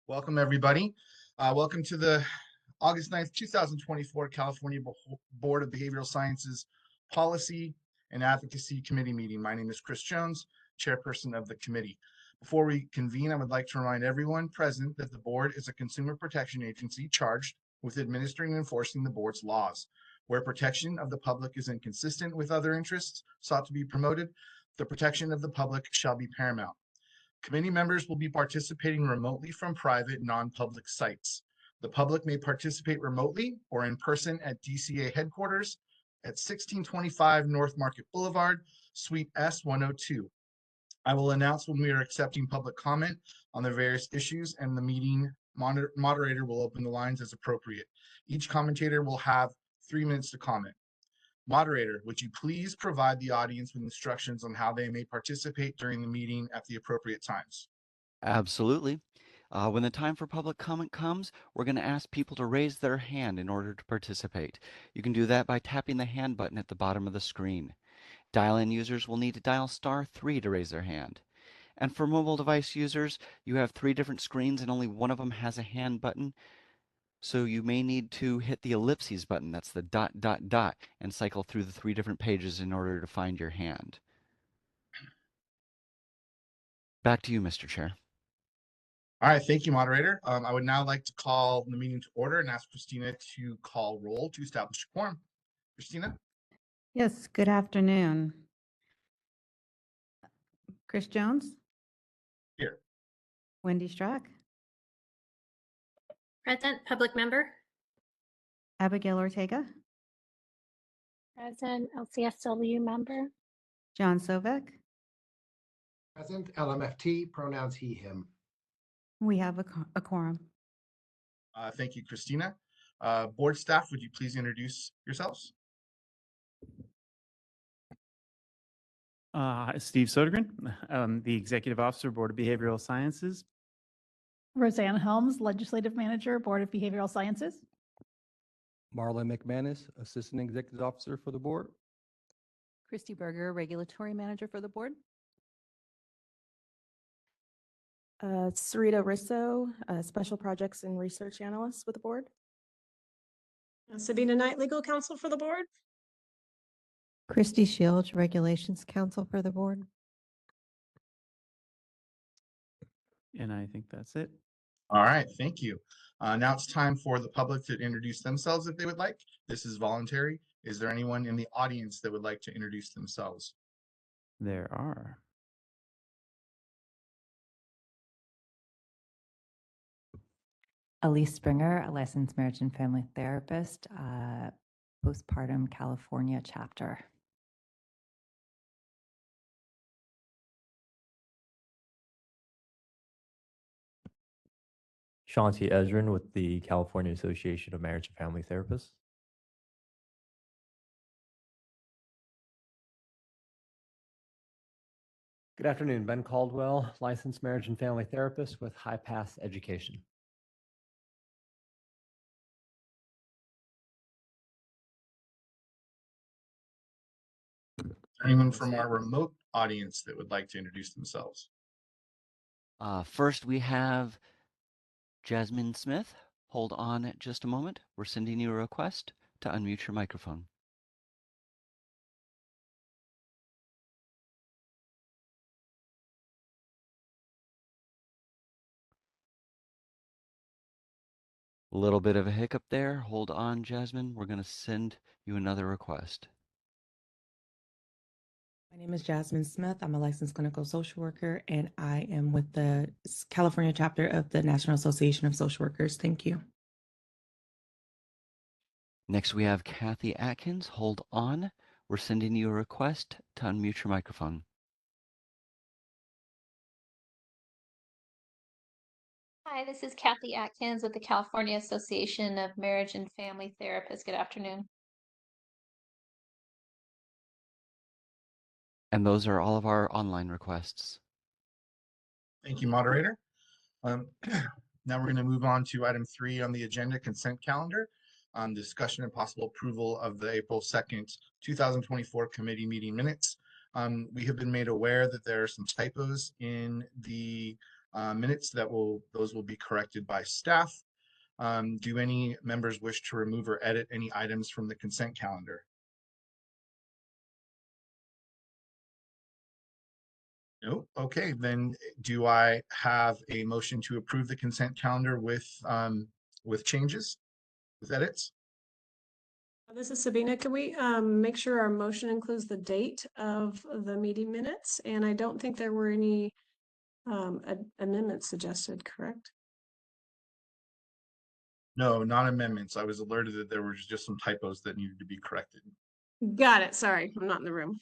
Welcome, everybody. Welcome to the August 9th, 2024 California Board of Behavioral Sciences Policy and Advocacy Committee meeting. My name is Chris Jones, chairperson of the committee. Before we convene, I would like to remind everyone present that the board is a consumer protection agency charged with administering and enforcing the board's laws. Where protection of the public is inconsistent with other interests sought to be promoted, the protection of the public shall be paramount. Committee members will be participating remotely from private, non-public sites. The public may participate remotely or in person at DCA headquarters at 1625 North Market Boulevard, Suite S102. I will announce when we are accepting public comment on the various issues, and the meeting moderator will open the lines as appropriate. Each commentator will have 3 minutes to comment. Moderator, would you please provide the audience with instructions on how they may participate during the meeting at the appropriate times? Absolutely. When the time for public comment comes, we're going to ask people to raise their hand in order to participate. You can do that by tapping the hand button at the bottom of the screen. Dial-in users will need to dial *3 to raise their hand. And for mobile device users, you have 3 different screens and only one of them has a hand button. So you may need to hit the ellipses button, that's the ... and cycle through the 3 different pages in order to find your hand. Back to you, Mr. Chair. All right, thank you, moderator. I would now like to call the meeting to order and ask Christina to call roll to establish a quorum. Christina? Yes, good afternoon. Chris Jones? Here. Wendy Strack? Present. Public member. Abigail Ortega? Present. LCSW member. John Sovek? Present. LMFT, pronouns he, him. We have a quorum. Thank you, Christina. Board staff, would you please introduce yourselves? Steve Sodergren, the Executive Officer, Board of Behavioral Sciences. Roseanne Helms, Legislative Manager, Board of Behavioral Sciences. Marla McManus, Assistant Executive Officer for the board. Christy Berger, Regulatory Manager for the board. Sarita Risso, Special Projects and Research Analyst with the board. Sabina Knight, Legal Counsel for the board. Christy Shields, Regulations Counsel for the board. And I think that's it. All right, thank you. Now it's time for the public to introduce themselves if they would like. This is voluntary. Is there anyone in the audience that would like to introduce themselves? There are. Elise Springer, a licensed marriage and family therapist, postpartum California chapter. Shanti Ezrin with the California Association of Marriage and Family Therapists. Good afternoon, Ben Caldwell, licensed marriage and family therapist with High Path Education. Anyone from our remote audience that would like to introduce themselves? First, we have Jasmine Smith. Hold on just a moment. We're sending you a request to unmute your microphone. A little bit of a hiccup there. Hold on, Jasmine. We're going to send you another request. My name is Jasmine Smith. I'm a licensed clinical social worker, and I am with the California chapter of the National Association of Social Workers. Thank you. Next, we have Kathy Atkins. Hold on. We're sending you a request to unmute your microphone. Hi, this is Kathy Atkins with the California Association of Marriage and Family Therapists. Good afternoon. And those are all of our online requests. Thank you, moderator. Now we're going to move on to item 3 on the agenda, consent calendar. Discussion and possible approval of the April 2nd, 2024 committee meeting minutes. We have been made aware that there are some typos in the minutes those will be corrected by staff. Do any members wish to remove or edit any items from the consent calendar? No. Okay, then do I have a motion to approve the consent calendar with changes, with edits? This is Sabina. Can we make sure our motion includes the date of the meeting minutes? And I don't think there were any amendments suggested, correct? No, not amendments. I was alerted that there were just some typos that needed to be corrected. Got it. Sorry, I'm not in the room.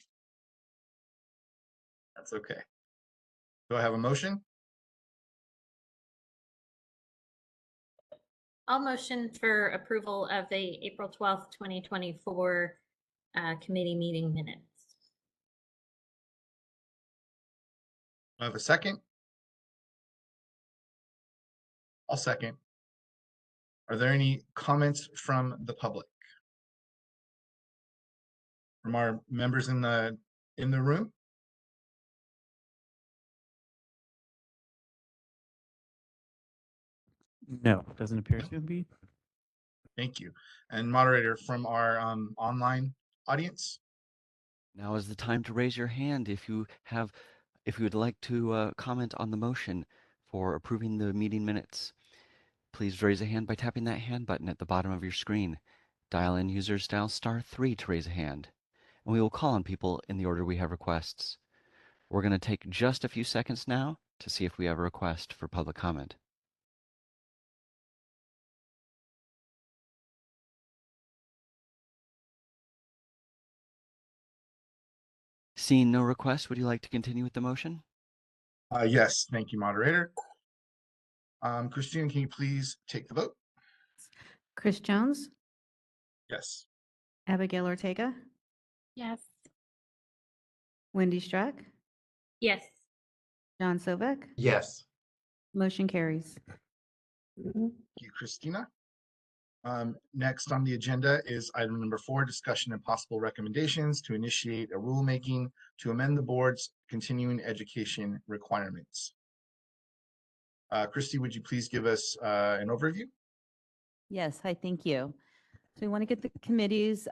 That's okay. Do I have a motion? I'll motion for approval of the April 12th, 2024 committee meeting minutes. Do I have a second? I'll second. Are there any comments from the public? From our members in the room? No, doesn't appear to be. Thank you. And moderator, from our online audience? Now is the time to raise your hand if you would like to comment on the motion for approving the meeting minutes. Please raise a hand by tapping that hand button at the bottom of your screen. Dial in users dial *3 to raise a hand, and we will call on people in the order we have requests. We're going to take just a few seconds now to see if we have a request for public comment. Seeing no requests, would you like to continue with the motion? Yes, thank you, moderator. Christine, can you please take the vote? Chris Jones, Yes. Abigail Ortega, Yes. Wendy Strack, Yes. John Sovek. Yes. Motion carries. Thank you, Christina. Next on the agenda is item number 4, discussion and possible recommendations to initiate a rulemaking to amend the board's continuing education requirements. Christy, would you please give us an overview? Yes, hi, thank you. So we want to get the committee's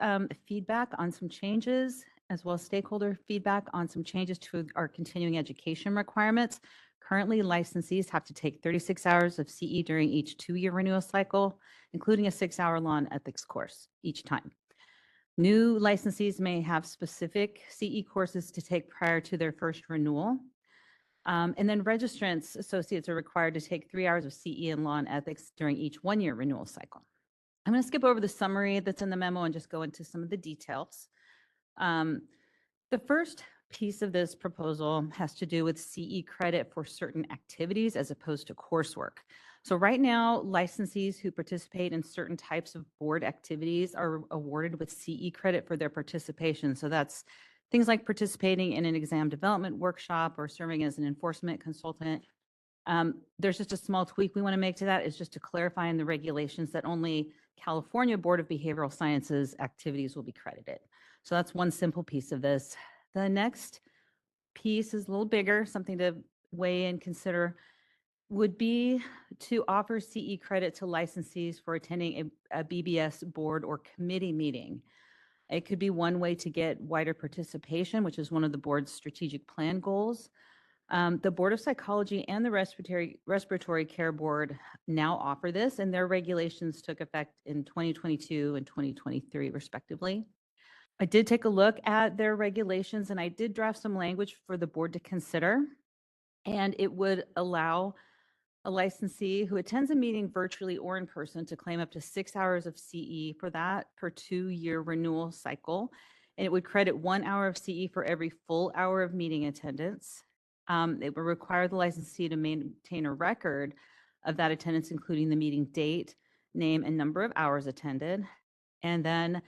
feedback on some changes, as well as stakeholder feedback on some changes to our continuing education requirements. Currently, licensees have to take 36 hours of CE during each 2-year renewal cycle, including a 6-hour law and ethics course each time. New licensees may have specific CE courses to take prior to their first renewal. And then registrants associates are required to take 3 hours of CE in law and ethics during each 1-year renewal cycle. I'm going to skip over the summary that's in the memo and just go into some of the details. The first piece of this proposal has to do with CE credit for certain activities as opposed to coursework. So right now, licensees who participate in certain types of board activities are awarded with CE credit for their participation. So that's things like participating in an exam development workshop or serving as an enforcement consultant. There's just a small tweak we want to make to that, is just to clarify in the regulations that only California Board of Behavioral Sciences activities will be credited. So that's one simple piece of this. The next piece is a little bigger, something to weigh and consider, would be to offer CE credit to licensees for attending a BBS board or committee meeting. It could be one way to get wider participation, which is one of the board's strategic plan goals. The Board of Psychology and the Respiratory Care Board now offer this, and their regulations took effect in 2022 and 2023, respectively. I did take a look at their regulations, and I did draft some language for the board to consider, and it would allow a licensee who attends a meeting virtually or in person to claim up to 6 hours of CE for that per 2-year renewal cycle. And it would credit 1 hour of CE for every full hour of meeting attendance. It would require the licensee to maintain a record of that attendance, including the meeting date, name, and number of hours attended. And then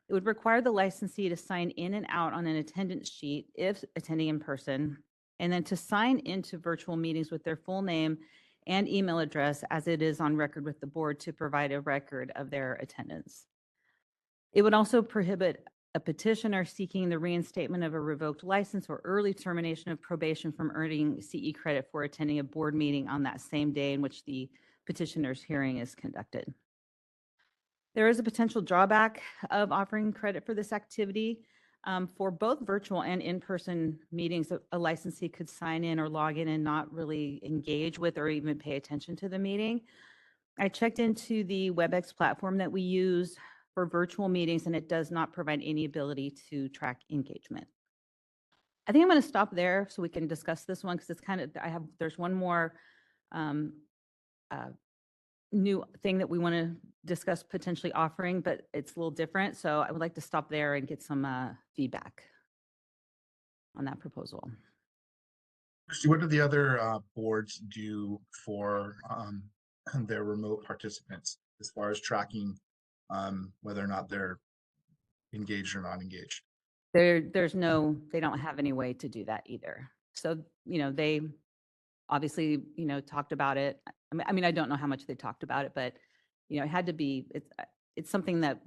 it would require the licensee to sign in and out on an attendance sheet if attending in person, and then to sign into virtual meetings with their full name and email address as it is on record with the board to provide a record of their attendance. It would also prohibit a petitioner seeking the reinstatement of a revoked license or early termination of probation from earning CE credit for attending a board meeting on that same day in which the petitioner's hearing is conducted. There is a potential drawback of offering credit for this activity. For both virtual and in-person meetings, a licensee could sign in or log in and not really engage with or even pay attention to the meeting. I checked into the WebEx platform that we use for virtual meetings, and it does not provide any ability to track engagement. I think I'm going to stop there so we can discuss this one because it's kind of, there's one more new thing that we want to discuss potentially offering, but it's a little different. So I would like to stop there and get some feedback on that proposal. Christy, what do the other boards do for their remote participants as far as tracking whether or not they're engaged or not engaged? They don't have any way to do that either. So, they obviously, talked about it. I mean, I don't know how much they talked about it, but, it had to be, it's something that,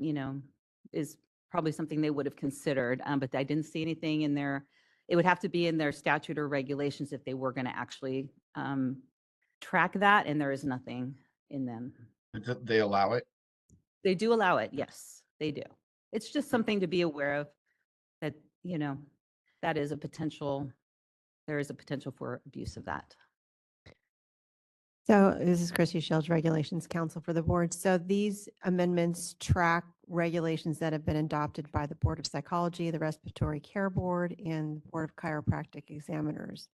is probably something they would have considered, but I didn't see anything in there. It would have to be in their statute or regulations if they were going to actually track that, and there is nothing in them. They allow it? They do allow it, yes, they do. It's just something to be aware of that, that is a potential, there is a potential for abuse of that. So this is Christy Shields, Regulations Counsel for the board. So these amendments track regulations that have been adopted by the Board of Psychology, the Respiratory Care Board, and the Board of Chiropractic Examiners,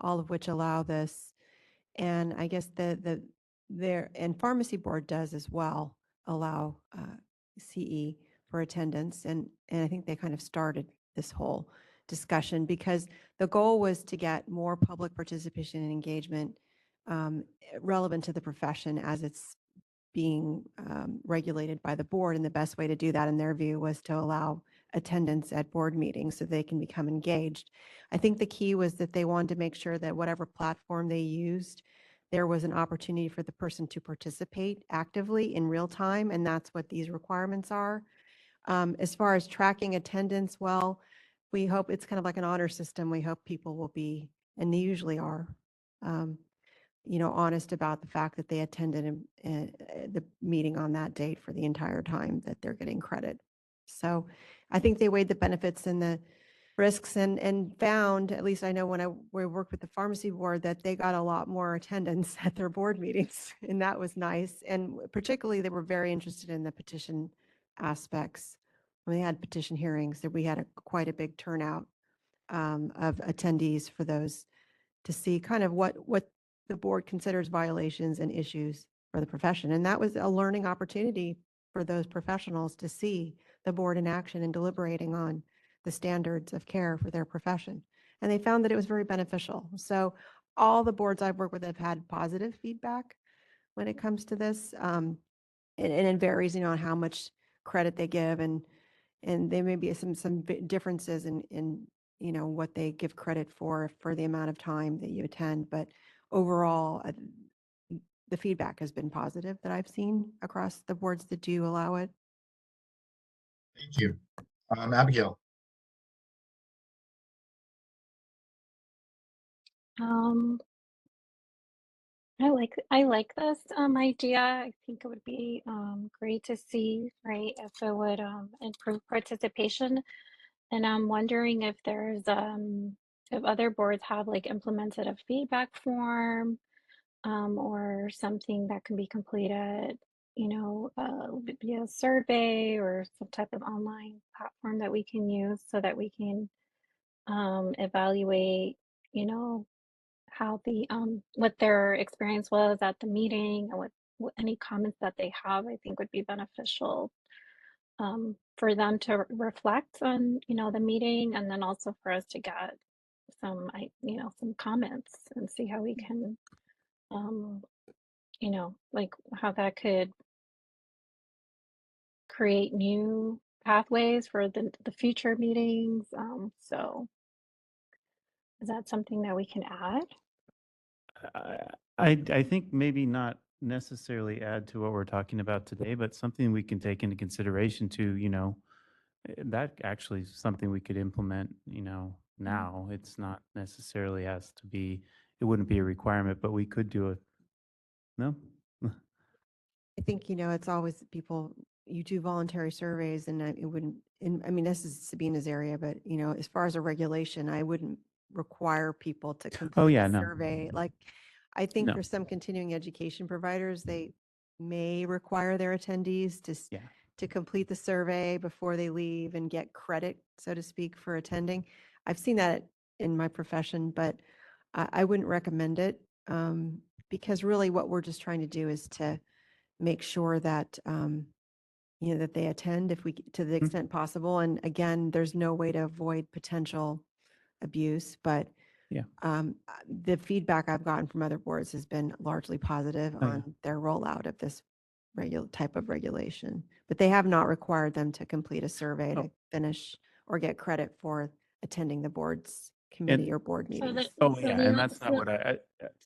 all of which allow this. And I guess and Pharmacy Board does as well allow CE for attendance. And I think they kind of started this whole discussion because the goal was to get more public participation and engagement relevant to the profession as it's being regulated by the board. And the best way to do that, in their view, was to allow attendance at board meetings so they can become engaged. I think the key was that they wanted to make sure that whatever platform they used, there was an opportunity for the person to participate actively in real time, and that's what these requirements are. As far as tracking attendance, well, we hope it's kind of like an honor system. We hope people will be, and they usually are, honest about the fact that they attended the meeting on that date for the entire time that they're getting credit. So I think they weighed the benefits and the risks and found, at least I know when we worked with the Pharmacy Board, that they got a lot more attendance at their board meetings, and that was nice. And particularly, they were very interested in the petition aspects. When they had petition hearings, that we had quite a big turnout of attendees for those to see kind of what the board considers violations and issues for the profession. And that was a learning opportunity for those professionals to see the board in action and deliberating on the standards of care for their profession. And they found that it was very beneficial. So all the boards I've worked with have had positive feedback when it comes to this. And it varies, on how much credit they give, and there may be some differences in what they give credit for the amount of time that you attend. But overall, the feedback has been positive that I've seen across the boards that do allow it. Thank you. Abigail. I like this idea. I think it would be great to see, right, if it would improve participation. And I'm wondering if there's if other boards have like implemented a feedback form or something that can be completed, via survey or some type of online platform that we can use so that we can evaluate, how the what their experience was at the meeting, and what any comments that they have, I think would be beneficial for them to reflect on, the meeting, and then also for us to get some comments and see how we can, like how that could create new pathways for the future meetings. So is that something that we can add? I think maybe not necessarily add to what we're talking about today, but something we can take into consideration to, That actually is something we could implement, now. It's not necessarily has to be, it wouldn't be a requirement, but we could do it. No? I think, it's always people, you do voluntary surveys and it wouldn't, I mean, this is Sabina's area, but, as far as a regulation, I wouldn't require people to complete yeah, a no. survey. Like, I think No. for some continuing education providers, they may require their attendees Yeah. to complete the survey before they leave and get credit, so to speak, for attending. I've seen that in my profession, but I wouldn't recommend it because really what we're just trying to do is to make sure that that they attend if we to the extent possible. And again, there's no way to avoid potential abuse, but Yeah. the feedback I've gotten from other boards has been largely positive Oh, yeah. on their rollout of this type of regulation. But they have not required them to complete a survey to finish or get credit for attending the board's committee or board So meetings. the, Oh, so yeah, the, and o- that's not what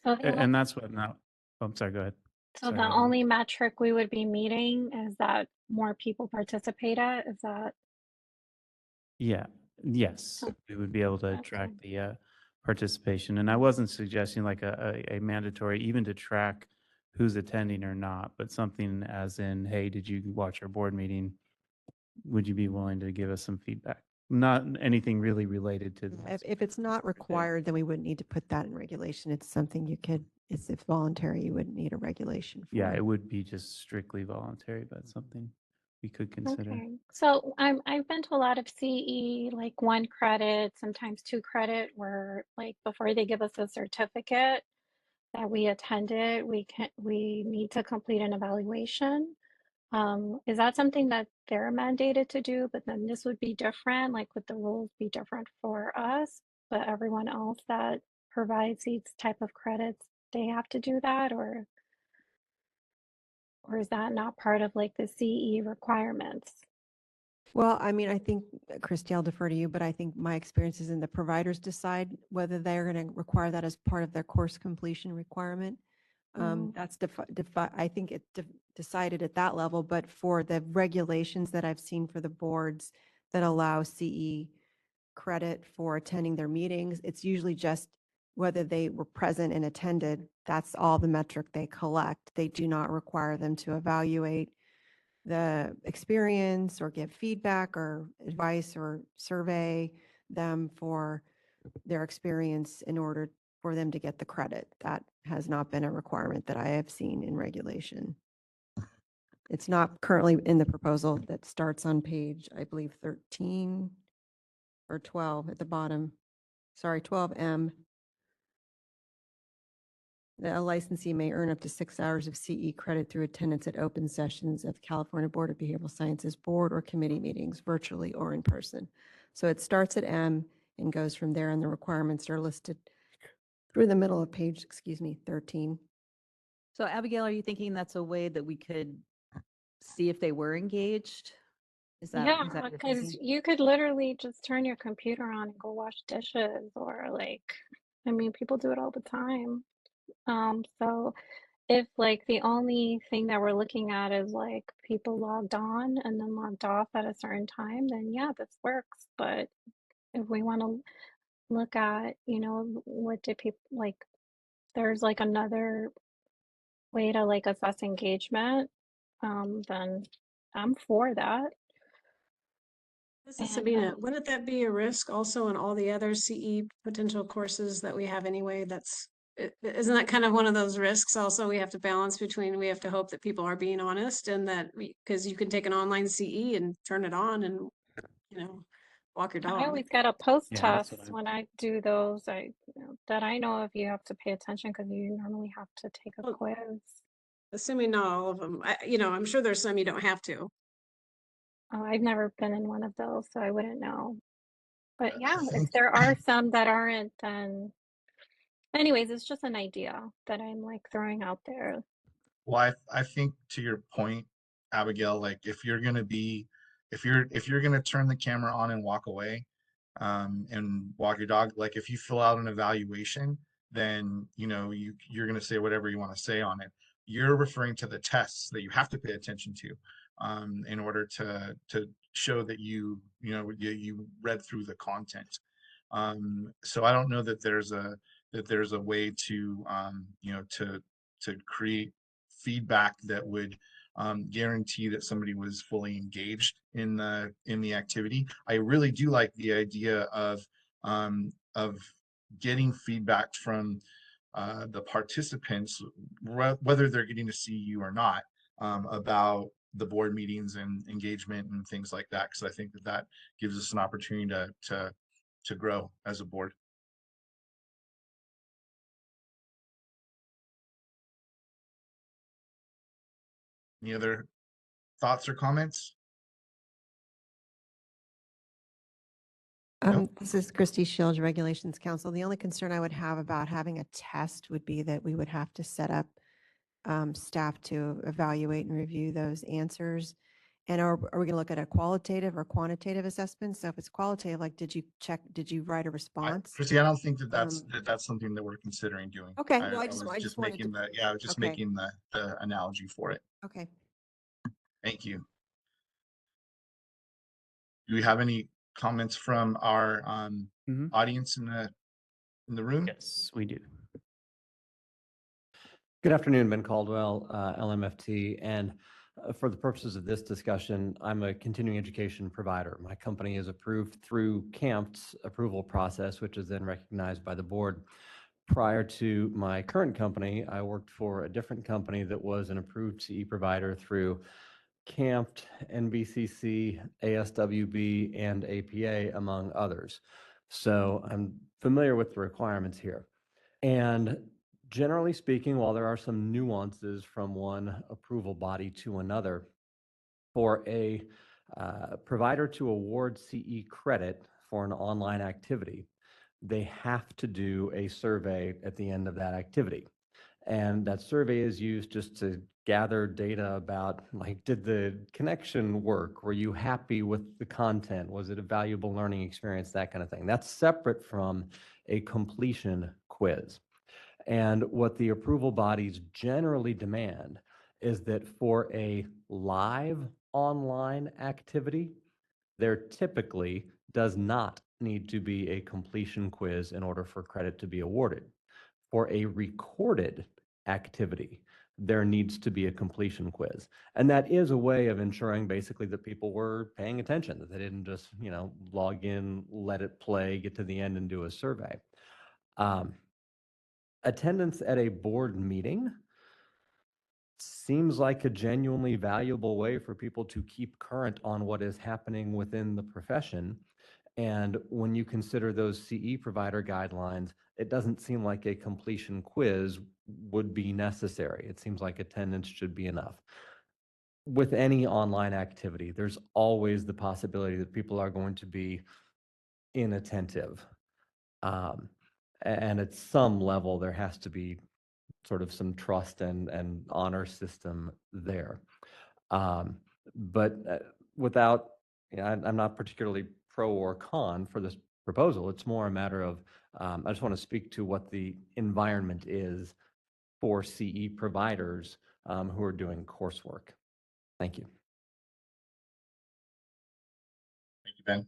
so the, and that's what now, I'm sorry, go ahead. so Sorry, the Abigail. only metric we would be meeting is that more people participate at, is that? Yeah, yes, Oh, we would be able to okay. track the participation. And I wasn't suggesting like a mandatory, even to track who's attending or not, but something as in, hey, did you watch our board meeting? Would you be willing to give us some feedback? Not anything really related to this. If it's not required, then we wouldn't need to put that in regulation. It's something you could, it's if voluntary, you wouldn't need a regulation for. Yeah, it would be just strictly voluntary, but something we could consider. Okay, so I've been to a lot of CE, like 1 credit, sometimes 2 credit, where like before they give us a certificate that we attended, we need to complete an evaluation. Is that something that they're mandated to do? But then this would be different, like would the rules be different for us, but everyone else that provides these type of credits, they have to do that, or is that not part of like the CE requirements? Well, I mean, I think, Christy, I'll defer to you, but I think my experience is in the providers decide whether they're going to require that as part of their course completion requirement. That's I think it decided at that level, but for the regulations that I've seen for the boards that allow CE credit for attending their meetings, it's usually just whether they were present and attended. That's all the metric they collect. They do not require them to evaluate the experience or give feedback or advice or survey them for their experience in order for them to get the credit. That has not been a requirement that I have seen in regulation. It's not currently in the proposal that starts on page, I believe, 13 or 12 at the bottom. Sorry, 12M. A licensee may earn up to 6 hours of CE credit through attendance at open sessions of California Board of Behavioral Sciences board or committee meetings, virtually or in person. So it starts at M and goes from there, and the requirements are listed through the middle of page, 13. So Abigail, are you thinking that's a way that we could see if they were engaged? Is that Yeah, what you're because thinking? you could literally just turn your computer on and go wash dishes, or like, I mean, people do it all the time. So if like the only thing that we're looking at is like people logged on and then logged off at a certain time, then yeah, this works. But if we want to look at, what do people like, there's like another way to like assess engagement, then I'm for that. This is And Sabina. Wouldn't that be a risk also in all the other CE potential courses that we have anyway? Isn't that kind of one of those risks also we have to balance between, we have to hope that people are being honest and that because you can take an online CE and turn it on and, walk your I dog. always got a post Yeah, that's test what when I do those. That I know of, you have to pay attention because you normally have to take a Well, quiz. Assuming not all of them, I'm sure there's some you don't have to. I've never been in one of those, so I wouldn't know. But yeah, if think- there are some that aren't, then anyways, it's just an idea that I'm like throwing out there. Well, I think to your point, Abigail, like if you're gonna be, if you're gonna turn the camera on and walk away, and walk your dog, like if you fill out an evaluation, then you're gonna say whatever you want to say on it. You're referring to the tests that you have to pay attention to, in order to show that you read through the content. So I don't know that there's a way to to create feedback that would guarantee that somebody was fully engaged in the activity. I really do like the idea of getting feedback from the participants, whether they're getting to see you or not, about the board meetings and engagement and things like that, because I think that gives us an opportunity to grow as a board. Any other thoughts or comments? Nope. This is Christy Shields, Regulations Council. The only concern I would have about having a test would be that we would have to set up staff to evaluate and review those answers. And are we going to look at a qualitative or quantitative assessment? So if it's qualitative, like, did you write a response? Chrissy, I don't think that's something that we're considering doing. Okay, I well, I was just just wanted making to. I was just Okay. making the analogy for it. Okay. Thank you. Do we have any comments from our audience in the room? Yes, we do. Good afternoon, Ben Caldwell, LMFT, and for the purposes of this discussion, I'm a continuing education provider. My company is approved through CAMP's approval process, which is then recognized by the board. Prior to my current company, I worked for a different company that was an approved CE provider through CAMPT, NBCC, ASWB, and APA, among others. So I'm familiar with the requirements here. And generally speaking, while there are some nuances from one approval body to another, for a provider to award CE credit for an online activity, they have to do a survey at the end of that activity. And that survey is used just to gather data about, like, did the connection work? Were you happy with the content? Was it a valuable learning experience? That kind of thing. That's separate from a completion quiz. And what the approval bodies generally demand is that for a live online activity, there typically does not need to be a completion quiz in order for credit to be awarded. For a recorded activity, there needs to be a completion quiz. And that is a way of ensuring basically that people were paying attention, that they didn't just, log in, let it play, get to the end and do a survey. Attendance at a board meeting seems like a genuinely valuable way for people to keep current on what is happening within the profession. And when you consider those CE provider guidelines, it doesn't seem like a completion quiz would be necessary. It seems like attendance should be enough. With any online activity, there's always the possibility that people are going to be inattentive. And at some level, there has to be sort of some trust and honor system there. But without, I'm not particularly pro or con for this proposal. It's more a matter of, I just want to speak to what the environment is for CE providers who are doing coursework. Thank you. Thank you, Ben.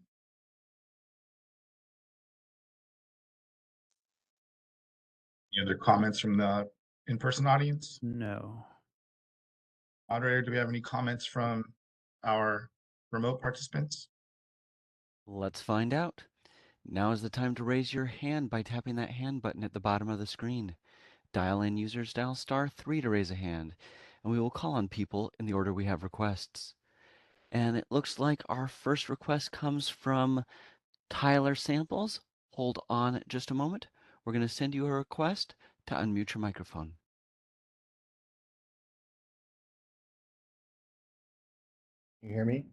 Any other comments from the in-person audience? No. Moderator, do we have any comments from our remote participants? Let's find out. Now is the time to raise your hand by tapping that hand button at the bottom of the screen. Dial in users, dial *3 to raise a hand, and we will call on people in the order we have requests. And it looks like our first request comes from Tyler Samples. Hold on just a moment. We're going to send you a request to unmute your microphone. Can you hear me?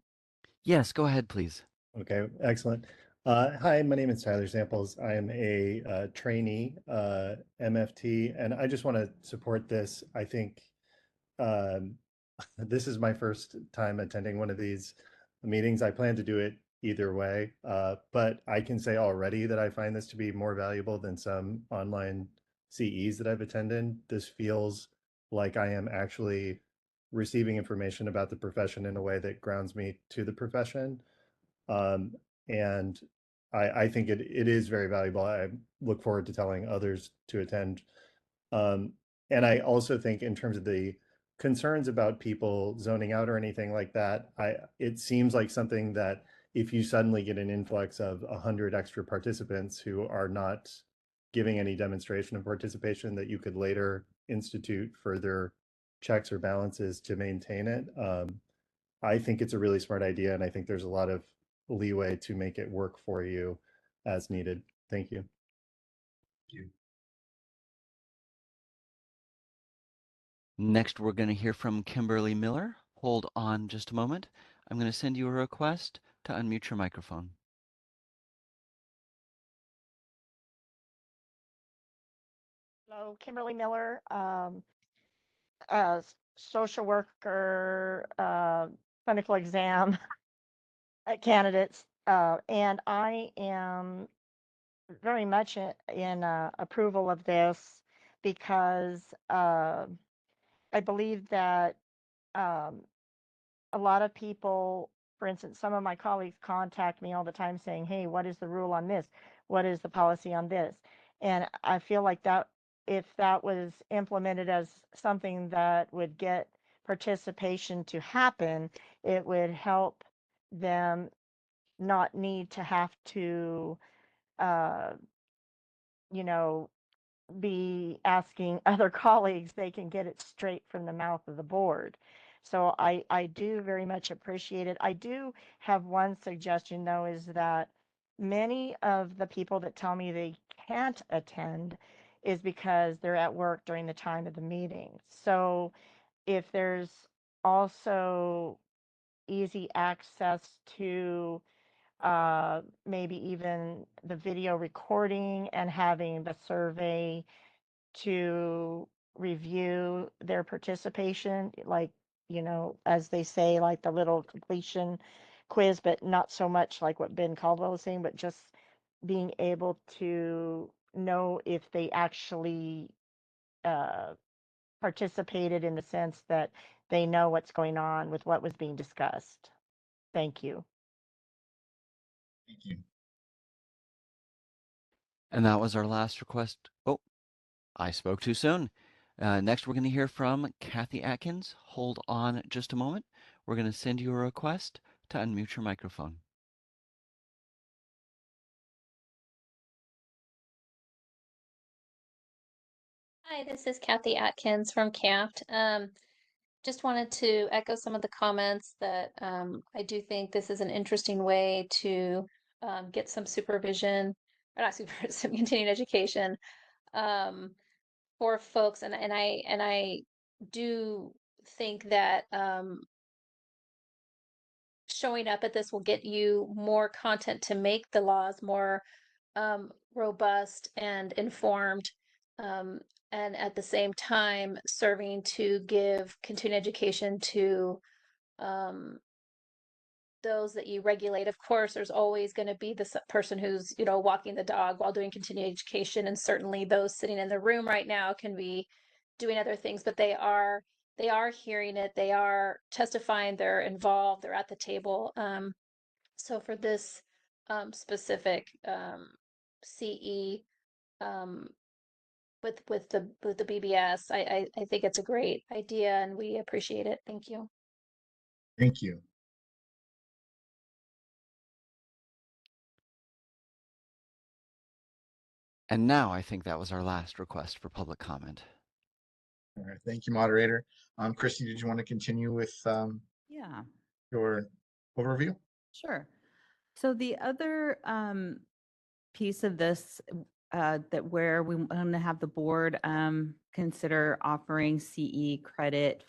Yes, go ahead, please. Okay, excellent. Hi, my name is Tyler Samples. I am a trainee MFT, and I just want to support this. I think this is my first time attending one of these meetings. I plan to do it either way, but I can say already that I find this to be more valuable than some online CEs that I've attended. This feels like I am actually receiving information about the profession in a way that grounds me to the profession. And I think it is very valuable. I look forward to telling others to attend. And I also think in terms of the concerns about people zoning out or anything like that, it seems like something that if you suddenly get an influx of 100 extra participants who are not giving any demonstration of participation, that you could later institute further checks or balances to maintain it. I think it's a really smart idea, and I think there's a lot of leeway to make it work for you as needed. Thank you. Next, we're going to hear from Kimberly Miller. Hold on just a moment. I'm going to send you a request to unmute your microphone. Hello, Kimberly Miller, social worker, clinical exam candidates, and I am very much in approval of this because I believe that a lot of people, for instance, some of my colleagues contact me all the time saying, hey, what is the rule on this? What is the policy on this? And I feel like that if that was implemented as something that would get participation to happen, it would help them not need to have to, uh, you know, be asking other colleagues. They can get it straight from the mouth of the board. So I do very much appreciate it. I do have one suggestion though, is that many of the people that tell me they can't attend is because they're at work during the time of the meeting. So if there's also easy access to maybe even the video recording and having the survey to review their participation, like, as they say, like the little completion quiz, but not so much like what Ben Caldwell was saying, but just being able to know if they actually participated in the sense that they know what's going on with what was being discussed. Thank you. Thank you. And that was our last request. Oh, I spoke too soon. Next, we're going to hear from Kathy Atkins. Hold on just a moment. We're going to send you a request to unmute your microphone. Hi, this is Kathy Atkins from CAFT. Just wanted to echo some of the comments that I do think this is an interesting way to get some supervision, or not super, some continuing education for folks, and I do think that showing up at this will get you more content to make the laws more robust and informed, and at the same time serving to give continuing education to those that you regulate. Of course, there's always going to be the person who's, walking the dog while doing continuing education, and certainly those sitting in the room right now can be doing other things, but they are hearing it, they are testifying, they're involved, they're at the table. So for this specific CE with the BBS, I think it's a great idea and we appreciate it. Thank you. Thank you. And now I think that was our last request for public comment. All right, thank you, moderator. Christy, did you want to continue with Yeah, your overview? sure. So the other piece of this that where we want to have the board consider offering CE credit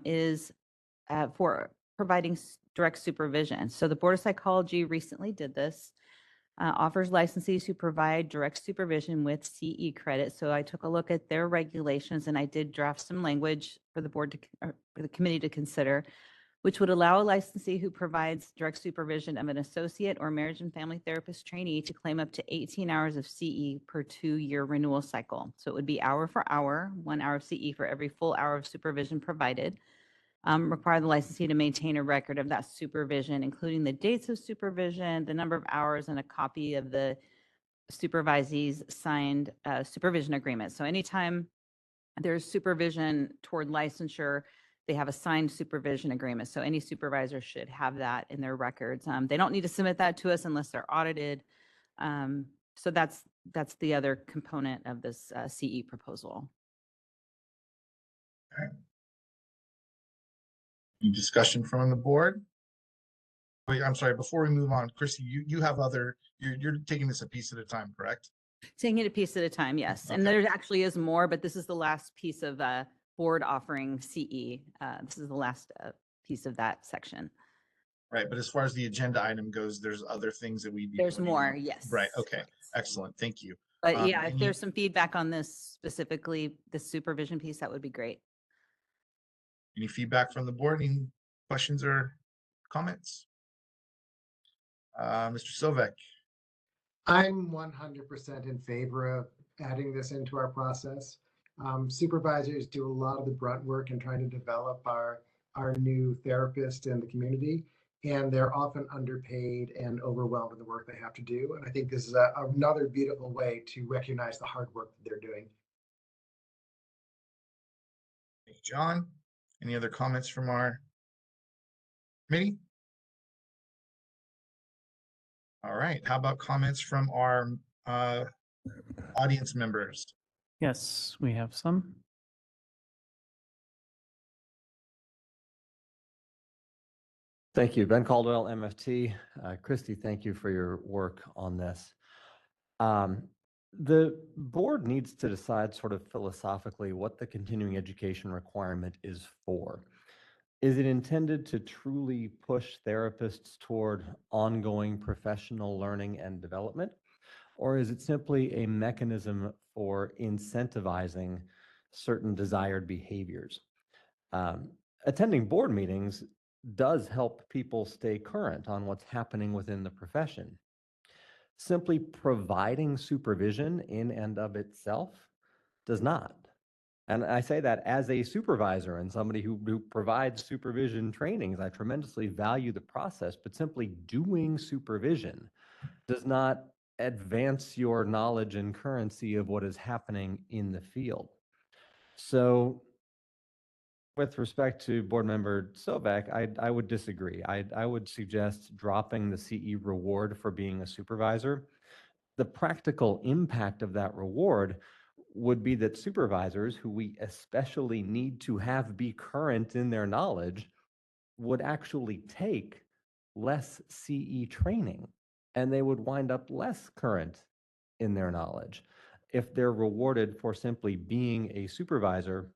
is for providing direct supervision. So the Board of Psychology recently did this, offers licensees who provide direct supervision with CE credit. So I took a look at their regulations and I did draft some language for the board for the committee to consider, which would allow a licensee who provides direct supervision of an associate or marriage and family therapist trainee to claim up to 18 hours of CE per 2-year renewal cycle. So it would be hour for hour, 1 hour of CE for every full hour of supervision provided. require the licensee to maintain a record of that supervision, including the dates of supervision, the number of hours, and a copy of the supervisee's signed supervision agreement. So anytime there's supervision toward licensure, they have a signed supervision agreement. So any supervisor should have that in their records. They don't need to submit that to us unless they're audited. So that's the other component of this CE proposal. Any discussion from the board? Wait, I'm sorry, before we move on, Chrissy, you have you're taking this a piece at a time, correct? Taking it a piece at a time, yes. And Okay. there actually is more, but this is the last piece of board offering CE. This is the last piece of that section. Right, but as far as the agenda item goes, there's other things that we'd be There's voting more, on. yes. Right, okay, excellent, thank you. But yeah, if any- there's some feedback on this specifically, the supervision piece, that would be great. Any feedback from the board? Any questions or comments? Mr. Sovek. I'm 100% in favor of adding this into our process. Supervisors do a lot of the grunt work in trying to develop our new therapists in the community, and they're often underpaid and overwhelmed in the work they have to do. And I think this is another beautiful way to recognize the hard work that they're doing. Thank you, John. Any other comments from our committee? All right, how about comments from our audience members? Yes, we have some. Thank you. Ben Caldwell, MFT. Christy, thank you for your work on this. The board needs to decide sort of philosophically what the continuing education requirement is for. Is it intended to truly push therapists toward ongoing professional learning and development? Or is it simply a mechanism for incentivizing certain desired behaviors? Attending board meetings does help people stay current on what's happening within the profession. Simply providing supervision in and of itself does not. And I say that as a supervisor and somebody who provides supervision trainings. I tremendously value the process, but simply doing supervision does not advance your knowledge and currency of what is happening in the field. So with respect to board member Sovek, I would disagree. I would suggest dropping the CE reward for being a supervisor. The practical impact of that reward would be that supervisors, who we especially need to have be current in their knowledge, would actually take less CE training, and they would wind up less current in their knowledge if they're rewarded for simply being a supervisor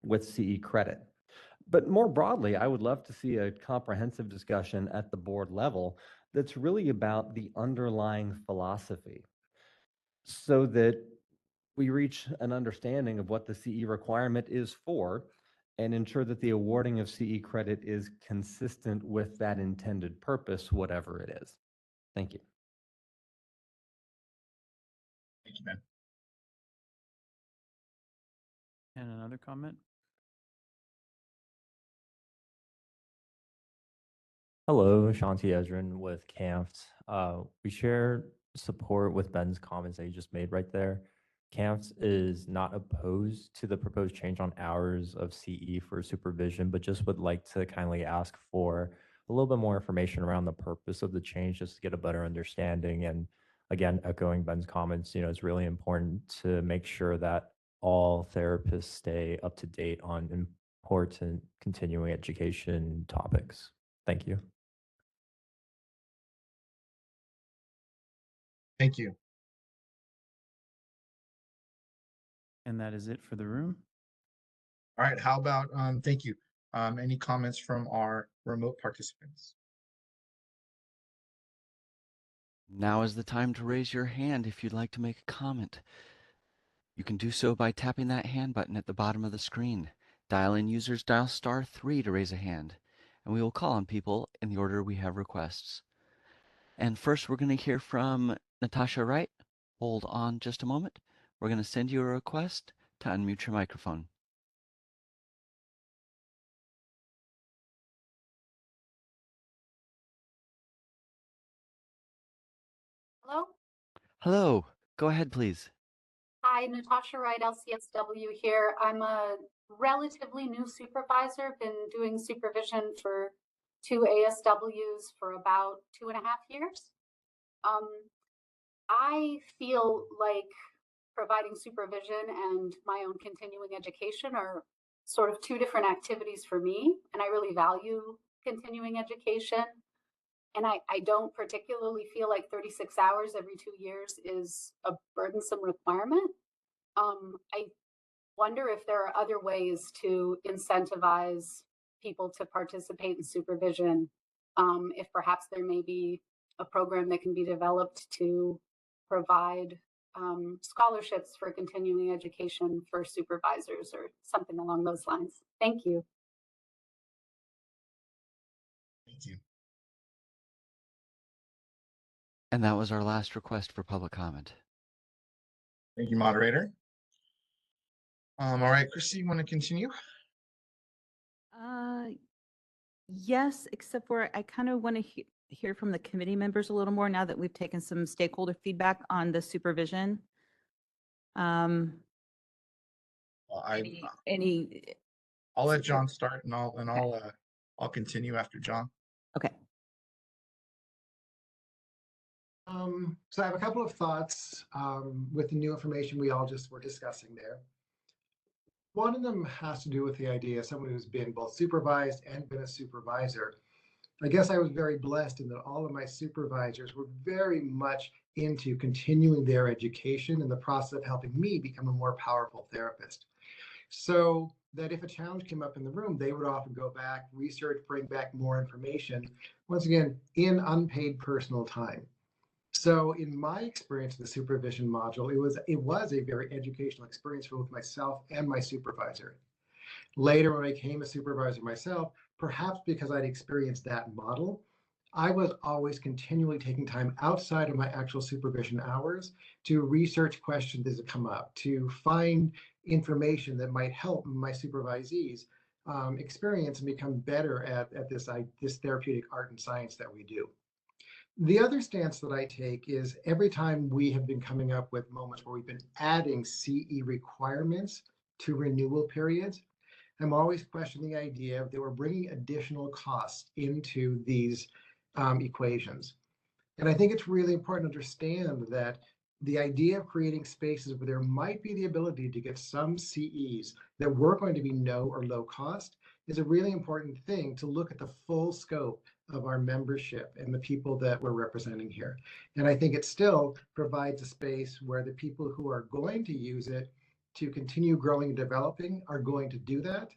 with CE credit. But more broadly, I would love to see a comprehensive discussion at the board level that's really about the underlying philosophy, so that we reach an understanding of what the CE requirement is for and ensure that the awarding of CE credit is consistent with that intended purpose, whatever it is. Thank you. Thank you, Ben. And another comment? Hello, Shanti Ezrin with CAMFT. We share support with Ben's comments that he just made right there. CAMFT is not opposed to the proposed change on hours of CE for supervision, but just would like to kindly ask for a little bit more information around the purpose of the change, just to get a better understanding. And again, echoing Ben's comments, it's really important to make sure that all therapists stay up to date on important continuing education topics. Thank you. Thank you. And that is it for the room. All right, how about, thank you. Any comments from our remote participants? Now is the time to raise your hand if you'd like to make a comment. You can do so by tapping that hand button at the bottom of the screen. Dial-in users dial *3 to raise a hand, and we will call on people in the order we have requests. And first, we're going to hear from Natasha Wright. Hold on just a moment. We're going to send you a request to unmute your microphone. Hello. Hello, go ahead, please. Hi, Natasha Wright, LCSW here. I'm a relatively new supervisor, been doing supervision for 2 ASWs for about 2.5 years. I feel like providing supervision and my own continuing education are sort of two different activities for me, and I really value continuing education. And I don't particularly feel like 36 hours every 2 years is a burdensome requirement. I wonder if there are other ways to incentivize people to participate in supervision. If perhaps there may be a program that can be developed to provide scholarships for continuing education for supervisors or something along those lines. Thank you. Thank you. And that was our last request for public comment. Thank you, moderator. All right, Chrissy, you want to continue? Yes, except for I kind of want to hear from the committee members a little more now that we've taken some stakeholder feedback on the supervision. Well, I'll let John start, and I'll continue after John. Okay. So I have a couple of thoughts with the new information we all just were discussing there. One of them has to do with the idea of someone who's been both supervised and been a supervisor. I guess I was very blessed in that all of my supervisors were very much into continuing their education in the process of helping me become a more powerful therapist. So that if a challenge came up in the room, they would often go back, research, bring back more information, once again, in unpaid personal time. So in my experience of the supervision module, it was a very educational experience for both myself and my supervisor. Later, when I became a supervisor myself, perhaps because I'd experienced that model, I was always continually taking time outside of my actual supervision hours to research questions as they come up, to find information that might help my supervisees experience and become better at this therapeutic art and science that we do. The other stance that I take is every time we have been coming up with moments where we've been adding CE requirements to renewal periods, I'm always questioning the idea that we're bringing additional costs into these equations. And I think it's really important to understand that the idea of creating spaces where there might be the ability to get some CEs that were going to be no or low cost is a really important thing to look at the full scope of our membership and the people that we're representing here. And I think it still provides a space where the people who are going to use it to continue growing and developing are going to do that.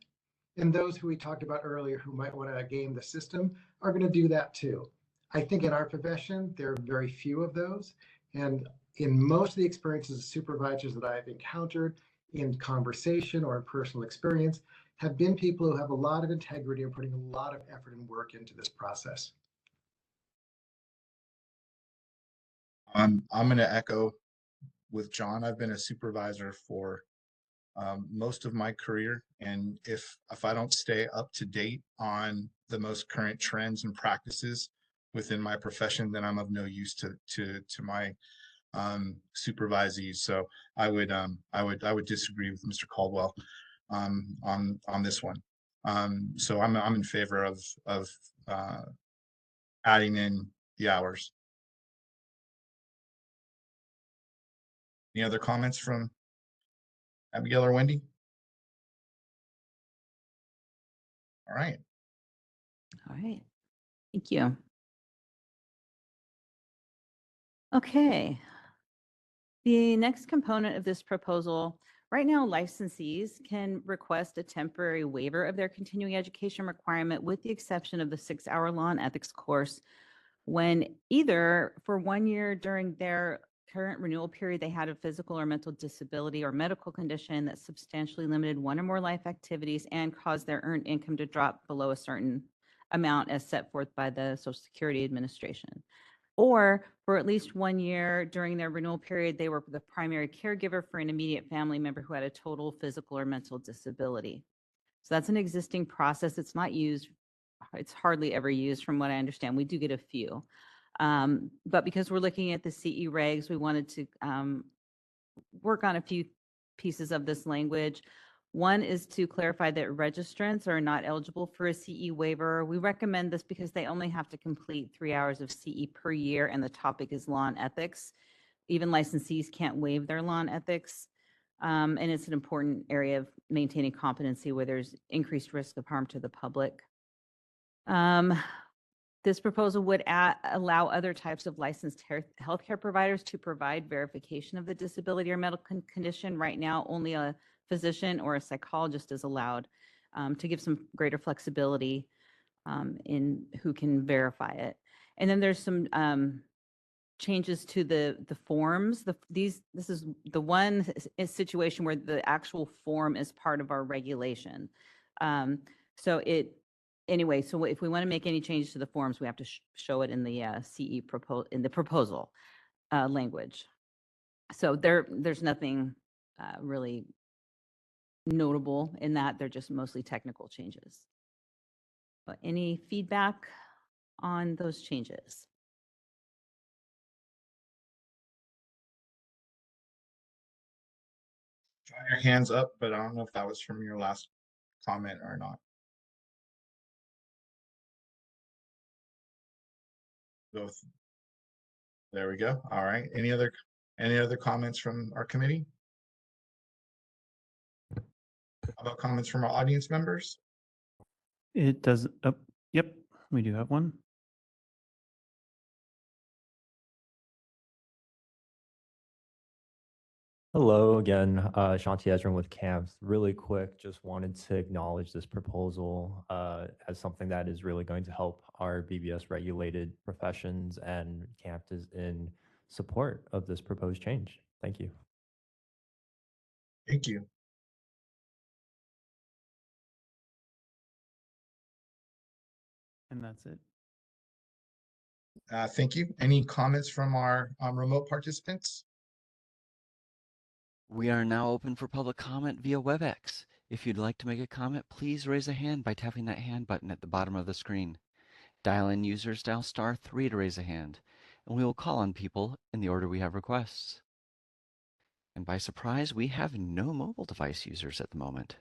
And those who we talked about earlier who might want to game the system are going to do that too. I think in our profession, there are very few of those. And in most of the experiences of supervisors that I've encountered in conversation or in personal experience, have been people who have a lot of integrity and putting a lot of effort and work into this process. I'm going to echo with John. I've been a supervisor for most of my career, and if I don't stay up to date on the most current trends and practices within my profession, then I'm of no use to my supervisees. So I would disagree with Mr. Caldwell on this one. So I'm in favor of adding in the hours. Any other comments from Abigail or Wendy? All right. All right. Thank you. Okay. The next component of this proposal, right now licensees can request a temporary waiver of their continuing education requirement with the exception of the 6-hour law and ethics course when either for 1 year during their current renewal period they had a physical or mental disability or medical condition that substantially limited one or more life activities and caused their earned income to drop below a certain amount as set forth by the Social Security Administration. Or for at least 1 year during their renewal period, they were the primary caregiver for an immediate family member who had a total physical or mental disability. So that's an existing process. It's not used. It's hardly ever used from what I understand. We do get a few. But because we're looking at the CE regs, we wanted to work on a few pieces of this language. One is to clarify that registrants are not eligible for a CE waiver. We recommend this because they only have to complete 3 hours of CE per year, and the topic is law and ethics. Even licensees can't waive their law and ethics. And it's an important area of maintaining competency where there's increased risk of harm to the public. This proposal would allow other types of licensed healthcare providers to provide verification of the disability or medical condition. Right now, only a physician or a psychologist is allowed, to give some greater flexibility in who can verify it. And then there's some changes to the forms. This is the one situation where the actual form is part of our regulation. So if we want to make any changes to the forms, we have to show it in the proposal language. So there's nothing really notable in that. They're just mostly technical changes. But any feedback on those changes? Your hands up, but I don't know if that was from your last comment or not. Both. There we go. All right. Any other comments from our committee? How about comments from our audience members? It does, oh, yep, we do have one. Hello again, Shanti Ezrin with CAMPS. Really quick, just wanted to acknowledge this proposal as something that is really going to help our BBS regulated professions, and CAMPS is in support of this proposed change. Thank you. Thank you. And that's it. Thank you. Any comments from our remote participants? We are now open for public comment via WebEx. If you'd like to make a comment, please raise a hand by tapping that hand button at the bottom of the screen. Dial-in users dial *3 to raise a hand, and we will call on people in the order we have requests. And by surprise, we have no mobile device users at the moment.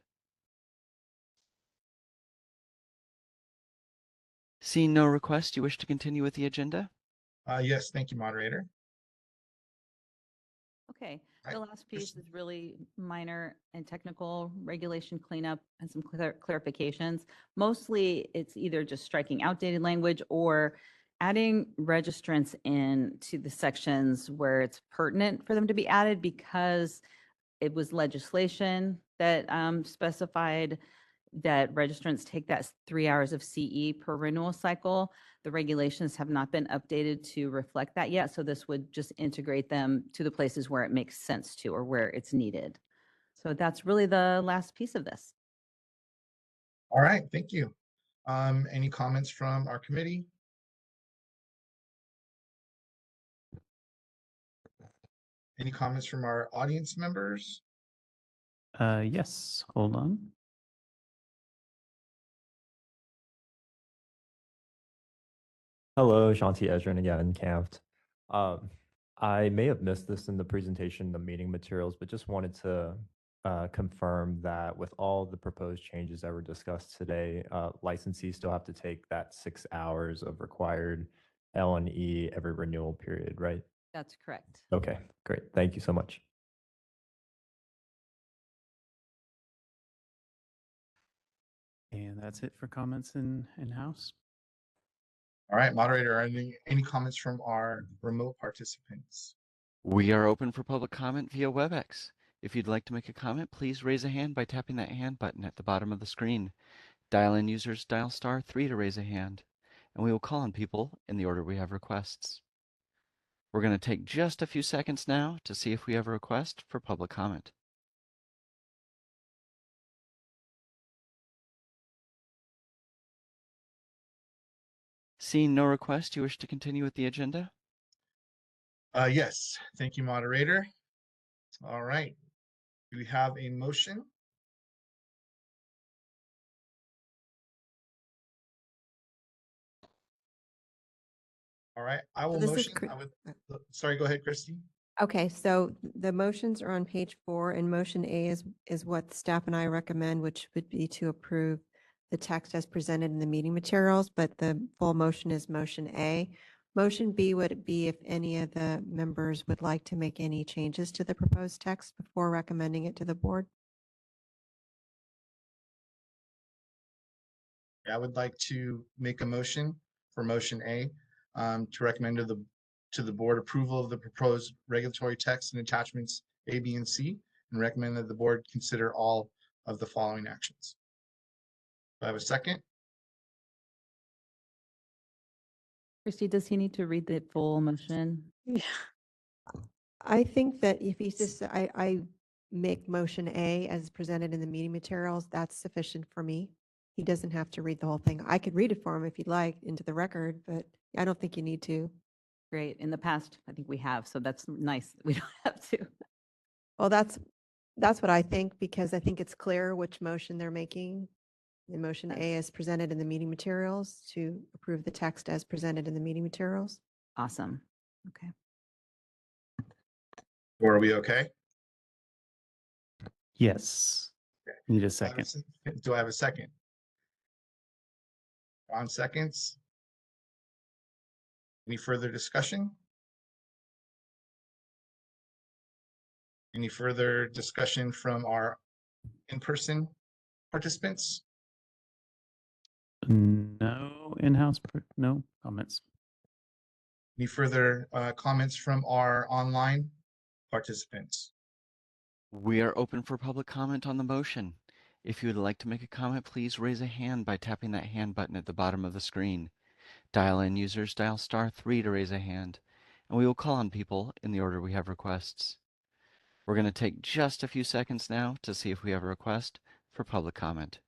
Seeing no requests, do you wish to continue with the agenda? Yes, thank you, moderator. Okay, the last piece is really minor and technical regulation cleanup and some clarifications. Mostly it's either just striking outdated language or adding registrants in to the sections where it's pertinent for them to be added, because it was legislation that specified that registrants take that 3 hours of CE per renewal cycle. The regulations have not been updated to reflect that yet, so this would just integrate them to the places where it makes sense to, or where it's needed. So that's really the last piece of this. All right, thank you. Any comments from our committee? Any comments from our audience members? Yes, hold on. Hello, Shanti Ezrin again, CAMPT. I may have missed this in the presentation, the meeting materials, but just wanted to confirm that with all the proposed changes that were discussed today, licensees still have to take that 6 hours of required L&E every renewal period, right? That's correct. Okay, great. Thank you so much. And that's it for comments in-house. All right, moderator, any comments from our remote participants? We are open for public comment via WebEx. If you'd like to make a comment, please raise a hand by tapping that hand button at the bottom of the screen. Dial-in users dial *3 to raise a hand, and we will call on people in the order we have requests. We're going to take just a few seconds now to see if we have a request for public comment. Seeing no request, do you wish to continue with the agenda? Yes, thank you, moderator. All right, do we have a motion? All right, I will this is motion. Sorry, go ahead, Christy. Okay, so the motions are on page 4, and motion A is what staff and I recommend, which would be to approve the text as presented in the meeting materials, but the full motion is motion A. Motion B would be if any of the members would like to make any changes to the proposed text before recommending it to the board. I would like to make a motion for motion A to recommend to the board approval of the proposed regulatory text and attachments A, B, and C, and recommend that the board consider all of the following actions. Do I have a second? Christy, does he need to read the full motion? Yeah. I think that if he's just, I make motion A as presented in the meeting materials, that's sufficient for me. He doesn't have to read the whole thing. I could read it for him if you'd like into the record, but I don't think you need to. Great. In the past, I think we have, so that's nice. We don't have to. Well, that's what I think, because I think it's clear which motion they're making. The motion A is presented in the meeting materials to approve the text as presented in the meeting materials. Awesome. Okay. Or are we okay? Yes. Need a Do I have second. Do I have a second? On seconds. Any further discussion? Any further discussion from our in-person participants? No in-house, no comments. Any further comments from our online participants? We are open for public comment on the motion. If you would like to make a comment, please raise a hand by tapping that hand button at the bottom of the screen. Dial-in users dial *3 to raise a hand, and we will call on people in the order we have requests. We're going to take just a few seconds now to see if we have a request for public comment.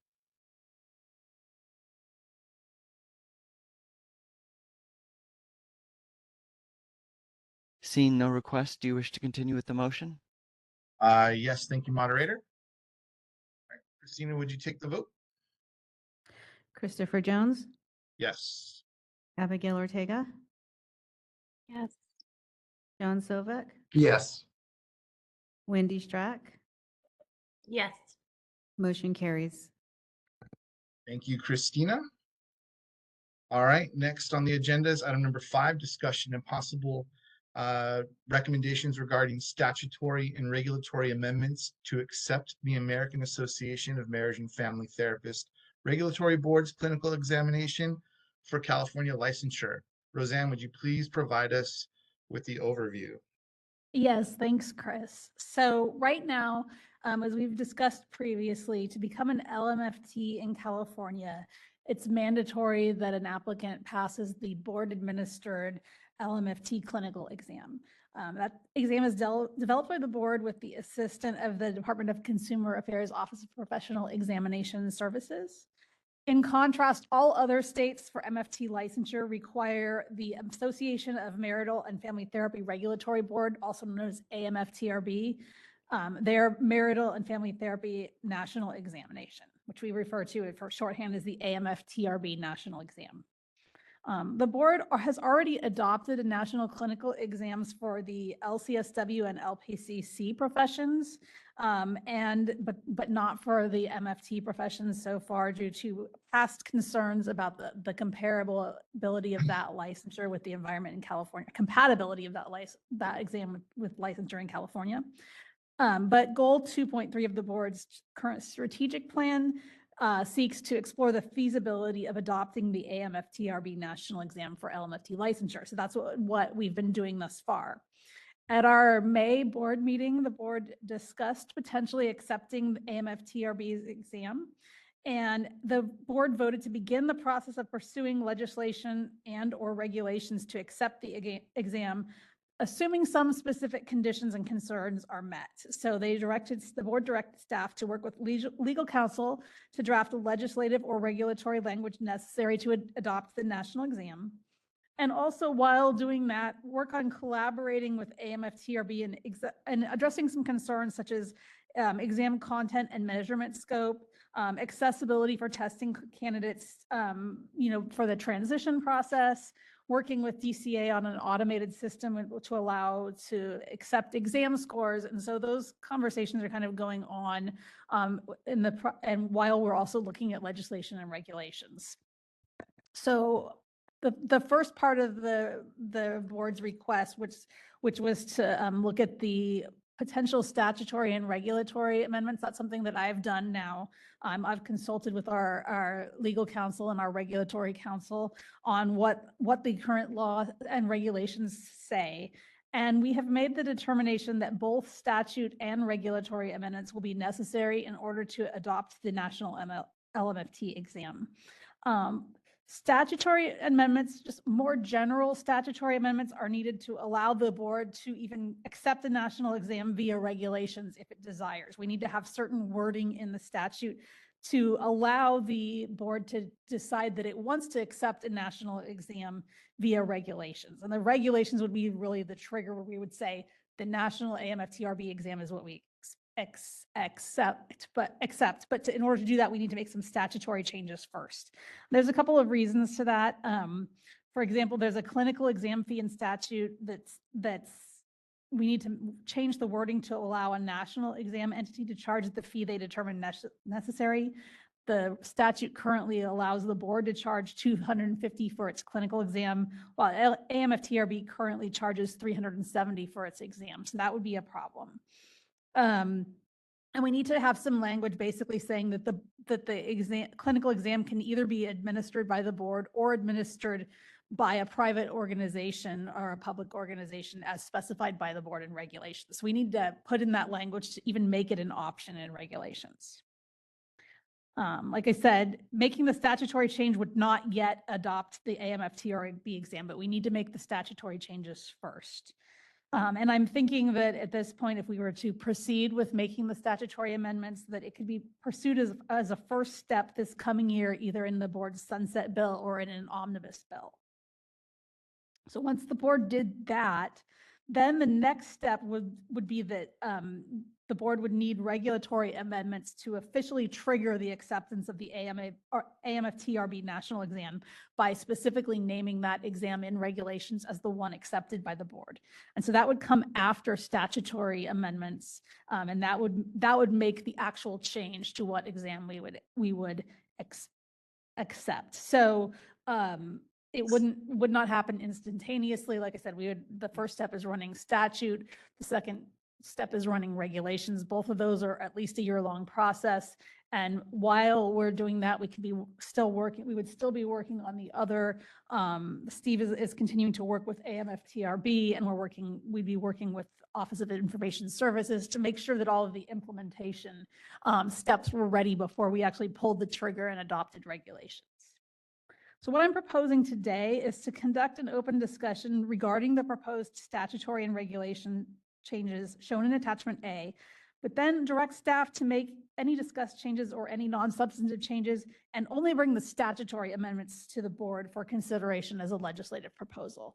Seeing no requests, do you wish to continue with the motion? Yes, thank you, moderator. All right, Christina, would you take the vote? Christopher Jones, Yes. Abigail Ortega, Yes. John Sovek, Yes. Wendy Strack. Yes. Motion carries. Thank you, Christina. All right, next on the agenda is item number 5, discussion and possible recommendations regarding statutory and regulatory amendments to accept the American Association of Marriage and Family Therapists Regulatory Board's clinical examination for California licensure. Roseanne, would you please provide us with the overview? Yes, thanks, Chris. So right now, as we've discussed previously, to become an LMFT in California, it's mandatory that an applicant passes the board-administered LMFT clinical exam. That exam is developed by the board with the assistance of the Department of Consumer Affairs Office of Professional Examination Services. In contrast, all other states for MFT licensure require the Association of Marital and Family Therapy Regulatory Board, also known as AMFTRB, their Marital and Family Therapy National Examination, which we refer to for shorthand as the AMFTRB National Exam. The board has already adopted national clinical exams for the LCSW and LPCC professions, but not for the MFT professions so far due to past concerns about the comparability of that licensure with the environment in California, compatibility of that exam with licensure in California. But goal 2.3 of the board's current strategic plan seeks to explore the feasibility of adopting the AMFTRB national exam for LMFT licensure. So that's what we've been doing thus far. At our May board meeting, the board discussed potentially accepting the AMFTRB's exam, and the board voted to begin the process of pursuing legislation and/or regulations to accept the exam, assuming some specific conditions and concerns are met. So the board directed staff to work with legal counsel to draft legislative or regulatory language necessary to adopt the national exam. And also, while doing that, work on collaborating with AMFTRB and addressing some concerns such as exam content and measurement scope, accessibility for testing candidates, for the transition process, working with DCA on an automated system to allow to accept exam scores. And so those conversations are kind of going on and while we're also looking at legislation and regulations. So the first part of the board's request, which was to look at the potential statutory and regulatory amendments, that's something that I've done now. I've consulted with our legal counsel and our regulatory counsel on what the current law and regulations say. And we have made the determination that both statute and regulatory amendments will be necessary in order to adopt the national LMFT exam. Statutory amendments, just more general statutory amendments, are needed to allow the board to even accept the national exam via regulations if it desires. We need to have certain wording in the statute to allow the board to decide that it wants to accept a national exam via regulations. And the regulations would be really the trigger where we would say the national AMFTRB exam is what we accept, but in order to do that, we need to make some statutory changes first. There's a couple of reasons to that. For example, there's a clinical exam fee in statute that's we need to change the wording to allow a national exam entity to charge the fee they determine necessary. The statute currently allows the board to charge $250 for its clinical exam, while AMFTRB currently charges $370 for its exam. So that would be a problem. And we need to have some language basically saying that the clinical exam can either be administered by the board or administered by a private organization or a public organization as specified by the board in regulations. So we need to put in that language to even make it an option in regulations. Like I said, making the statutory change would not yet adopt the AMFTRB exam, but we need to make the statutory changes first. And I'm thinking that at this point, if we were to proceed with making the statutory amendments, that it could be pursued as a first step this coming year, either in the board's sunset bill or in an omnibus bill. So once the board did that, then the next step would be that the board would need regulatory amendments to officially trigger the acceptance of the AMFTRB national exam by specifically naming that exam in regulations as the one accepted by the board. And so that would come after statutory amendments, and that would make the actual change to what exam we would accept. So it would not happen instantaneously. Like I said, the first step is running statute. The second step is running regulations. Both of those are at least a year-long process. And while we're doing that, we would still be working on the other. Steve is continuing to work with AMFTRB, and we'd be working with Office of Information Services to make sure that all of the implementation steps were ready before we actually pulled the trigger and adopted regulations. So what I'm proposing today is to conduct an open discussion regarding the proposed statutory and regulation changes shown in attachment A, but then direct staff to make any discussed changes or any non-substantive changes and only bring the statutory amendments to the board for consideration as a legislative proposal.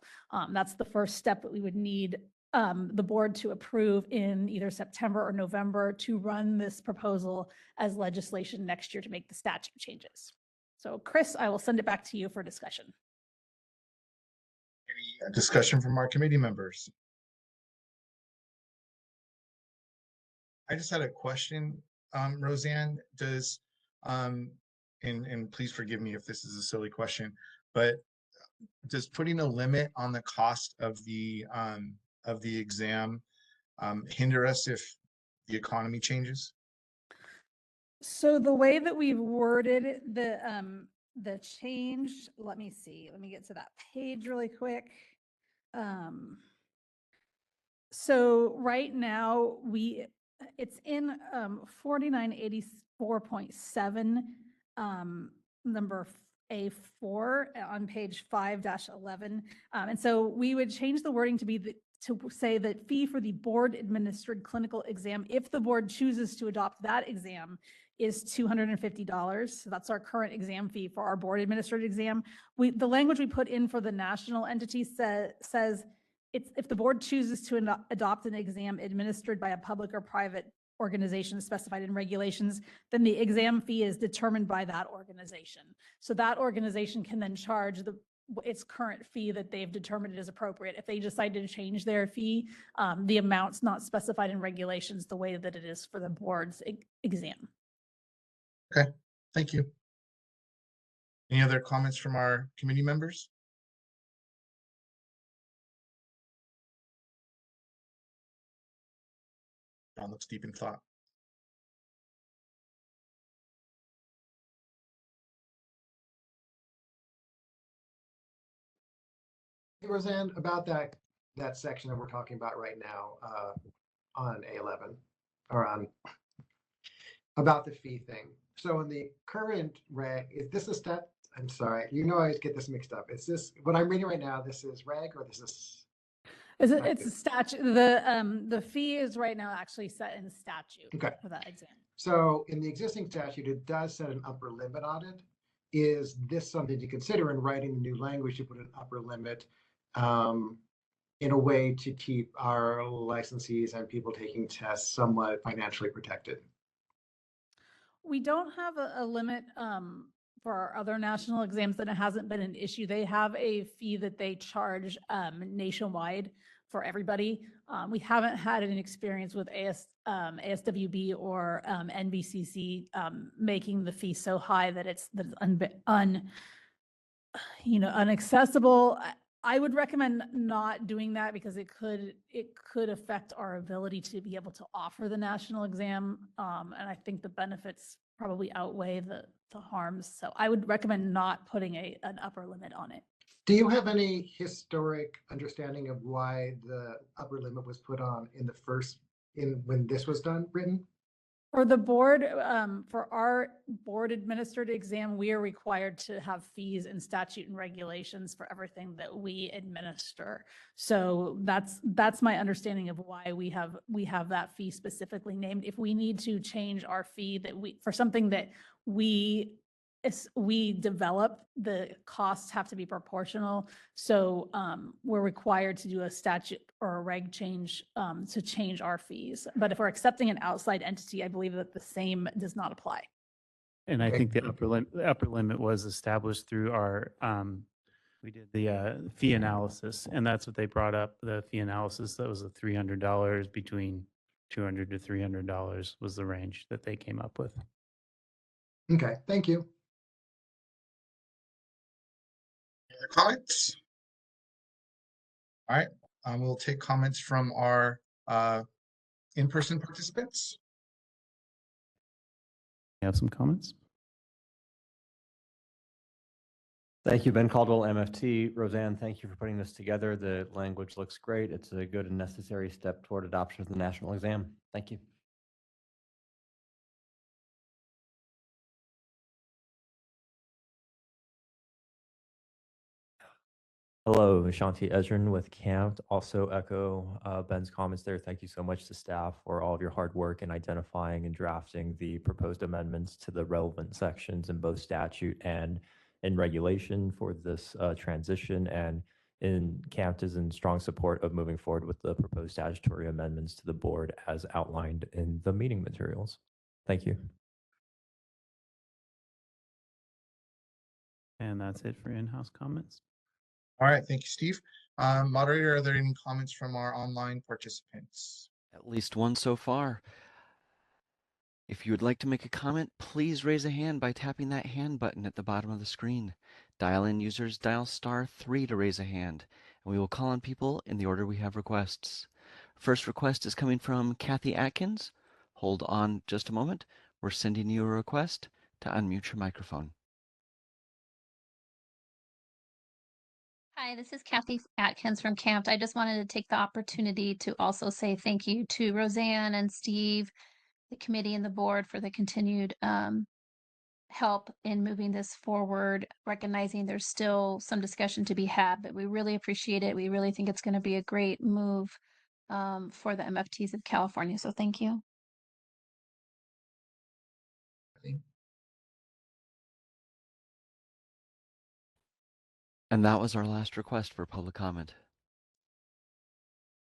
That's the first step that we would need the board to approve in either September or November to run this proposal as legislation next year to make the statute changes. So Chris, I will send it back to you for discussion. Any discussion from our committee members? I just had a question, Roseanne. Does, and please forgive me if this is a silly question, but does putting a limit on the cost of the exam hinder us if the economy changes? So the way that we've worded the change, let me get to that page really quick. So right now it's in 4984.7 number A4 on page 5-11. And so we would change the wording to say that fee for the board administered clinical exam, if the board chooses to adopt that exam, is $250. So that's our current exam fee for our board administered exam. The language we put in for the national entity says if the board chooses to adopt an exam administered by a public or private organization specified in regulations, then the exam fee is determined by that organization. So that organization can then charge its current fee that they've determined is appropriate. If they decide to change their fee, the amount's not specified in regulations the way that it is for the board's exam. Okay, thank you. Any other comments from our committee members? John looks deep in thought. Hey, Roseanne, about that section that we're talking about right now on A11 or on about the fee thing. So in the current reg, is this a step? I'm sorry, I always get this mixed up. Is this what I'm reading right now? This is reg or this is? It's a statute. The fee is right now actually set in statute Okay. for that exam. So in the existing statute, it does set an upper limit on it. Is this something to consider in writing the new language to put an upper limit in a way to keep our licensees and people taking tests somewhat financially protected? We don't have a limit for our other national exams, that it hasn't been an issue. They have a fee that they charge nationwide for everybody. We haven't had an experience with ASWB or NBCC making the fee so high that it's unaccessible. I would recommend not doing that because it could affect our ability to be able to offer the national exam. And I think the benefits probably outweigh the harms. So I would recommend not putting an upper limit on it. Do you have any historic understanding of why the upper limit was put on when this was written? For the board, for our board administered exam, we are required to have fees and statute and regulations for everything that we administer. So that's my understanding of why we have that fee specifically named. If we need to change our fee for something that we develop, the costs have to be proportional. So we're required to do a statute or a reg change to change our fees. But if we're accepting an outside entity, I believe that the same does not apply. And I think the upper limit was established through our, we did the fee analysis, and that's what they brought up, the fee analysis. That was $300, between $200 to $300 was the range that they came up with. Okay, thank you. Any other comments? All right, we'll take comments from our in-person participants. You have some comments? Thank you, Ben Caldwell, MFT. Roseanne, thank you for putting this together. The language looks great. It's a good and necessary step toward adoption of the national exam. Thank you. Hello, Shanti Ezrin with CAMP. Also echo Ben's comments there. Thank you so much to staff for all of your hard work in identifying and drafting the proposed amendments to the relevant sections in both statute and in regulation for this transition. And CAMP is in strong support of moving forward with the proposed statutory amendments to the board as outlined in the meeting materials. Thank you. And that's it for in-house comments. All right, thank you, Steve. Moderator, are there any comments from our online participants? At least one so far. If you would like to make a comment, please raise a hand by tapping that hand button at the bottom of the screen. Dial-in users dial *3 to raise a hand, and we will call on people in the order we have requests. First request is coming from Kathy Atkins. Hold on just a moment. We're sending you a request to unmute your microphone. Hi, this is Kathy Atkins from CAMP. I just wanted to take the opportunity to also say thank you to Roseanne and Steve, the committee and the board for the continued help in moving this forward, recognizing there's still some discussion to be had, but we really appreciate it. We really think it's going to be a great move for the MFTs of California. So thank you. And that was our last request for public comment.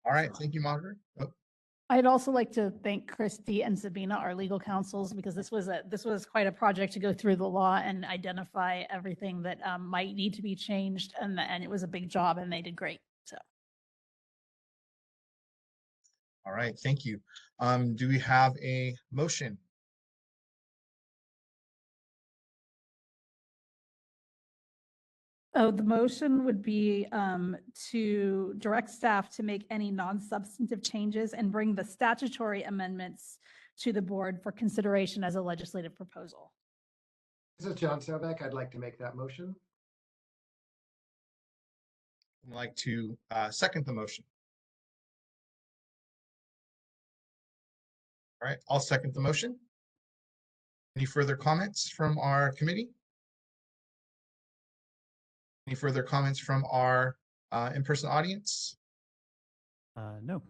All right, thank you, moderator. Oh, I'd also like to thank Christy and Sabina, our legal counsels, because this was quite a project to go through the law and identify everything that might need to be changed, and it was a big job, and they did great. So. All right, thank you. Do we have a motion? Oh, the motion would be to direct staff to make any non-substantive changes and bring the statutory amendments to the board for consideration as a legislative proposal. This is John Sovek. I'd like to make that motion. I'd like to second the motion. All right, I'll second the motion. Any further comments from our committee? Any further comments from our in-person audience? No.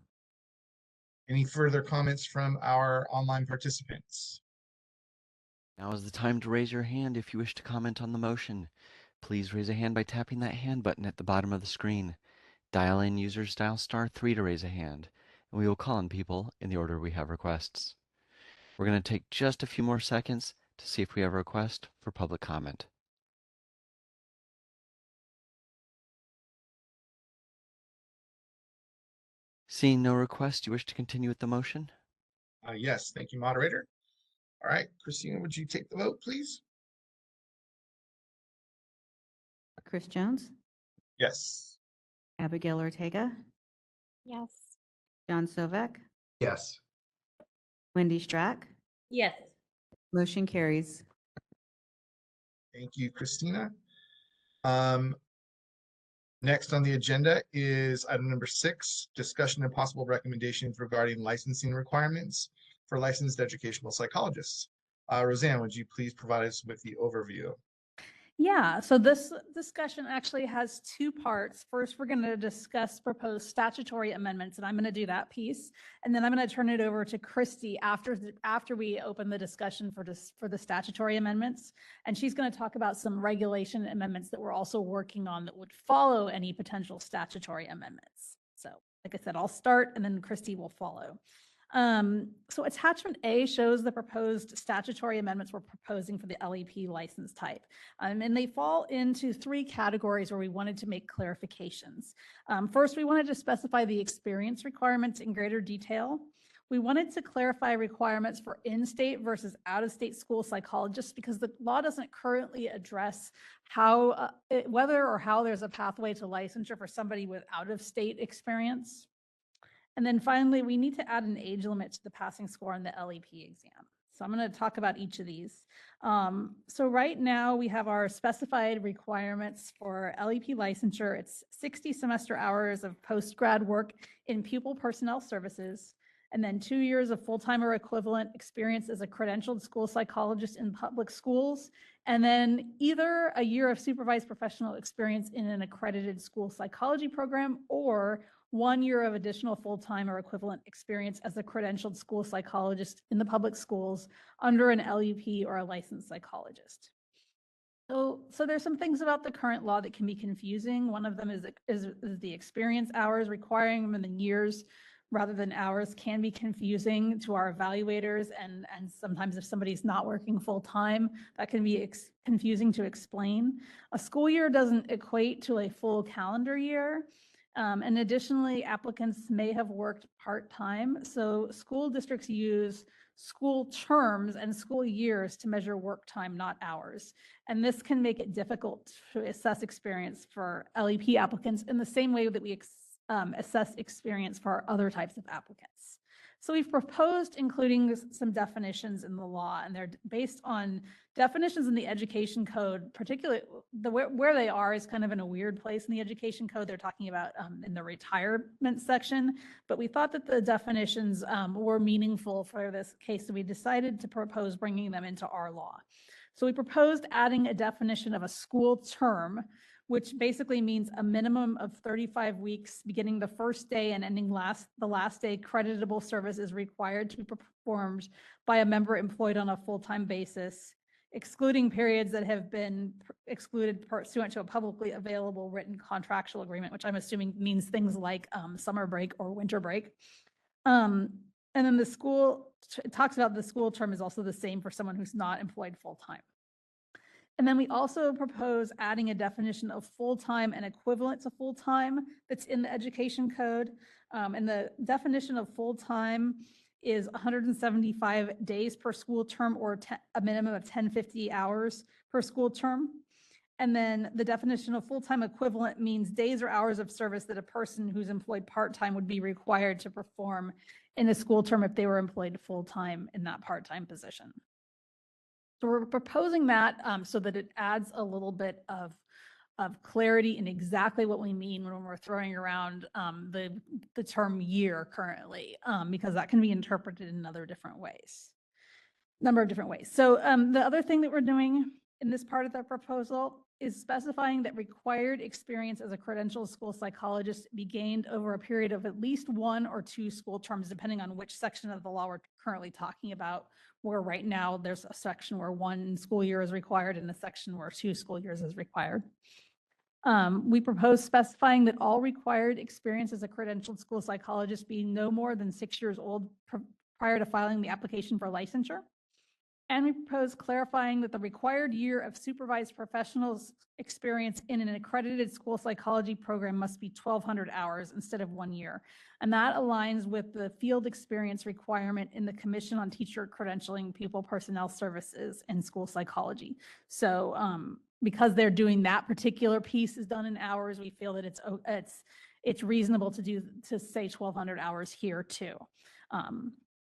Any further comments from our online participants? Now is the time to raise your hand if you wish to comment on the motion. Please raise a hand by tapping that hand button at the bottom of the screen. Dial in users dial *3 to raise a hand, and we will call on people in the order we have requests. We're going to take just a few more seconds to see if we have a request for public comment. Seeing no request, do you wish to continue with the motion? Yes, thank you, moderator. All right, Christina, would you take the vote, please? Chris Jones, Yes. Abigail Ortega, Yes. John Sovek, Yes. Wendy Strack. Yes. Motion carries. Thank you, Christina. Next on the agenda is item number 6, discussion and possible recommendations regarding licensing requirements for licensed educational psychologists. Roseanne, would you please provide us with the overview? Yeah, so this discussion actually has two parts. First, we're going to discuss proposed statutory amendments, and I'm going to do that piece. And then I'm going to turn it over to Christy after we open the discussion for the statutory amendments. And she's going to talk about some regulation amendments that we're also working on that would follow any potential statutory amendments. So like I said, I'll start and then Christy will follow. So attachment A shows the proposed statutory amendments we're proposing for the LEP license type. And they fall into 3 categories where we wanted to make clarifications. First, we wanted to specify the experience requirements in greater detail. We wanted to clarify requirements for in-state versus out-of-state school psychologists because the law doesn't currently address how, whether or how there's a pathway to licensure for somebody with out-of-state experience. And then finally, we need to add an age limit to the passing score on the LEP exam. So I'm going to talk about each of these. So right now we have our specified requirements for LEP licensure. It's 60 semester hours of post-grad work in pupil personnel services, and then 2 years of full-time or equivalent experience as a credentialed school psychologist in public schools, and then either a year of supervised professional experience in an accredited school psychology program or 1 year of additional full-time or equivalent experience as a credentialed school psychologist in the public schools under an LEP or a licensed psychologist. So there's some things about the current law that can be confusing. One of them is the experience hours. Requiring them in years rather than hours can be confusing to our evaluators, and sometimes if somebody's not working full-time, that can be confusing to explain. A school year doesn't equate to a full calendar year. And additionally, applicants may have worked part-time. So school districts use school terms and school years to measure work time, not hours. And this can make it difficult to assess experience for LEP applicants in the same way that we assess experience for our other types of applicants. So we've proposed including some definitions in the law, and they're based on definitions in the education code, particularly where they are is kind of in a weird place in the education code. They're talking about in the retirement section, but we thought that the definitions were meaningful for this case, so we decided to propose bringing them into our law. So we proposed adding a definition of a school term, which basically means a minimum of 35 weeks beginning the first day and ending the last day creditable service is required to be performed by a member employed on a full-time basis, excluding periods that have been excluded pursuant to a publicly available written contractual agreement, which I'm assuming means things like summer break or winter break. And then the school, it talks about the school term is also the same for someone who's not employed full-time. And then we also propose adding a definition of full-time and equivalent to full-time that's in the education code. And the definition of full-time is 175 days per school term, or a minimum of 1050 hours per school term. And then the definition of full-time equivalent means days or hours of service that a person who's employed part-time would be required to perform in a school term if they were employed full-time in that part-time position. So we're proposing that so that it adds a little bit of clarity in exactly what we mean when we're throwing around the term year currently, because that can be interpreted in number of different ways. So the other thing that we're doing in this part of the proposal is specifying that required experience as a credentialed school psychologist be gained over a period of at least 1 or 2 school terms, depending on which section of the law we're currently talking about, where right now there's a section where 1 school year is required and a section where 2 school years is required. We propose specifying that all required experience as a credentialed school psychologist be no more than 6 years old prior to filing the application for licensure. And we propose clarifying that the required year of supervised professionals experience in an accredited school psychology program must be 1,200 hours instead of 1 year. And that aligns with the field experience requirement in the Commission on Teacher Credentialing, Pupil Personnel Services, and School Psychology. So because they're doing that particular piece is done in hours, we feel that it's reasonable to say 1,200 hours here too.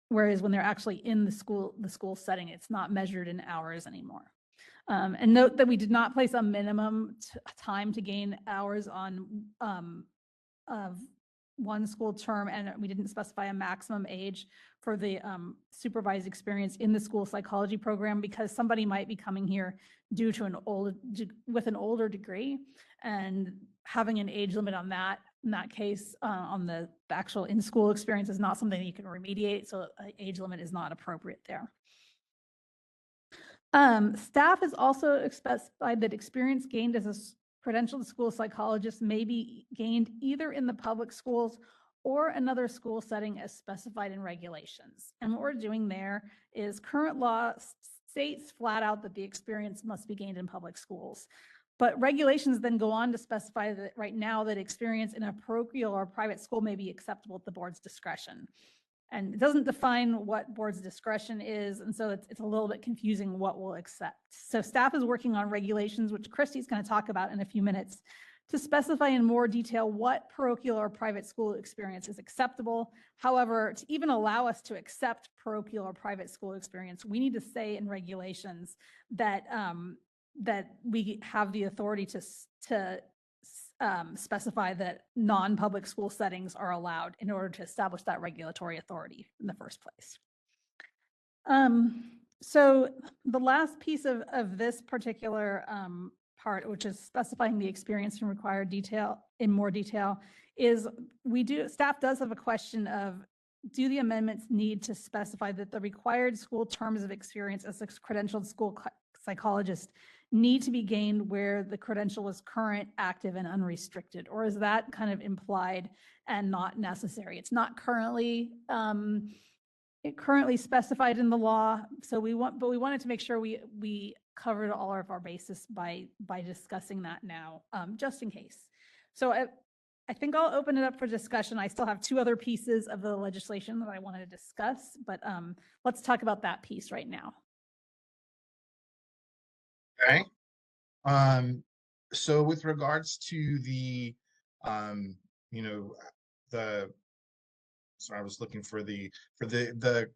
Whereas when they're actually in the school setting, it's not measured in hours anymore. And note that we did not place a minimum time to gain hours on of 1 school term, and we didn't specify a maximum age for the supervised experience in the school psychology program, because somebody might be coming here due to with an older degree, and having an age limit on that, in that case, on the actual in-school experience is not something that you can remediate, so an age limit is not appropriate there. Staff has also specified that experience gained as a credentialed school psychologist may be gained either in the public schools or another school setting as specified in regulations. And what we're doing there is current law states flat out that the experience must be gained in public schools. But regulations then go on to specify that right now that experience in a parochial or private school may be acceptable at the board's discretion. And it doesn't define what board's discretion is, and so it's a little bit confusing what we'll accept. So staff is working on regulations, which Christy's going to talk about in a few minutes, to specify in more detail what parochial or private school experience is acceptable. However, to even allow us to accept parochial or private school experience, we need to say in regulations that that we have the authority to specify that non-public school settings are allowed in order to establish that regulatory authority in the first place. So the last piece of this particular part, which is specifying the experience and required detail in more detail, is staff does have a question of, do the amendments need to specify that the required school terms of experience as a credentialed school psychologist need to be gained where the credential was current, active, and unrestricted? Or is that kind of implied and not necessary? It's not currently specified in the law, so we wanted to make sure we covered all of our bases by discussing that now, just in case. So I think I'll open it up for discussion. I still have 2 other pieces of the legislation that I wanted to discuss, but let's talk about that piece right now. Okay. So with regards to the, sorry, I was looking for the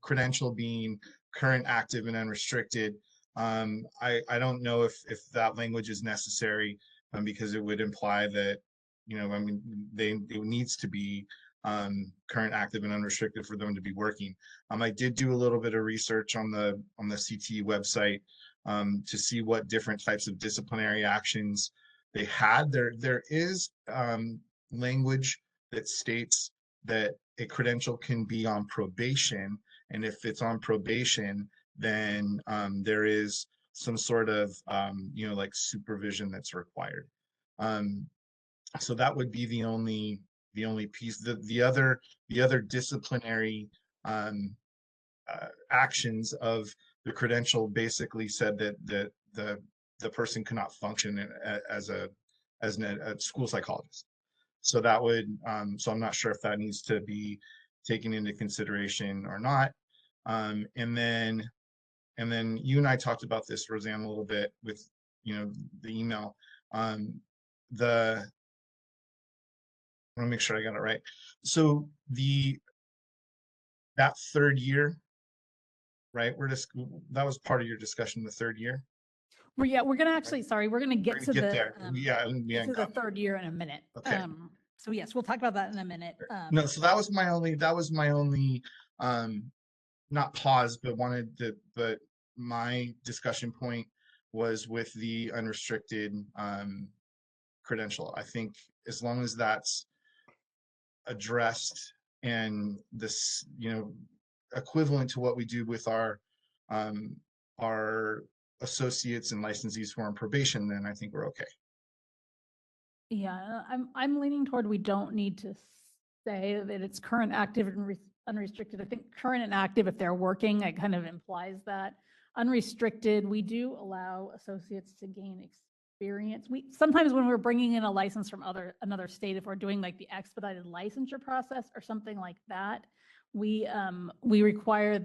credential being current, active, and unrestricted. I don't know if that language is necessary, because it would imply that, it needs to be current, active, and unrestricted for them to be working. I did do a little bit of research on the CTE website to see what different types of disciplinary actions they had. There is language that states that a credential can be on probation, and if it's on probation, then there is some sort of like supervision that's required. So that would be the only piece. The other disciplinary actions of the credential basically said that the person could not function as a school psychologist. So that would so I'm not sure if that needs to be taken into consideration or not. And then you and I talked about this, Roseanne, a little bit with the email. I want to make sure I got it right. So that third year, right? That was part of your discussion, the third year. We're gonna actually, sorry, we're gonna get to the there. get to the third year in a minute. Okay. So yes, we'll talk about that in a minute. No, so that was my only not pause, but my discussion point was with the unrestricted credential. I think as long as that's addressed and this, equivalent to what we do with our associates and licensees who are on probation, then I think we're okay. Yeah, I'm leaning toward we don't need to say that it's current, active, and unrestricted. I think current and active, if they're working, it kind of implies that. Unrestricted, we do allow associates to gain experience. Sometimes when we're bringing in a license from another state, if we're doing like the expedited licensure process or something like that, we require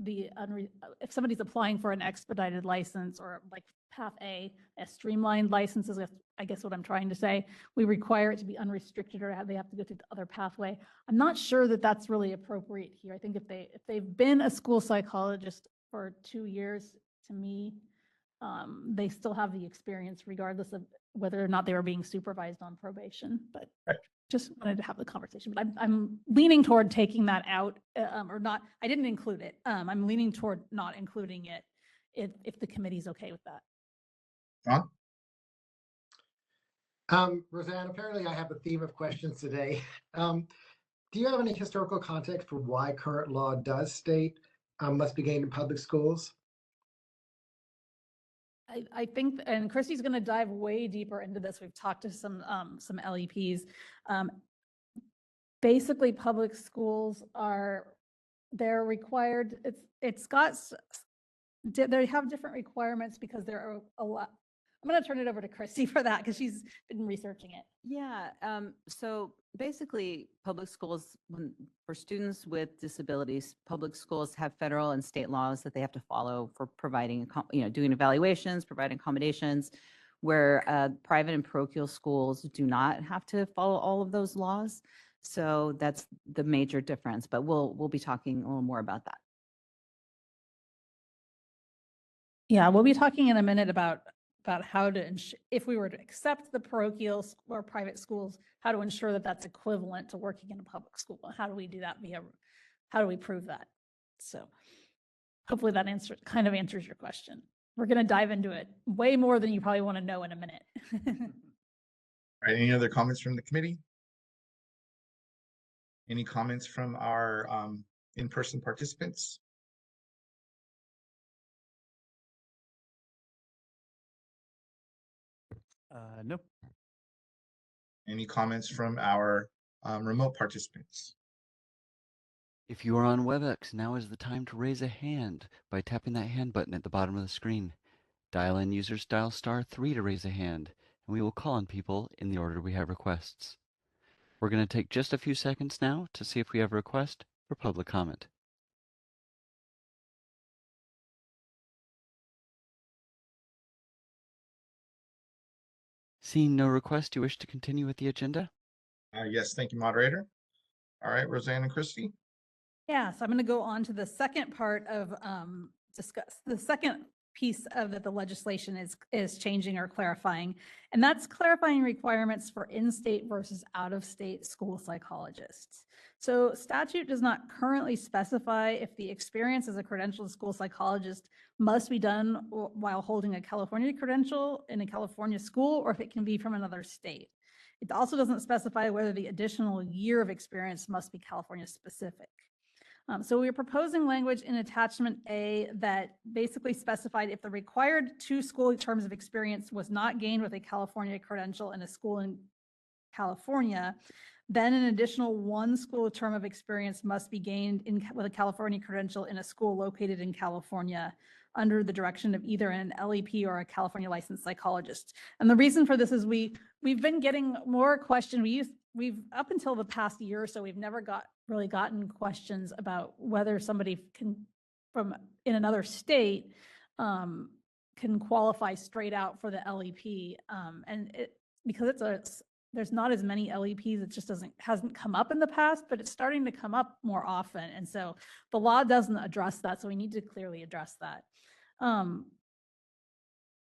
if somebody's applying for an expedited license or like path A streamlined license is, I guess what I'm trying to say, we require it to be unrestricted or they have to go through the other pathway. I'm not sure that that's really appropriate here. I think if they've been a school psychologist for 2 years, to me, they still have the experience regardless of whether or not they were being supervised on probation. But just wanted to have the conversation. But I'm leaning toward taking that out or not. I didn't include it. I'm leaning toward not including it if the committee's okay with that. John? Roseanne, apparently I have a theme of questions today. Do you have any historical context for why current law does state must be gained in public schools? I think, and Christy's going to dive way deeper into this. We've talked to some LEPs. Basically, public schools they're required. They have different requirements because there are a lot. I'm going to turn it over to Christy for that because she's been researching it. Yeah, so basically public schools, for students with disabilities, public schools have federal and state laws that they have to follow for providing, doing evaluations, providing accommodations, where private and parochial schools do not have to follow all of those laws. So that's the major difference, but we'll be talking a little more about that. Yeah, we'll be talking in a minute about how to, if we were to accept the parochial or private schools, how to ensure that that's equivalent to working in a public school. How do we do that how do we prove that? So hopefully that kind of answers your question. We're going to dive into it way more than you probably want to know in a minute. All right, any other comments from the committee? Any comments from our in-person participants? No. Any comments from our remote participants? If you are on WebEx, now is the time to raise a hand by tapping that hand button at the bottom of the screen. Dial in users dial *3 to raise a hand, and we will call on people in the order we have requests. We're going to take just a few seconds now to see if we have a request for public comment. Seeing no request, do you wish to continue with the agenda? Yes, thank you, moderator. All right, Roseanne and Christy. Yeah, so I'm going to go on to the second part of the second piece of that the legislation is changing or clarifying, and that's clarifying requirements for in-state versus out-of-state school psychologists. So statute does not currently specify if the experience as a credentialed school psychologist must be done while holding a California credential in a California school, or if it can be from another state. It also doesn't specify whether the additional year of experience must be California specific. So we are proposing language in attachment A that basically specified if the required 2 school terms of experience was not gained with a California credential in a school in California, Then an additional 1 school term of experience must be gained with a California credential in a school located in California under the direction of either an LEP or a California licensed psychologist. And the reason for this is we've been getting more questions. We've up until the past year or so, we've never really gotten questions about whether somebody can from in another state can qualify straight out for the LEP. Because there's not as many LEPs, it just hasn't come up in the past, but it's starting to come up more often. And so the law doesn't address that, so we need to clearly address that.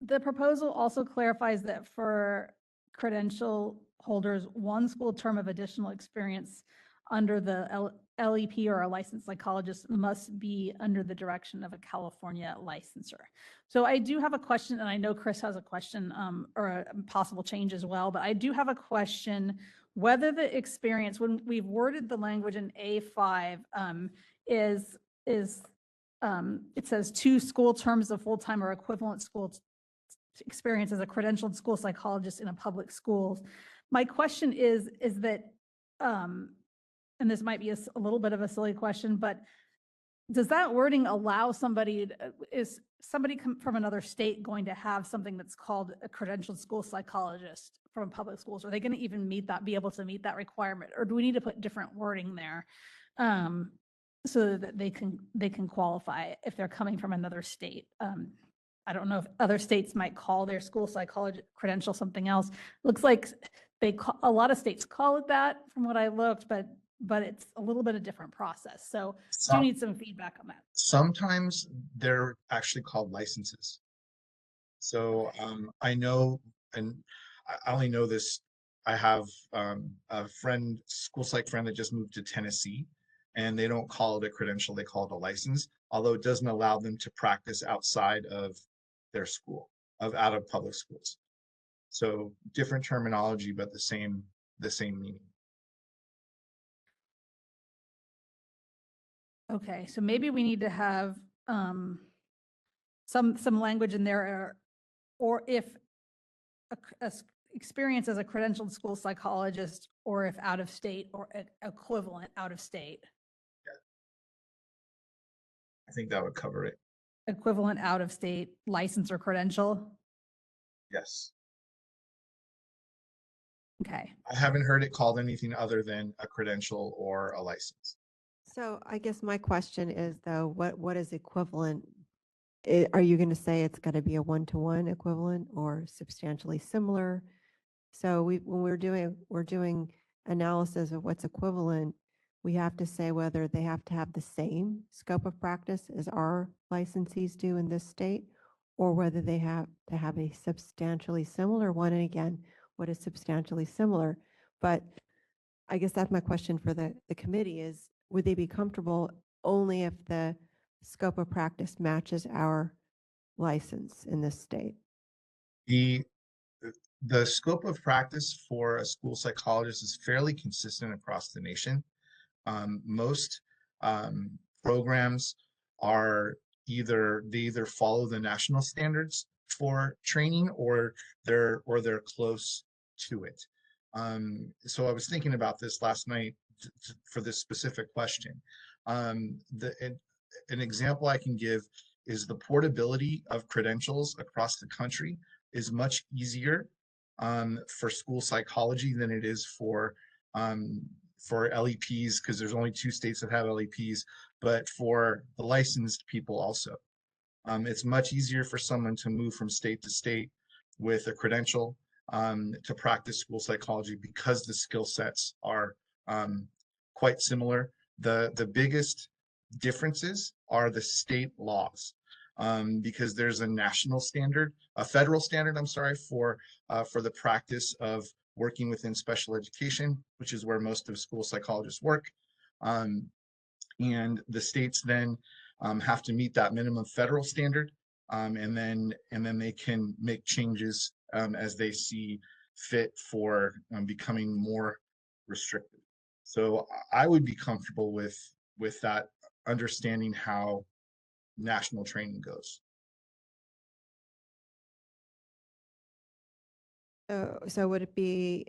The proposal also clarifies that for credential holders, 1 school term of additional experience under the LEP or a licensed psychologist must be under the direction of a California licensor. So I do have a question, and I know Chris has a question or a possible change as well, but I do have a question whether the experience, when we've worded the language in A5, it says 2 school terms of full-time or equivalent school experience as a credentialed school psychologist in a public schools. My question is that, and this might be a little bit of a silly question, but does that wording allow somebody, is somebody from another state going to have something that's called a credentialed school psychologist from public schools? Are they going to even be able to meet that requirement? Or do we need to put different wording there so that they can qualify if they're coming from another state? I don't know if other states might call their school psychologist credential something else. Looks like a lot of states call it that from what I looked, but it's a little bit of different process. So do need some feedback on that. Sometimes they're actually called licenses. So I know, and I only know this, I have a friend, school psych friend that just moved to Tennessee, and they don't call it a credential, they call it a license, although it doesn't allow them to practice outside of their school, out of public schools. So different terminology, but the same meaning. Okay, so maybe we need to have some language in there, or if a experience as a credentialed school psychologist, or if out of state, or equivalent out of state. I think that would cover it. Equivalent out of state license or credential. Yes. Okay. I haven't heard it called anything other than a credential or a license. So I guess my question is though, what is equivalent? Are you going to say it's got to be a 1-to-1 equivalent or substantially similar? So when we're doing analysis of what's equivalent, we have to say whether they have to have the same scope of practice as our licensees do in this state, or whether they have to have a substantially similar one. And again, what is substantially similar? But I guess that's my question for the committee is, would they be comfortable only if the scope of practice matches our license in this state? The scope of practice for a school psychologist is fairly consistent across the nation. Most programs are either follow the national standards for training, or they're close to it. So I was thinking about this last night for this specific question. An example I can give is the portability of credentials across the country is much easier for school psychology than it is for LEPs, because there's only 2 states that have LEPs, but for the licensed people also. It's much easier for someone to move from state to state with a credential to practice school psychology because the skill sets are quite similar. The biggest differences are the state laws, because there's a national standard, a federal standard, I'm sorry, for the practice of working within special education, which is where most of school psychologists work. And the states then have to meet that minimum federal standard, and then they can make changes as they see fit for becoming more restrictive. So I would be comfortable with that, understanding how national training goes. So would it be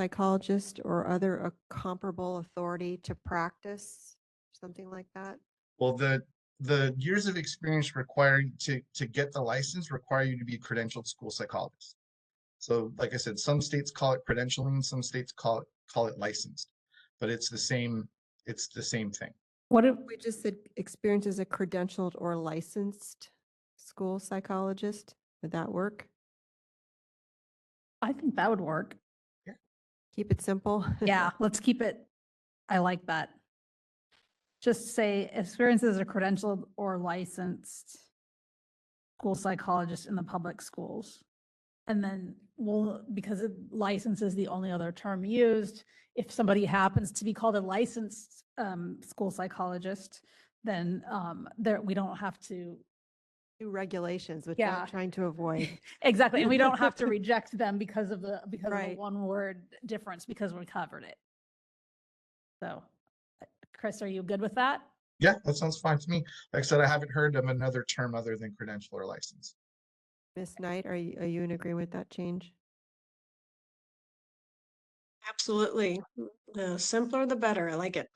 psychologist or other comparable authority to practice, something like that? Well, the years of experience required to get the license require you to be a credentialed school psychologist. So like I said, some states call it credentialing, some states call it licensed, but it's the same thing. What if we just said experience as a credentialed or licensed school psychologist? Would that work? I think that would work. Keep it simple. Yeah, let's keep it. I like that. Just say experience as a credentialed or licensed school psychologist in the public schools. And then because license is the only other term used, if somebody happens to be called a licensed school psychologist, then we don't have to do regulations, which Yeah. I'm trying to avoid. exactly, and we don't have to reject them because of the Right. one word difference because we covered it. So, Chris, are you good with that? Yeah, that sounds fine to me. Like I said, I haven't heard of another term other than credential or license. Ms. Knight, are you in agreement with that change? Absolutely. The simpler, the better. I like it.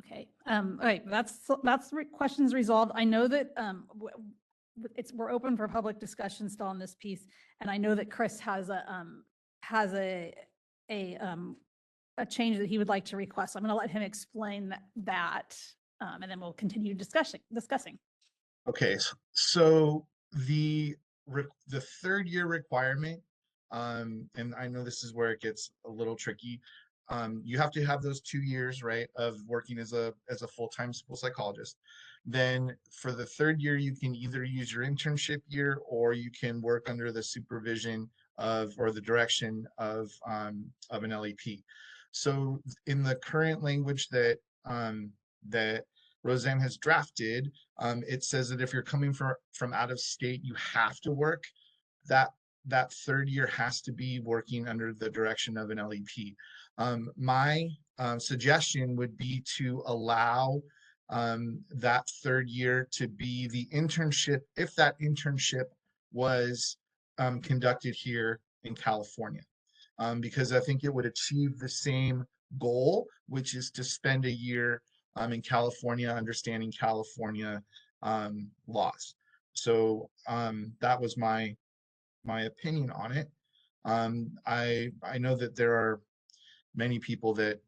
Okay, all right, questions resolved. I know that we're open for public discussion still on this piece, and I know that Chris has a change that he would like to request. So I'm going to let him explain that, and then we'll continue discussing. Okay, so the third year requirement, and I know this is where it gets a little tricky. You have to have those 2 years, right, of working as a full-time school psychologist. Then for the third year, you can either use your internship year or you can work under the supervision of or the direction of an LEP. So in the current language that that Roseanne has drafted, it says that if you're coming from out of state, you have to work. That third year has to be working under the direction of an LEP. My suggestion would be to allow that third year to be the internship, if that internship was conducted here in California, because I think it would achieve the same goal, which is to spend a year in California, understanding California laws. So that was my opinion on it. I know that there are many people that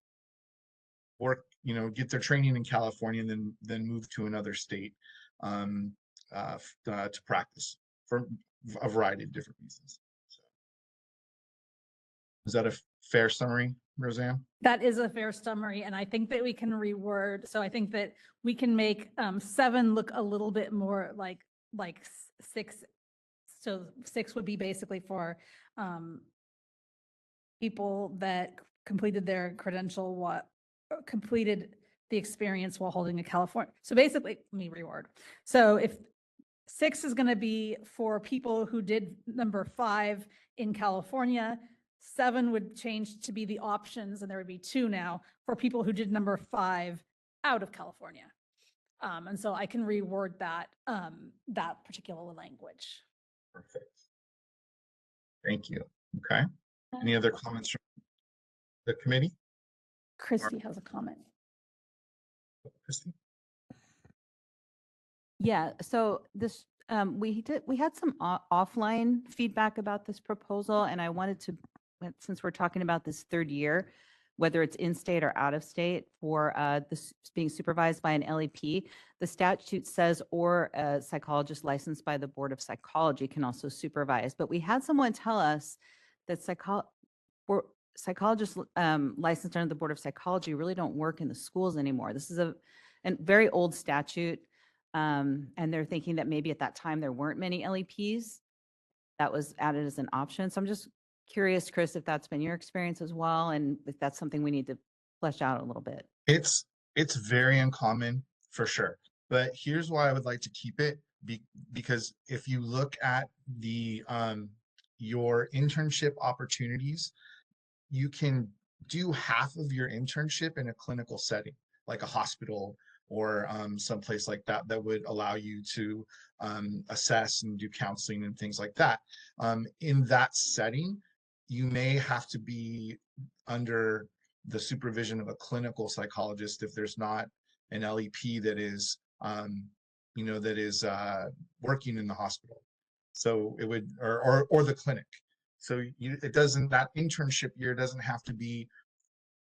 work, get their training in California and then move to another state to practice for a variety of different reasons. So, is that a fair summary, Roseanne? That is a fair summary, and I think that we can reword. So I think that we can make 7 look a little bit more like 6. So 6 would be basically for people that completed their completed the experience while holding a California. So basically, let me reword. So if 6 is going to be for people who did number 5 in California, 7 would change to be the options, and there would be 2 now for people who did number 5 out of California. And so I can reword that particular language. Perfect. Thank you. Okay. Any other comments from the committee? Christy has a comment. Christy? Yeah, so this, we had some offline feedback about this proposal, and I wanted to, since we're talking about this third year, whether it's in-state or out-of-state for this being supervised by an LEP, the statute says, or a psychologist licensed by the Board of Psychology can also supervise. But we had someone tell us that psychologists licensed under the Board of Psychology really don't work in the schools anymore. This is a very old statute, and they're thinking that maybe at that time there weren't many LEPs. That was added as an option. So I'm just curious, Chris, if that's been your experience as well, and if that's something we need to flesh out a little bit. It's very uncommon for sure, but here's why I would like to keep it, because if you look at the your internship opportunities, you can do half of your internship in a clinical setting, like a hospital or someplace like that that would allow you to assess and do counseling and things like that. In that setting, you may have to be under the supervision of a clinical psychologist if there's not an LEP that is, that is working in the hospital. So it would, or the clinic. So it doesn't, that internship year doesn't have to be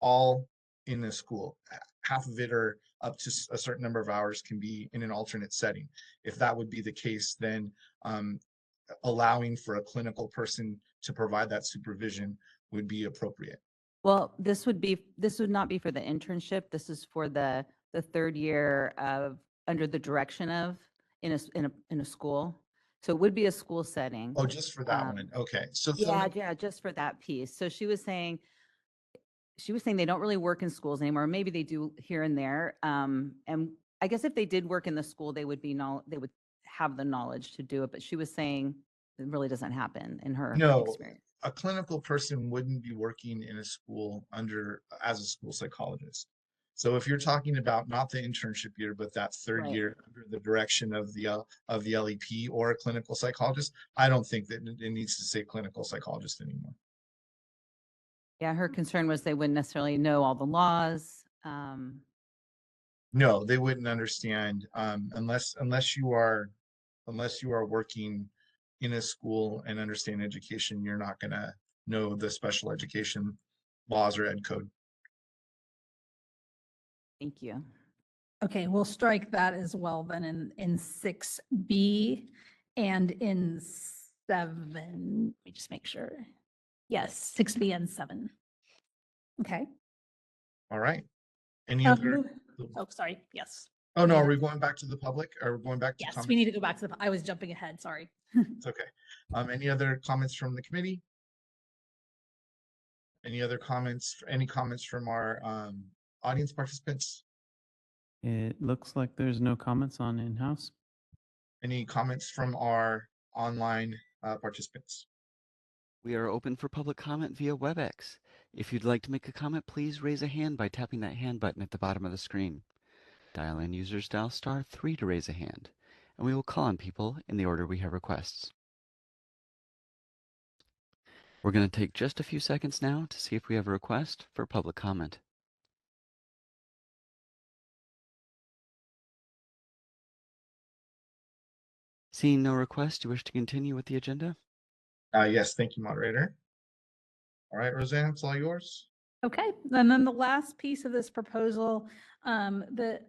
all in the school. Half of it or up to a certain number of hours can be in an alternate setting. If that would be the case, then allowing for a clinical person to provide that supervision would be appropriate. Well, this would not be for the internship. This is for the third year of, under the direction of, in a school. So it would be a school setting. Oh, just for that one. Okay. So Yeah, just for that piece. So she was saying they don't really work in schools anymore. Maybe they do here and there. And I guess if they did work in the school, they would have the knowledge to do it. But she was saying it really doesn't happen in her no, experience. a clinical person wouldn't be working in a school as a school psychologist. So if you're talking about not the internship year, but that third year under the direction of the LEP or a clinical psychologist, I don't think that it needs to say clinical psychologist anymore. Yeah, her concern was they wouldn't necessarily know all the laws. No, they wouldn't understand unless you are working in a school and understand education. You're not going to know the special education laws or ed code. Thank you. Okay, we'll strike that as well then in 6B and in 7. Let me just make sure. Yes, 6B and 7. Okay. All right. Any other? Oh, sorry. Yes. Oh, no. Are we going back to the public? Or going back to Yes, comments? we need to go back to I was jumping ahead. Sorry. It's okay. Any other comments from the committee? Any other comments? Any comments from our audience participants? It looks like there's no comments on in-house. Any comments from our online participants? We are open for public comment via WebEx. If you'd like to make a comment, please raise a hand by tapping that hand button at the bottom of the screen. Dial in users dial *3 to raise a hand, and we will call on people in the order we have requests. We're going to take just a few seconds now to see if we have a request for public comment. Seeing no request, do you wish to continue with the agenda? Yes, thank you, moderator. All right, Roseanne, it's all yours. Okay, and then the last piece of this proposal, the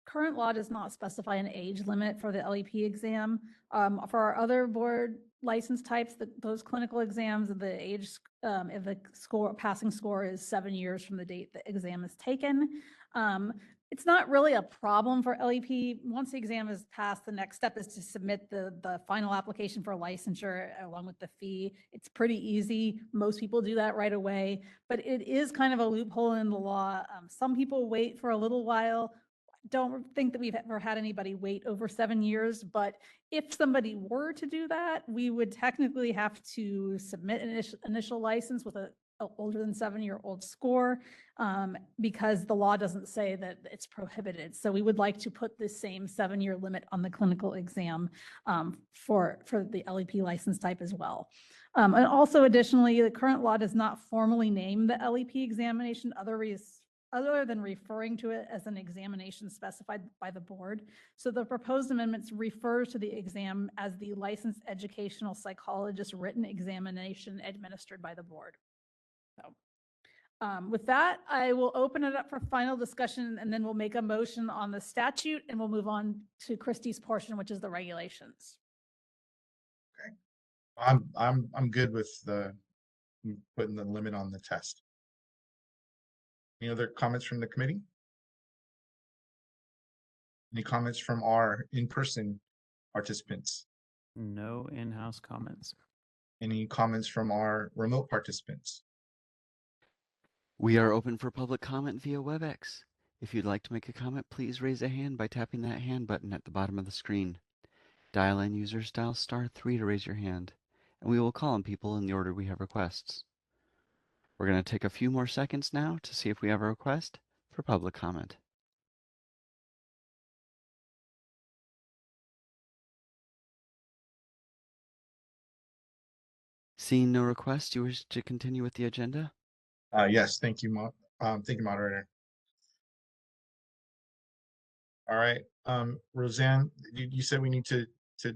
current law does not specify an age limit for the LEP exam. For our other board license types, those clinical exams, the age, if the passing score is 7 years from the date the exam is taken. It's not really a problem for LEP. Once the exam is passed, the next step is to submit the final application for licensure along with the fee. It's pretty easy. Most people do that right away, but it is kind of a loophole in the law. Some people wait for a little while. Don't think that we've ever had anybody wait over 7 years, but if somebody were to do that, we would technically have to submit an initial license with a older than 7-year-old score, because the law doesn't say that it's prohibited. So we would like to put the same 7-year limit on the clinical exam for the LEP license type as well. And also additionally, the current law does not formally name the LEP examination other than referring to it as an examination specified by the board. So the proposed amendments refers to the exam as the licensed educational psychologist written examination administered by the board. So with that, I will open it up for final discussion, and then we'll make a motion on the statute, and we'll move on to Christie's portion, which is the regulations. Okay, I'm good with putting the limit on the test. Any other comments from the committee? Any comments from our in-person participants? No in-house comments. Any comments from our remote participants? We are open for public comment via WebEx. If you'd like to make a comment, please raise a hand by tapping that hand button at the bottom of the screen. Dial in users dial *3 to raise your hand, and we will call on people in the order we have requests. We're going to take a few more seconds now to see if we have a request for public comment. Seeing no requests, do you wish to continue with the agenda? Yes, thank you, thank you, moderator. All right, Roseanne, you said we need to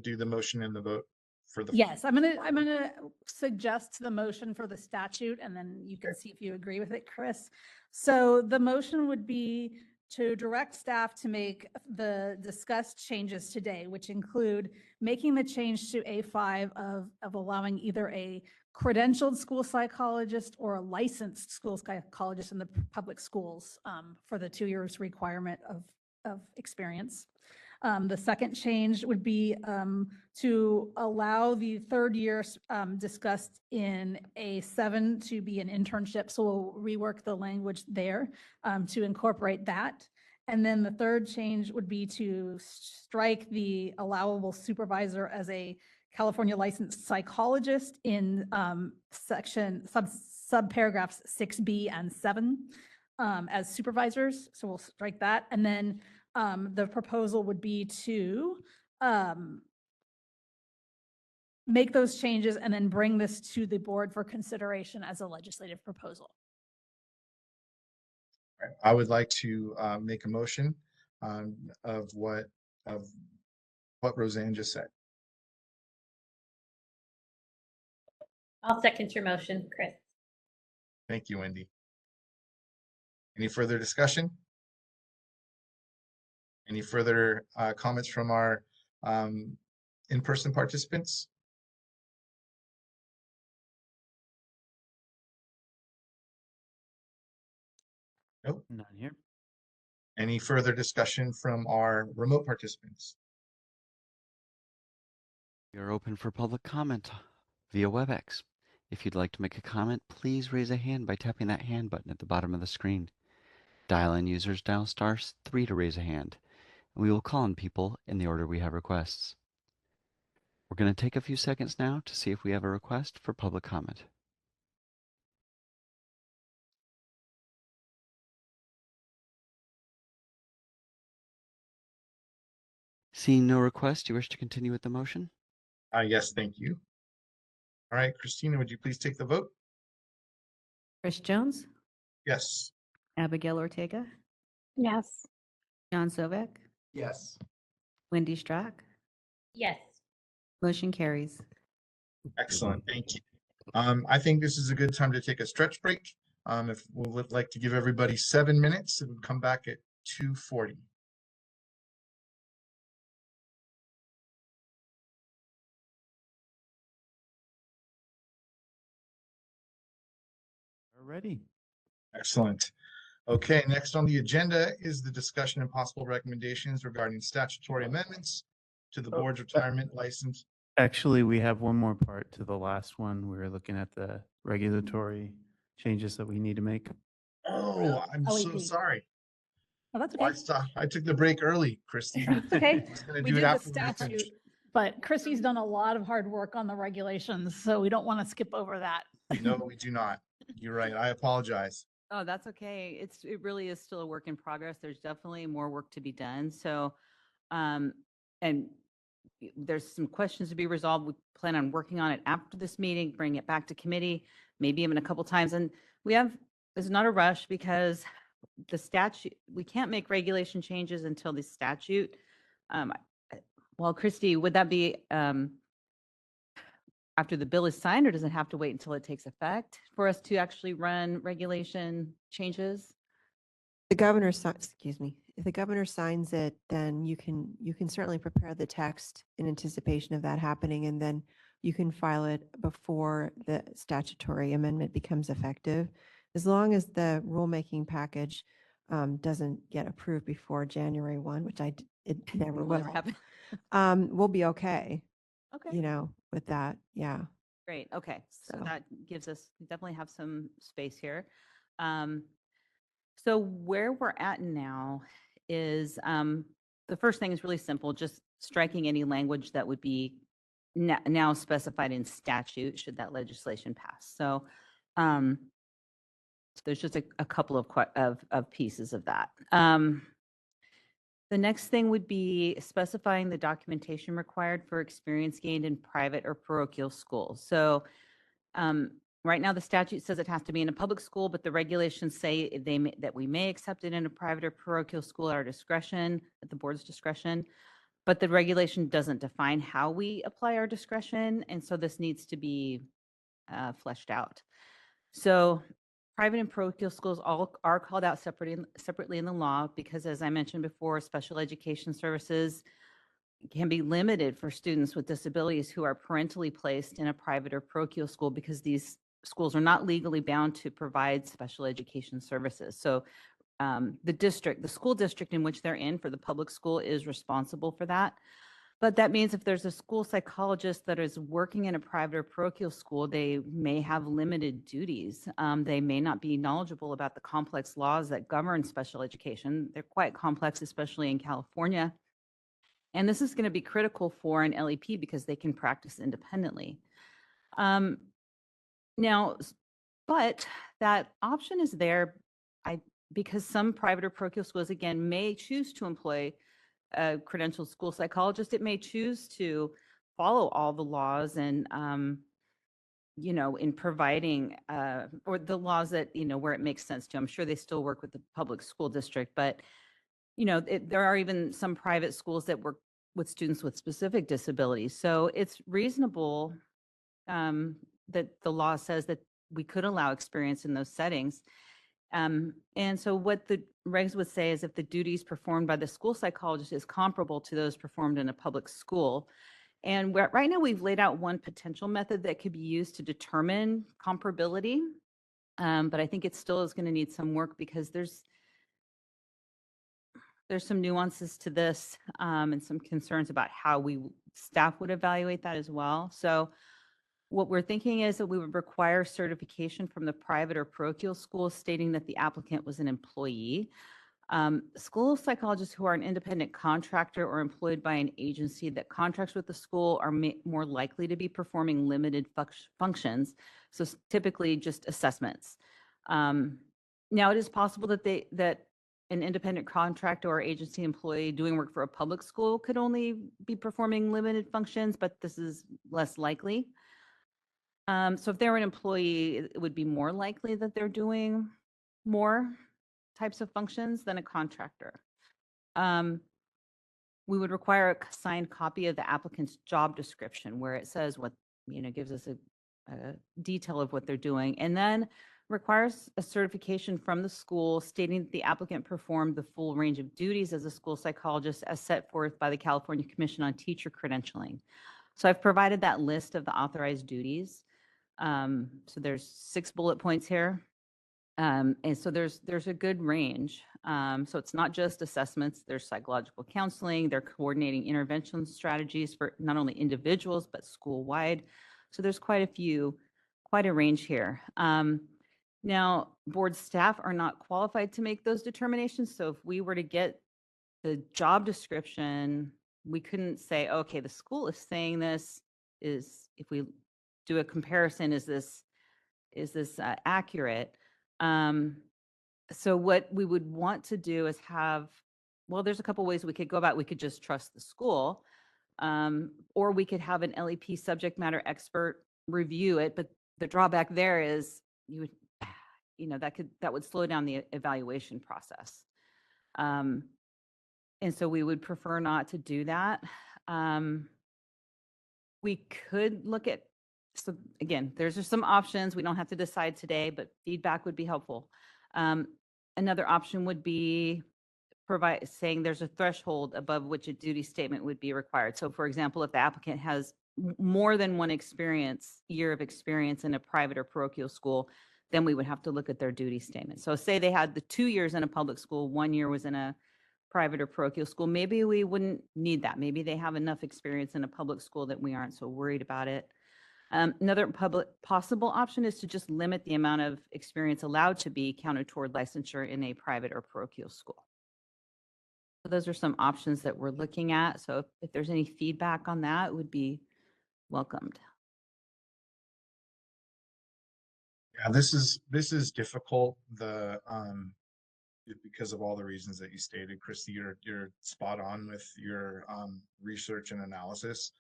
do the motion and the vote for the. Yes, I'm gonna suggest the motion for the statute, and then you can see if you agree with it, Chris. So the motion would be to direct staff to make the discussed changes today, which include making the change to A5 of allowing either a credentialed school psychologist or a licensed school psychologist in the public schools for the 2 years requirement of experience. The second change would be to allow the third year discussed in A7 to be an internship. So we'll rework the language there to incorporate that. And then the third change would be to strike the allowable supervisor as a California licensed psychologist in subparagraphs 6B and 7 as supervisors. So we'll strike that. And then the proposal would be to make those changes and then bring this to the board for consideration as a legislative proposal. I would like to make a motion of what Roseanne just said. I'll second your motion, Chris. Thank you, Wendy. Any further discussion? Any further comments from our in-person participants? Nope. None here. Any further discussion from our remote participants? You're open for public comment via WebEx. If you'd like to make a comment, please raise a hand by tapping that hand button at the bottom of the screen. Dial-in users dial *3 to raise a hand, and we will call on people in the order we have requests. We're going to take a few seconds now to see if we have a request for public comment. Seeing no request, do you wish to continue with the motion? Yes, thank you. All right, Christina, would you please take the vote? Chris Jones, Yes. Abigail Ortega, Yes. John Sovek, Yes. Wendy Strack, Yes. motion carries. Excellent, thank you. I think this is a good time to take a stretch break. If we would like to give everybody 7 minutes, and we'll come back at 2:40. We're ready. Excellent. Okay, next on the agenda is the discussion and possible recommendations regarding statutory amendments to the board's retirement license. Actually, we have one more part to the last one. We're looking at the regulatory changes that we need to make. Oh, I'm so LED. sorry. Oh, that's I okay. I took the break early, Christy. That's okay. I was gonna We do it did the after we statute, finished. but Chrissy's done a lot of hard work on the regulations, so we don't want to skip over that. No, we do not. You're right. I apologize. Oh, that's okay. It really is still a work in progress. There's definitely more work to be done. So, and there's some questions to be resolved. We plan on working on it after this meeting, bring it back to committee, maybe even a couple times. And there's not a rush because the statute, we can't make regulation changes until the statute. Well, Christy, would that be after the bill is signed, or does it have to wait until it takes effect for us to actually run regulation changes? The governor, excuse me, if the governor signs it, then you can certainly prepare the text in anticipation of that happening, and then you can file it before the statutory amendment becomes effective. As long as the rulemaking package doesn't get approved before January 1, which it never will, we'll be okay. Okay. You know, with that, yeah. Great. Okay. So So- that gives us, we definitely have some space here. So where we're at now is the first thing is really simple, just striking any language that would be now specified in statute should that legislation pass. So there's just a couple of pieces of that. The next thing would be specifying the documentation required for experience gained in private or parochial schools. So Right now, the statute says it has to be in a public school, but the regulations say that we may accept it in a private or parochial school at our discretion, at the board's discretion. But the regulation doesn't define how we apply our discretion, and so this needs to be fleshed out. So private and parochial schools all are called out separately in the law because, as I mentioned before, special education services can be limited for students with disabilities who are parentally placed in a private or parochial school because these schools are not legally bound to provide special education services. So the school district in which they're in for the public school is responsible for that. But that means if there's a school psychologist that is working in a private or parochial school, they may have limited duties. They may not be knowledgeable about the complex laws that govern special education. They're quite complex, especially in California. And this is going to be critical for an LEP because they can practice independently. Now, but that option is there because some private or parochial schools, again, may choose to employ a credentialed school psychologist. It may choose to follow all the laws and, in providing, or the laws that, where it makes sense to. I'm sure they still work with the public school district, but, there are even some private schools that work with students with specific disabilities. So it's reasonable that the law says that we could allow experience in those settings. And so what the regs would say is if the duties performed by the school psychologist is comparable to those performed in a public school. And right now we've laid out one potential method that could be used to determine comparability. But I think it still is going to need some work because there's some nuances to this and some concerns about how staff would evaluate that as well. So what we're thinking is that we would require certification from the private or parochial school stating that the applicant was an employee. School psychologists who are an independent contractor or employed by an agency that contracts with the school are more likely to be performing limited functions, so typically just assessments. Now, it is possible that an independent contractor or agency employee doing work for a public school could only be performing limited functions, but this is less likely. So if they're an employee, it would be more likely that they're doing more types of functions than a contractor. We would require a signed copy of the applicant's job description where it says what, gives us a detail of what they're doing, and then requires a certification from the school stating that the applicant performed the full range of duties as a school psychologist as set forth by the California Commission on Teacher Credentialing. So I've provided that list of the authorized duties. So there's 6 bullet points here. And so there's a good range. So it's not just assessments, there's psychological counseling, they're coordinating intervention strategies for not only individuals, but school-wide. So there's quite a range here. Now, board staff are not qualified to make those determinations. So if we were to get the job description, we couldn't say, okay, the school is saying this if we do a comparison, is this accurate? So what we would want to do is there's a couple ways we could go about it. We could just trust the school, or we could have an LEP subject matter expert review it. But the drawback there is that would slow down the evaluation process. And so we would prefer not to do that. We could look at, so again, there's just some options. We don't have to decide today, but feedback would be helpful. Another option would be saying there's a threshold above which a duty statement would be required. So for example, if the applicant has more than one year of experience in a private or parochial school, then we would have to look at their duty statement. So say they had the 2 years in a public school, 1 year was in a private or parochial school, maybe we wouldn't need that. Maybe they have enough experience in a public school that we aren't so worried about it. Another possible option is to just limit the amount of experience allowed to be counted toward licensure in a private or parochial school. So those are some options that we're looking at. So if there's any feedback on that, it would be welcomed. Yeah, this is difficult. Because of all the reasons that you stated, Christy, you're spot on with your research and analysis.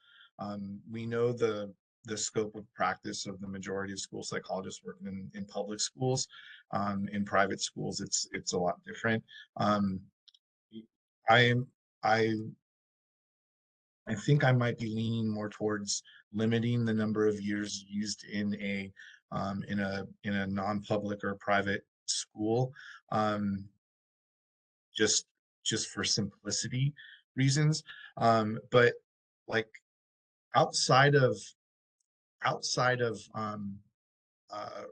We know the the scope of practice of the majority of school psychologists working in public schools. In private schools, it's a lot different. I am I I think I might be leaning more towards limiting the number of years used in a non-public or private school, um, just just for simplicity reasons. But like outside of outside of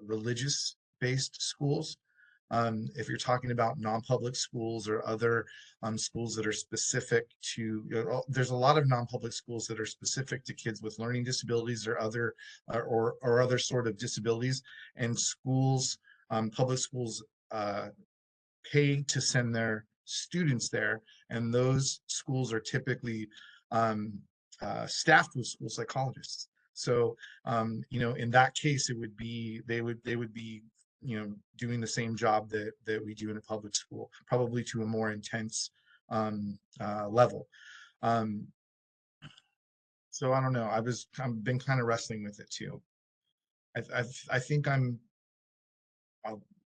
religious based schools, if you're talking about non-public schools or other schools that are specific to, there's a lot of non-public schools that are specific to kids with learning disabilities or other or other sort of disabilities, and schools, public schools, pay to send their students there, and those schools are typically staffed with school psychologists. So, in that case, it would be they would be doing the same job that we do in a public school, probably to a more intense level. Um, so I don't know. I've been kind of wrestling with it too. I think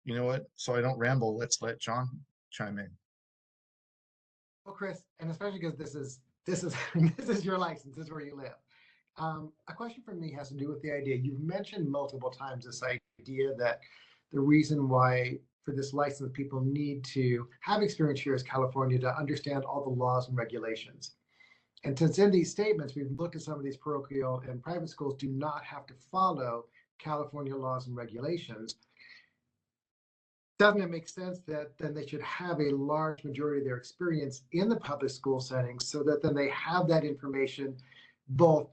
you know what? So I don't ramble. Let's let John chime in. Well, Chris, and especially because this is this is your license, this is where you live. A question from me has to do with the idea you've mentioned multiple times, this idea that the reason why for this license people need to have experience here is California to understand all the laws and regulations. And since in these statements we've looked at some of these parochial and private schools do not have to follow California laws and regulations, doesn't it make sense that then they should have a large majority of their experience in the public school setting, so that then they have that information, both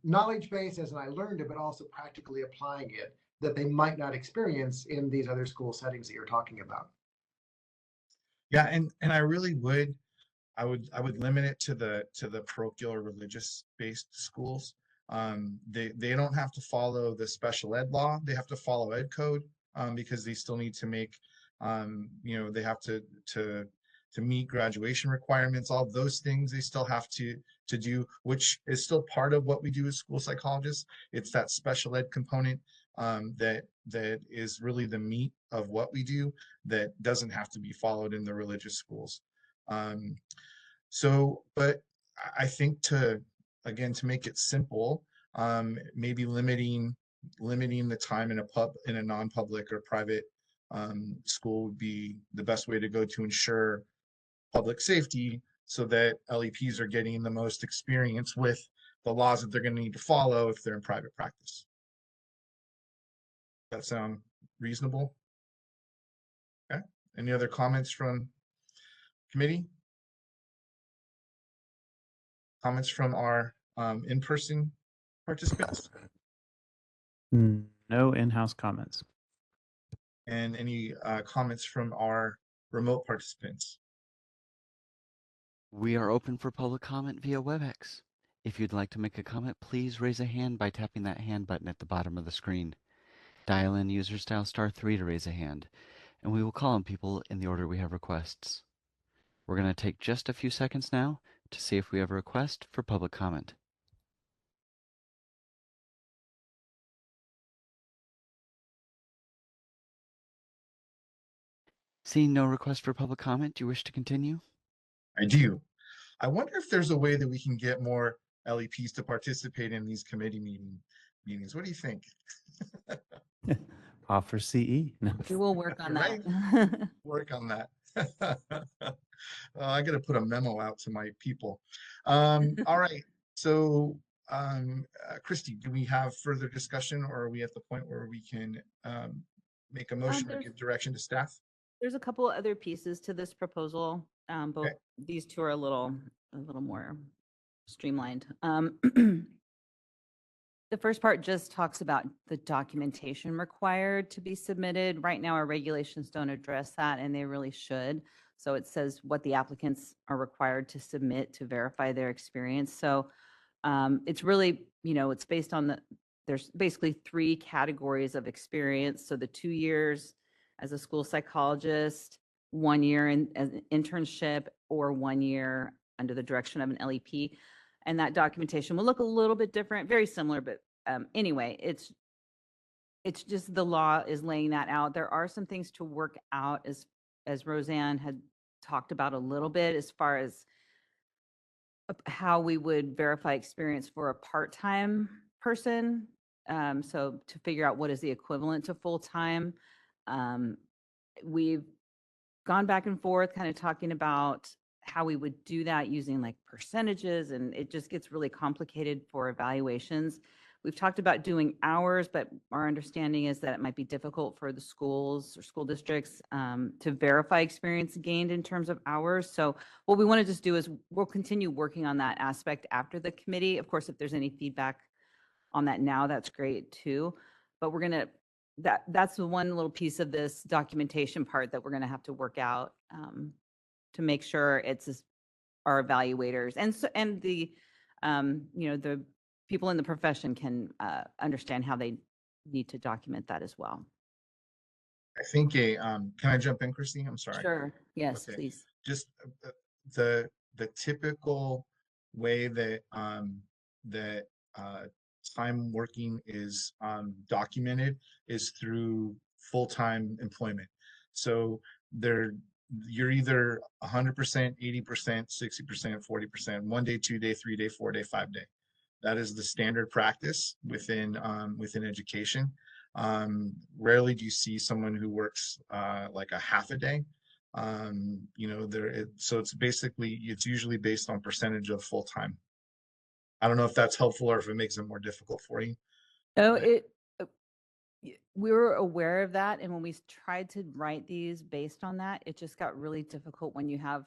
knowledge base as I learned it, but also practically applying it, that they might not experience in these other school settings that you're talking about? Yeah, and I really would. I would limit it to the parochial or religious based schools. They don't have to follow the special ed law. They have to follow ed code, because they still need to make, they have to meet graduation requirements. All of those things they still have to do, which is still part of what we do as school psychologists. It's that special ed component that is really the meat of what we do, that doesn't have to be followed in the religious schools. But I think to make it simple, maybe limiting the time in a non-public or private school would be the best way to go to ensure public safety, so that LEPs are getting the most experience with the laws that they're going to need to follow if they're in private practice. That sound reasonable? Okay. Any other comments from committee? Comments from our in-person participants? No in-house comments. And any comments from our remote participants? We are open for public comment via WebEx. If you'd like to make a comment, please raise a hand by tapping that hand button at the bottom of the screen. Dial in user style *3 to raise a hand, and we will call on people in the order we have requests. We're going to take just a few seconds now to see if we have a request for public comment. Seeing no request for public comment, do you wish to continue? I do. I wonder if there's a way that we can get more LEPs to participate in these committee meetings. What do you think? Offer CE. No. We will work on Right? that. Work on that. I got to put a memo out to my people. All right. So, Christy, do we have further discussion, or are we at the point where we can make a motion or give direction to staff? There's a couple other pieces to this proposal. Both Okay. these two are a little more streamlined. The first part just talks about the documentation required to be submitted. Right now, our regulations don't address that, and they really should. So it says what the applicants are required to submit to verify their experience. So it's really, it's based on there's basically 3 categories of experience. So the 2 years as a school psychologist, 1 year as an internship, or 1 year under the direction of an LEP. And that documentation will look a little bit different, very similar, but anyway, it's just the law is laying that out. There are some things to work out as Roseanne had talked about a little bit as far as how we would verify experience for a part-time person. So to figure out what is the equivalent to full-time. We've gone back and forth kind of talking about how we would do that using like percentages, and it just gets really complicated for evaluations. We've talked about doing hours, but our understanding is that it might be difficult for the schools or school districts to verify experience gained in terms of hours. So what we want to just do is we'll continue working on that aspect after the committee. Of course, if there's any feedback on that now, that's great too. But we're gonna that's the one little piece of this documentation part that we're gonna have to work out to make sure it's our evaluators and the the people in the profession can understand how they need to document that as well. I think can I jump in, Christy? I'm sorry. Sure. Yes, Okay. please. Just the typical way that that time working is documented is through full-time employment. So you're either 100%, 80%, 60%, 40%, 1 day, 2 day, 3 day, 4 day, 5 day. That is the standard practice within education. Rarely do you see someone who works like a half a day. So it's usually based on percentage of full time. I don't know if that's helpful or if it makes it more difficult for you. Oh, we were aware of that, and when we tried to write these based on that, it just got really difficult when you have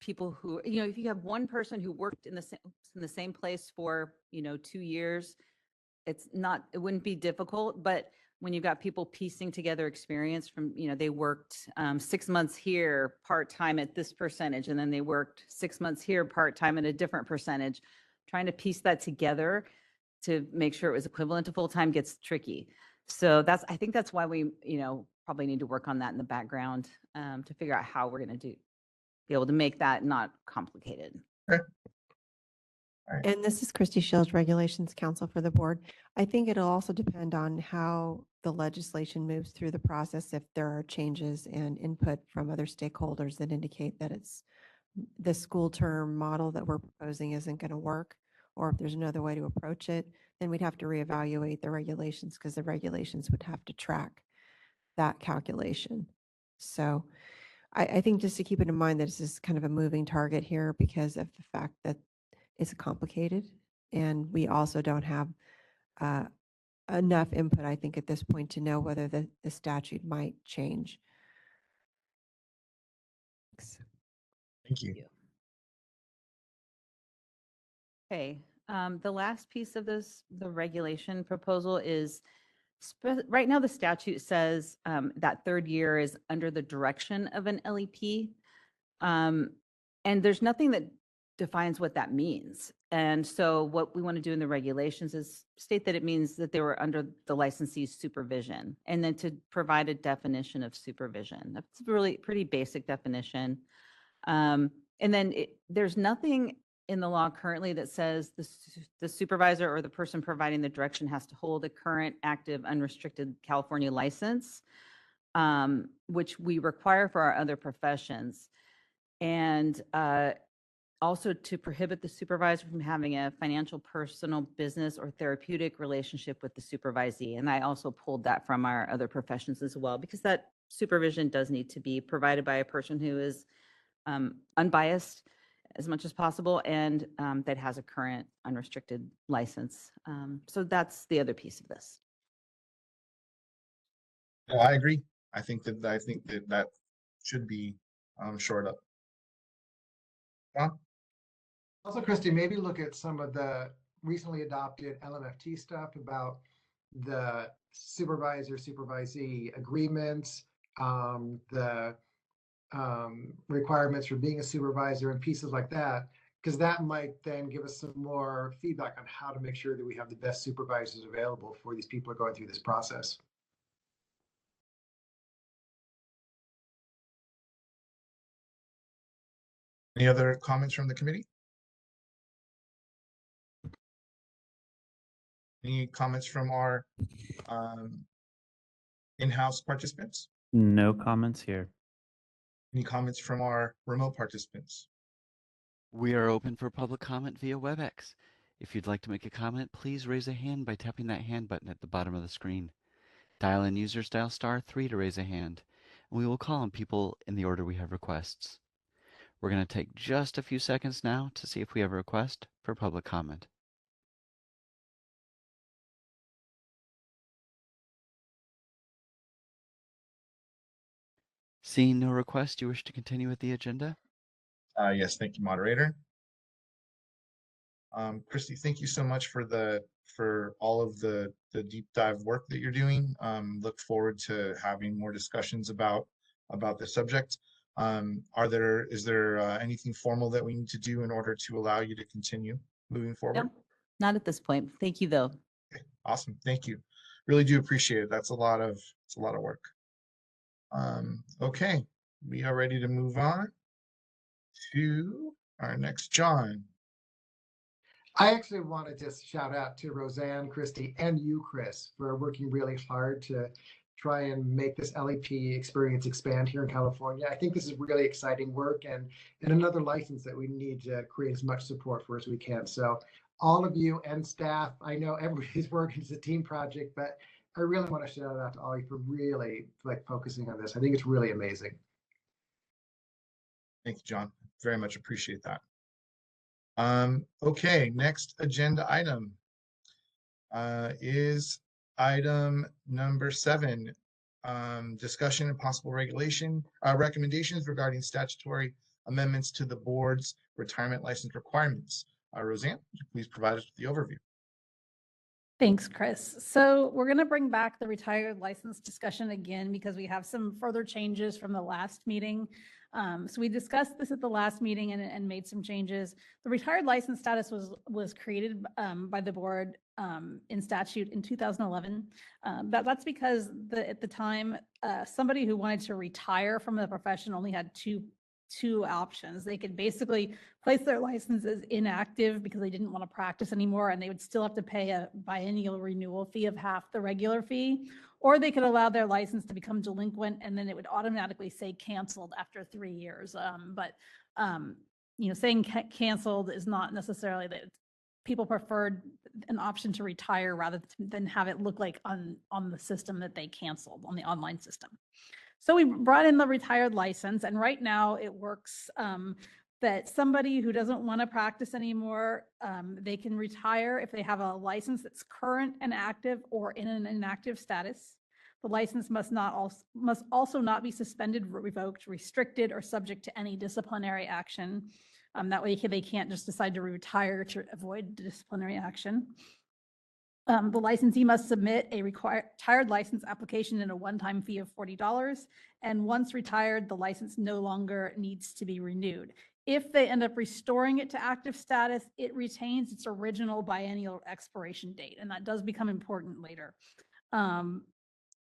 people who, if you have one person who worked in the same place for 2 years, it wouldn't be difficult. But when you've got people piecing together experience from, they worked 6 months here part-time at this percentage, and then they worked 6 months here part-time at a different percentage, trying to piece that together to make sure it was equivalent to full-time gets tricky. So I think that's why we, probably need to work on that in the background to figure out how we're going to be able to make that not complicated. Okay. And this is Christy Shields, Regulations Counsel for the board. I think it'll also depend on how the legislation moves through the process. If there are changes and input from other stakeholders that indicate that the school term model that we're proposing isn't going to work, or if there's another way to approach it, then we'd have to reevaluate the regulations, because the regulations would have to track that calculation. So I think just to keep it in mind that this is kind of a moving target here because of the fact that it's complicated, and we also don't have enough input, I think, at this point to know whether the statute might change. Thank you. Okay, the last piece of the regulation proposal is right now the statute says that third year is under the direction of an LEP. And there's nothing that defines what that means. And so what we want to do in the regulations is state that it means that they were under the licensee's supervision, and then to provide a definition of supervision. That's a really pretty basic definition. And then there's nothing in the law currently that says the supervisor or the person providing the direction has to hold a current, active, unrestricted California license, which we require for our other professions. And also to prohibit the supervisor from having a financial, personal, business, or therapeutic relationship with the supervisee. And I also pulled that from our other professions as well, because that supervision does need to be provided by a person who is unbiased as much as possible, and that has a current unrestricted license. So that's the other piece of this. No, I agree. I think that should be shored up. John? Also, Christy, maybe look at some of the recently adopted LMFT stuff about the supervisor-supervisee agreements, the requirements for being a supervisor and pieces like that, because that might then give us some more feedback on how to make sure that we have the best supervisors available for these people who are going through this process. Any other comments from the committee? Any comments from our um, in-house participants? No comments here. Any comments from our remote participants? We are open for public comment via WebEx. If you'd like to make a comment, please raise a hand by tapping that hand button at the bottom of the screen. Dial in users dial *3 to raise a hand, and we will call on people in the order we have requests. We're going to take just a few seconds now to see if we have a request for public comment. Seeing no request, do you wish to continue with the agenda? Yes, thank you, moderator. Christy, thank you so much for all of the deep dive work that you're doing. Look forward to having more discussions about the subject. Is there anything formal that we need to do in order to allow you to continue moving forward? No, not at this point. Thank you, though. Okay, awesome, thank you. Really do appreciate it. That's a lot of work. Okay, we are ready to move on to our next John. I actually want to just shout out to Roseanne, Christy, and you, Chris, for working really hard to try and make this LEP experience expand here in California. I think this is really exciting work and another license that we need to create as much support for as we can. So all of you and staff, I know everybody's working as a team project, but I really want to shout out to all of you for really focusing on this. I think it's really amazing. Thank you, John. Very much appreciate that. Okay, next agenda item is item number 7, discussion and possible recommendations regarding statutory amendments to the board's retirement license requirements. Roseanne, would you please provide us with the overview? Thanks, Chris. So we're going to bring back the retired license discussion again because we have some further changes from the last meeting. So we discussed this at the last meeting and made some changes. The retired license status was created by the board in statute in 2011. That's because at the time, somebody who wanted to retire from the profession only had two options. They could basically place their license as inactive because they didn't want to practice anymore, and they would still have to pay a biennial renewal fee of half the regular fee, or they could allow their license to become delinquent, and then it would automatically say canceled after 3 years. Saying canceled is not necessarily that. People preferred an option to retire rather than have it look like on the system that they canceled, on the online system. So we brought in the retired license, and right now it works that somebody who doesn't want to practice anymore, they can retire if they have a license that's current and active or in an inactive status. The license must also not be suspended, revoked, restricted, or subject to any disciplinary action. That way they can't just decide to retire to avoid disciplinary action. The licensee must submit a retired license application in a one-time fee of $40. And once retired, the license no longer needs to be renewed. If they end up restoring it to active status, it retains its original biennial expiration date, and that does become important later. A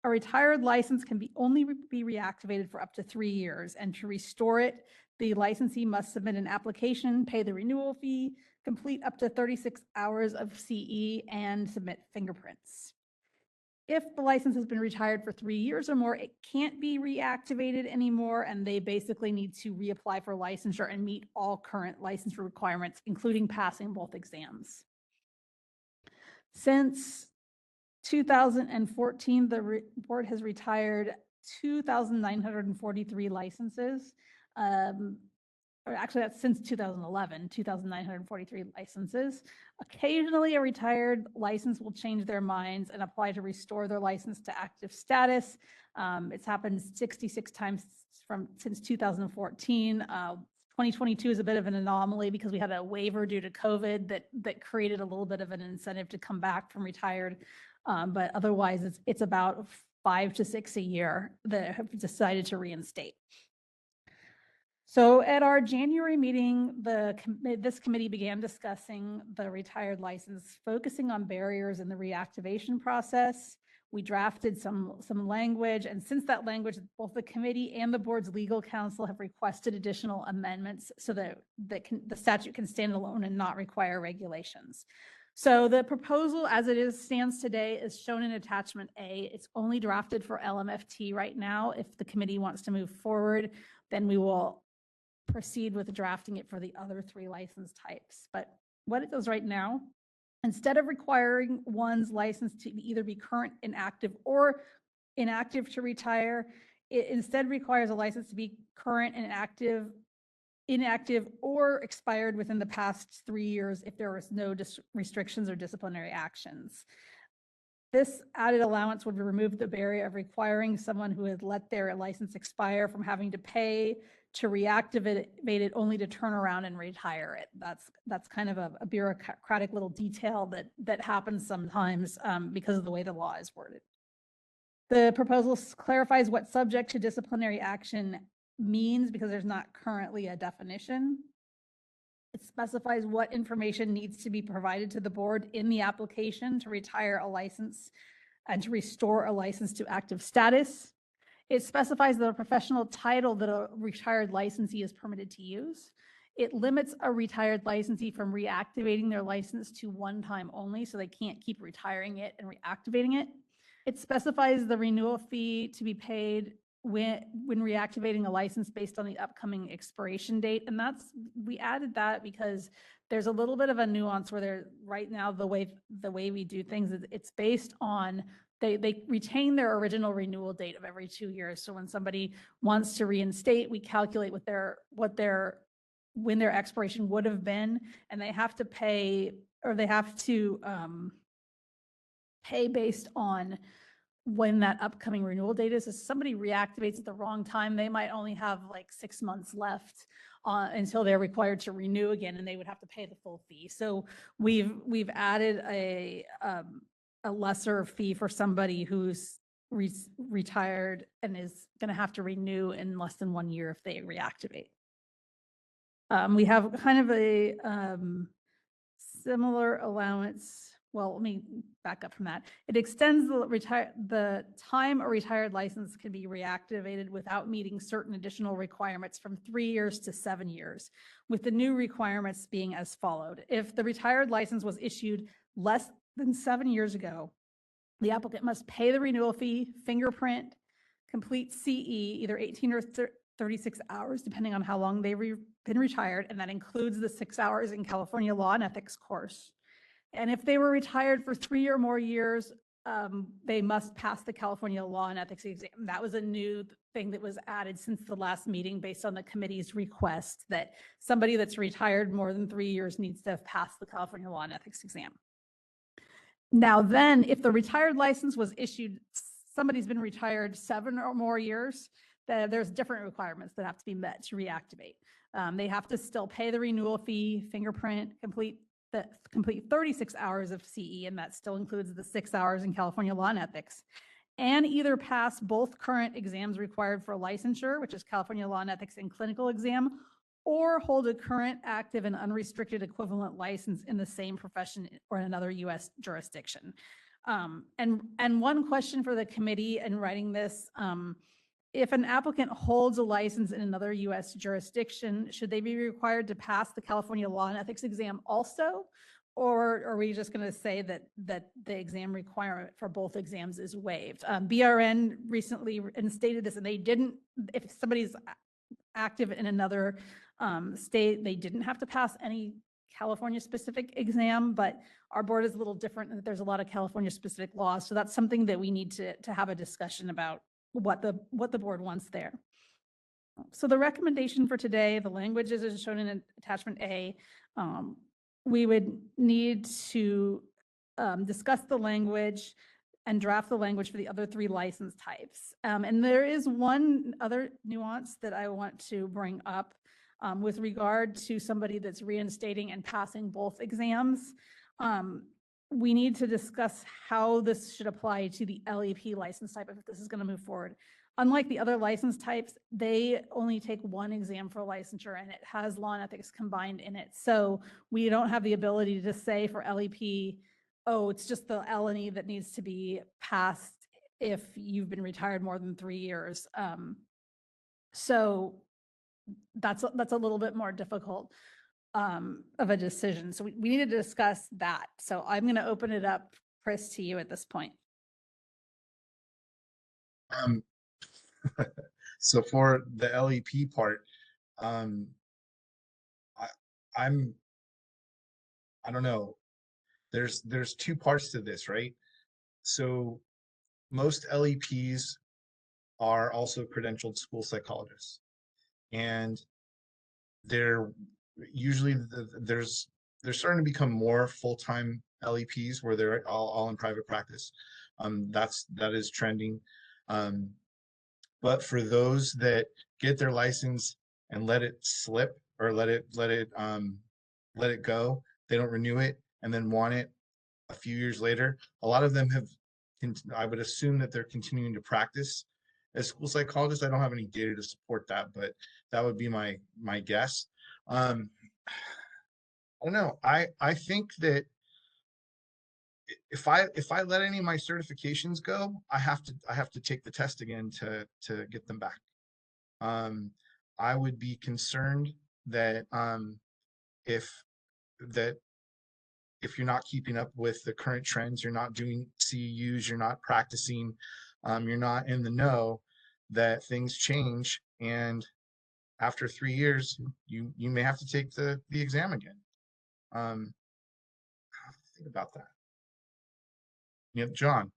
retired license can only be reactivated for up to 3 years, and to restore it, the licensee must submit an application, pay the renewal fee, complete up to 36 hours of CE, and submit fingerprints. If the license has been retired for 3 years or more, it can't be reactivated anymore, and they basically need to reapply for licensure and meet all current license requirements, including passing both exams. Since 2014, the board has retired 2,943 licenses. Or actually, that's since 2011, 2,943 licenses. Occasionally, a retired license will change their minds and apply to restore their license to active status. It's happened 66 times since 2014. 2022 is a bit of an anomaly because we had a waiver due to COVID that created a little bit of an incentive to come back from retired. But otherwise, it's about 5 to 6 a year that have decided to reinstate. So at our January meeting, this committee began discussing the retired license, focusing on barriers in the reactivation process. We drafted some language, and since that language, both the committee and the board's legal counsel have requested additional amendments so that the statute can stand alone and not require regulations. So the proposal as it is stands today is shown in attachment A. It's only drafted for LMFT right now. If the committee wants to move forward, then we will proceed with drafting it for the other 3 license types. But what it does right now, instead of requiring one's license to either be current, inactive, or inactive to retire, it instead requires a license to be current and inactive or expired within the past 3 years if there was no restrictions or disciplinary actions. This added allowance would remove the barrier of requiring someone who had let their license expire from having to pay to reactivate it only to turn around and retire it. That's kind of a bureaucratic little detail that happens sometimes because of the way the law is worded. The proposal clarifies what subject to disciplinary action means because there's not currently a definition. It specifies what information needs to be provided to the board in the application to retire a license and to restore a license to active status. It specifies the professional title that a retired licensee is permitted to use. It limits a retired licensee from reactivating their license to one time only, so they can't keep retiring it and reactivating it. It specifies the renewal fee to be paid when reactivating a license based on the upcoming expiration date. And we added that because there's a little bit of a nuance where right now, the way we do things, it's based on, they retain their original renewal date of every 2 years. So when somebody wants to reinstate, we calculate when their expiration would have been, and they have to pay, or they have to pay based on when that upcoming renewal date is. If somebody reactivates at the wrong time, they might only have like 6 months left until they're required to renew again, and they would have to pay the full fee. So we've added a lesser fee for somebody who's retired and is going to have to renew in less than 1 year if they reactivate. We have kind of a similar allowance. Well, let me back up from that. It extends the time a retired license can be reactivated without meeting certain additional requirements from 3 years to 7 years, with the new requirements being as followed. If the retired license was issued less than 7 years ago, the applicant must pay the renewal fee, fingerprint, complete CE, either 18 or 36 hours, depending on how long they've been retired, and that includes the 6 hours in California law and ethics course. And if they were retired for 3 or more years, they must pass the California law and ethics exam. That was a new thing that was added since the last meeting based on the committee's request that somebody that's retired more than 3 years needs to have passed the California law and ethics exam. Now then, if the retired license was issued, somebody's been retired 7 or more years, there's different requirements that have to be met to reactivate. They have to still pay the renewal fee, fingerprint, complete 36 hours of CE, and that still includes the 6 hours in California law and ethics, and either pass both current exams required for licensure, which is California law and ethics and clinical exam, or hold a current, active, and unrestricted equivalent license in the same profession or in another U.S. jurisdiction. And one question for the committee in writing this, if an applicant holds a license in another U.S. jurisdiction, should they be required to pass the California law and ethics exam also? Or are we just going to say that the exam requirement for both exams is waived? BRN recently instated this, and they didn't, if somebody's active in another state, they didn't have to pass any California specific exam, but our board is a little different and there's a lot of California specific laws. So that's something that we need to have a discussion about what the board wants there. So the recommendation for today, the language is shown in attachment A. We would need to discuss the language and draft the language for the other 3 license types. And there is one other nuance that I want to bring up with regard to somebody that's reinstating and passing both exams. We need to discuss how this should apply to the LEP license type if this is going to move forward. Unlike the other license types, they only take 1 exam for licensure and it has law and ethics combined in it. So we don't have the ability to say for LEP, oh, it's just the L&E that needs to be passed if you've been retired more than 3 years. So that's a little bit more difficult. of a decision. So we need to discuss that. So I'm going to open it up, Chris, to you at this point. Um, so for the LEP part, um, I, I'm, I don't know. There's two parts to this, right? So most LEPs are also credentialed school psychologists, and they're usually they're starting to become more full-time LEPs where they're all in private practice. That is trending. But for those that get their license and let it slip or let it go, they don't renew it and then want it a few years later. A lot of them have, I would assume that they're continuing to practice as school psychologists. I don't have any data to support that, but that would be my guess. I don't know. I think that if I let any of my certifications go, I have to take the test again to get them back. I would be concerned that if that if you're not keeping up with the current trends, you're not doing CEUs, you're not practicing, you're not in the know, that things change, and after 3 years, you may have to take the exam again. Think about that. Yep, John.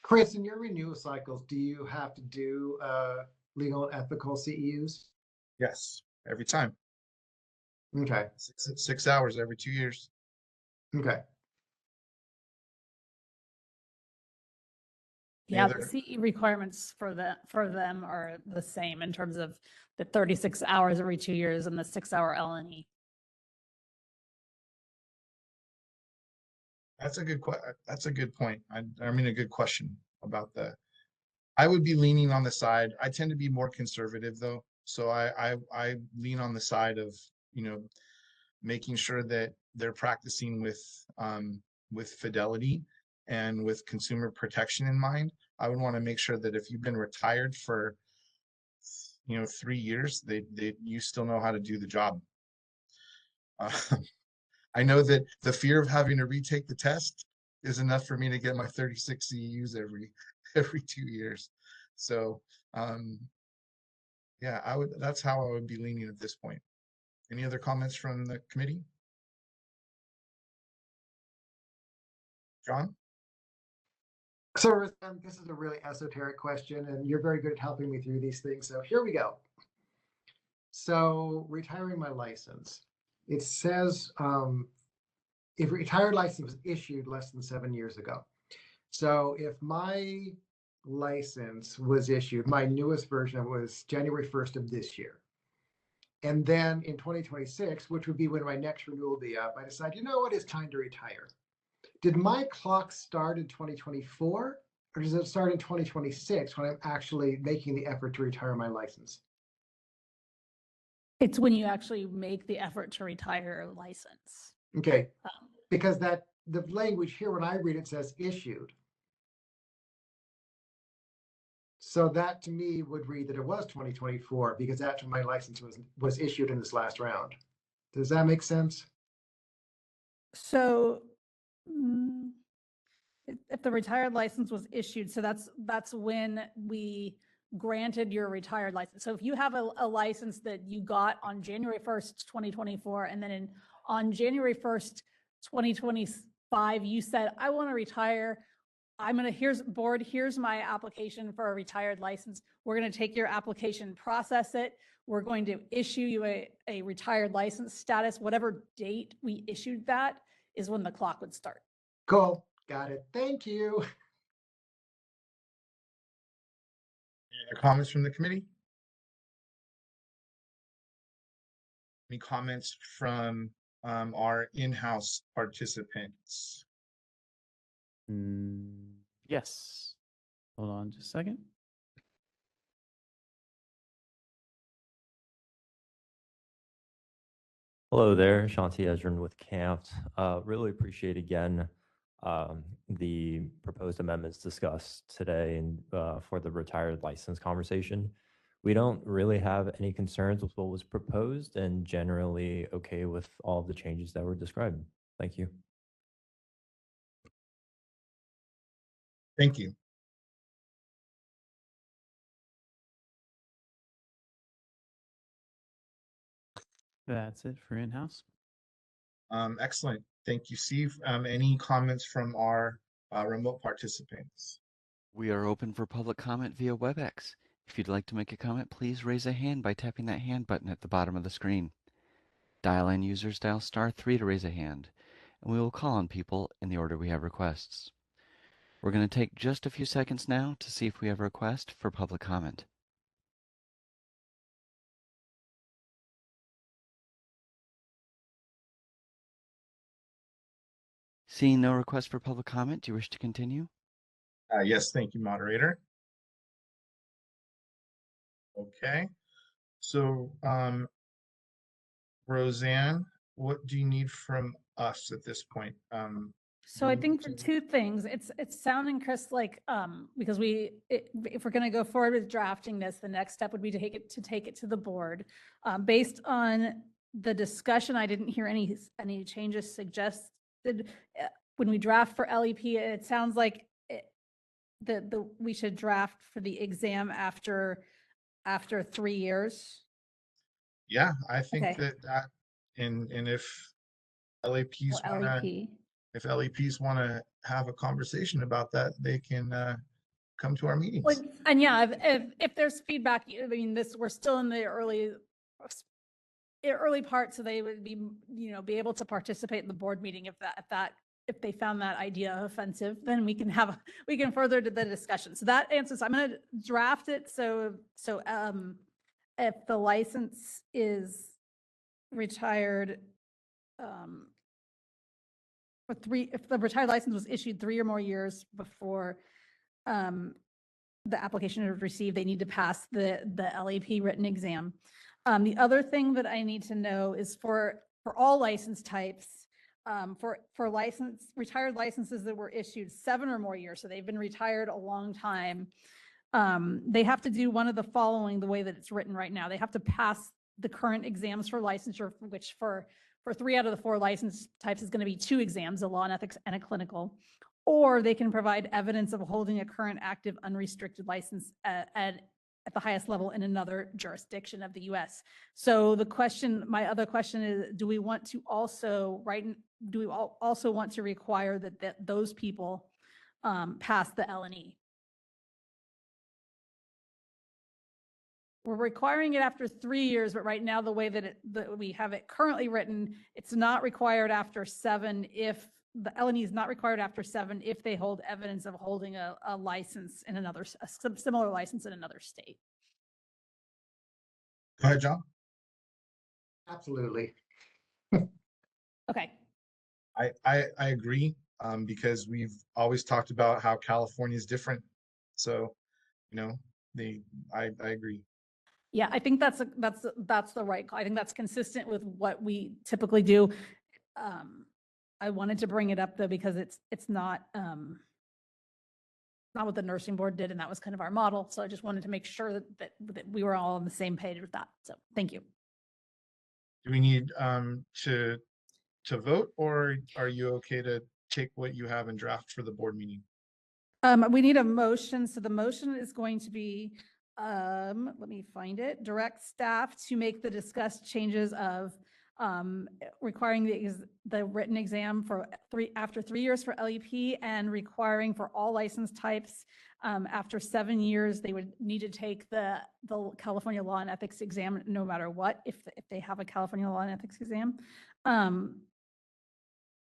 Chris, in your renewal cycles, do you have to do legal and ethical CEUs? Yes, every time. Okay. 6 hours every 2 years. Okay. Yeah, the CE requirements for them are the same in terms of the 36 hours every 2 years and the 6-hour LNE. That's a good point. I mean, a good question about the. I would be leaning on the side. I tend to be more conservative though, so I lean on the side of, making sure that they're practicing with fidelity and with consumer protection in mind. I would want to make sure that if you've been retired for 3 years, you still know how to do the job. I know that the fear of having to retake the test is enough for me to get my 36 CEUs every 2 years. So yeah, that's how I would be leaning at this point. Any other comments from the committee? John? So this is a really esoteric question, and you're very good at helping me through these things. So here we go. So retiring my license, it says if retired license was issued less than 7 years ago. So if my license was issued, my newest version was January 1st of this year. And then in 2026, which would be when my next renewal will be up, I decide, you know what, it's time to retire. Did my clock start in 2024 or does it start in 2026 when I'm actually making the effort to retire my license? It's when you actually make the effort to retire a license. Okay, because the language here, when I read it, says issued. So that to me would read that it was 2024 because that's when my license was issued in this last round. Does that make sense? So if the retired license was issued, so that's when we granted your retired license. So if you have a license that you got on January 1st, 2024, and then on January 1st, 2025, you said, I want to retire. Here's my application for a retired license. We're going to take your application, process it. We're going to issue you a retired license status. Whatever date we issued that is when the clock would start. Cool. Got it. Thank you. Any other comments from the committee? Any comments from our in-house participants? Yes. Hold on just a second. Hello there, Shanti Ezrin with CAMPT. Really appreciate again the proposed amendments discussed today and for the retired license conversation. We don't really have any concerns with what was proposed and generally okay with all of the changes that were described. Thank you. Thank you. That's it for in-house. Excellent. Thank you, Steve. Any comments from our remote participants? We are open for public comment via WebEx. If you'd like to make a comment, please raise a hand by tapping that hand button at the bottom of the screen. Dial-in users dial *3 to raise a hand, and we will call on people in the order we have requests. We're going to take just a few seconds now to see if we have a request for public comment. Seeing no request for public comment, do you wish to continue? Yes, thank you, moderator. Okay. So, Roseanne, what do you need from us at this point? So I think for two things, it's sounding, Chris, like, because if we're gonna go forward with drafting this, the next step would be to take it to the board. Based on the discussion, I didn't hear any changes suggested. When we draft for LEP, it sounds like we should draft for the exam after 3 years. Yeah, I think Okay. that and if LAPs Or wanna, LEP. if LAPs wanna have a conversation about that, they can come to our meetings. Well, and yeah, if there's feedback, I mean, we're still in the early part, so they would be, be able to participate in the board meeting if they found that idea offensive, then we can further the discussion. So that answers, I'm going to draft it. So if the license is retired, if the retired license was issued 3 or more years before the application was received, they need to pass the LEP written exam. The other thing that I need to know is for all license types, for retired licenses that were issued 7 or more years, so they've been retired a long time, they have to do one of the following the way that it's written right now. They have to pass the current exams for licensure, which for 3 out of the 4 license types is going to be 2 exams, a law and ethics and a clinical, or they can provide evidence of holding a current active unrestricted license at the highest level in another jurisdiction of the US. So my other question is, do we want to also want to require that those people pass the L&E? We're requiring it after 3 years, but right now, the way that we have it currently written, it's not required after 7 if the L&E is not required after 7 if they hold evidence of holding a license in a similar license in another state. Go ahead, John. Absolutely. Okay. I agree, because we've always talked about how California is different. So, I agree. Yeah, I think that's the right call. I think that's consistent with what we typically do. I wanted to bring it up though, because it's not what the nursing board did, and that was kind of our model. So I just wanted to make sure that we were all on the same page with that. So thank you. Do we need to vote, or are you okay to take what you have and draft for the board meeting? We need a motion. So the motion is going to be, let me find it, direct staff to make the discussed changes of requiring the written exam after 3 years for LEP, and requiring for all license types after 7 years, they would need to take the California Law and Ethics exam no matter what, if they have a California Law and Ethics exam.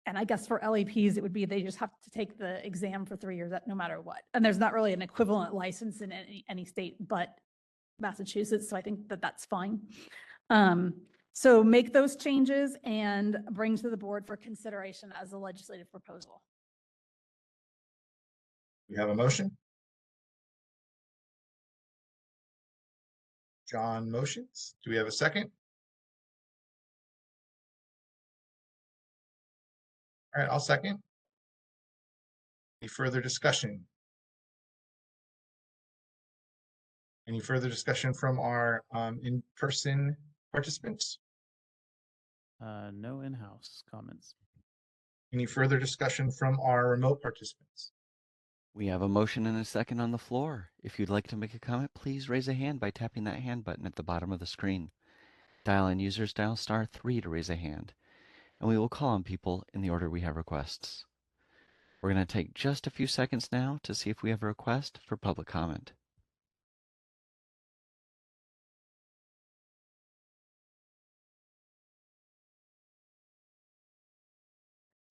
And I guess for LEPs, it would be they just have to take the exam for 3 years no matter what. And there's not really an equivalent license in any state but Massachusetts, so I think that's fine. So make those changes and bring to the board for consideration as a legislative proposal. We have a motion. John motions. Do we have a second? All right, I'll second. Any further discussion? Any further discussion from our in-person participants? No in-house comments. Any further discussion from our remote participants? We have a motion and a second on the floor. If you'd like to make a comment, please raise a hand by tapping that hand button at the bottom of the screen. Dial-in users dial *3 to raise a hand, and we will call on people in the order we have requests. We're going to take just a few seconds now to see if we have a request for public comment.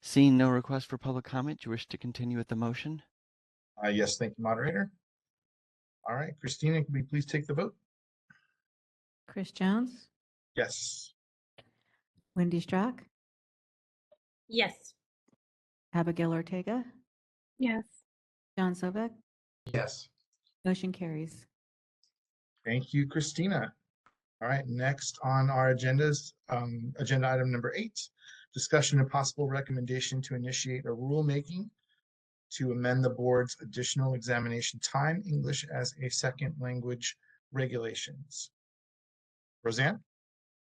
Seeing no request for public comment, do you wish to continue with the motion? Yes, thank you, moderator. All right, Christina, can we please take the vote? Chris Jones, Yes. Wendy Strack, Yes. Abigail Ortega, Yes. John Sovek, Yes. motion carries. Thank you, Christina. All right, next on our agendas, agenda item number 8, discussion and possible recommendation to initiate a rulemaking to amend the board's additional examination time English as a second language regulations. Roseanne?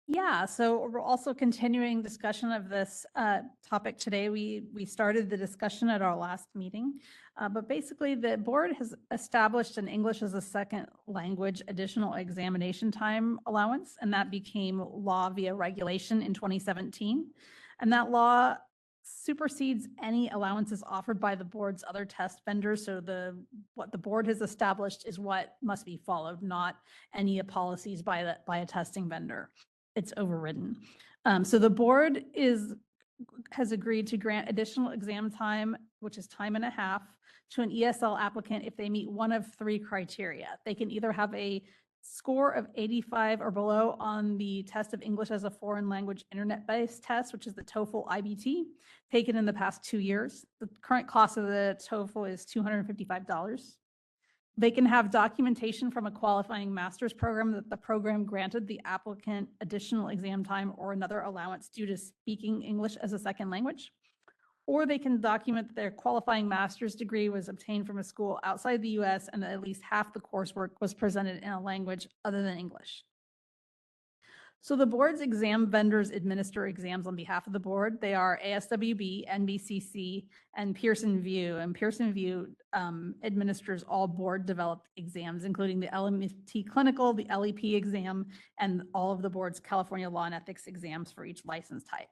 Yeah, so we're also continuing discussion of this topic today. We started the discussion at our last meeting, but basically the board has established an English as a second language additional examination time allowance, and that became law via regulation in 2017. And that law supersedes any allowances offered by the board's other test vendors. So what the board has established is what must be followed, not any policies by a testing vendor. It's overridden. So the board has agreed to grant additional exam time, which is time and a half, to an ESL applicant if they meet one of 3 criteria. They can either have a score of 85 or below on the test of English as a foreign language internet-based test, which is the TOEFL IBT, taken in the past 2 years. The current cost of the TOEFL is $255. They can have documentation from a qualifying master's program that the program granted the applicant additional exam time or another allowance due to speaking English as a second language. Or they can document that their qualifying master's degree was obtained from a school outside the US and that at least half the coursework was presented in a language other than English. So the board's exam vendors administer exams on behalf of the board. They are ASWB, NBCC, and Pearson VUE. And Pearson VUE administers all board-developed exams, including the LMT clinical, the LEP exam, and all of the board's California law and ethics exams for each license type.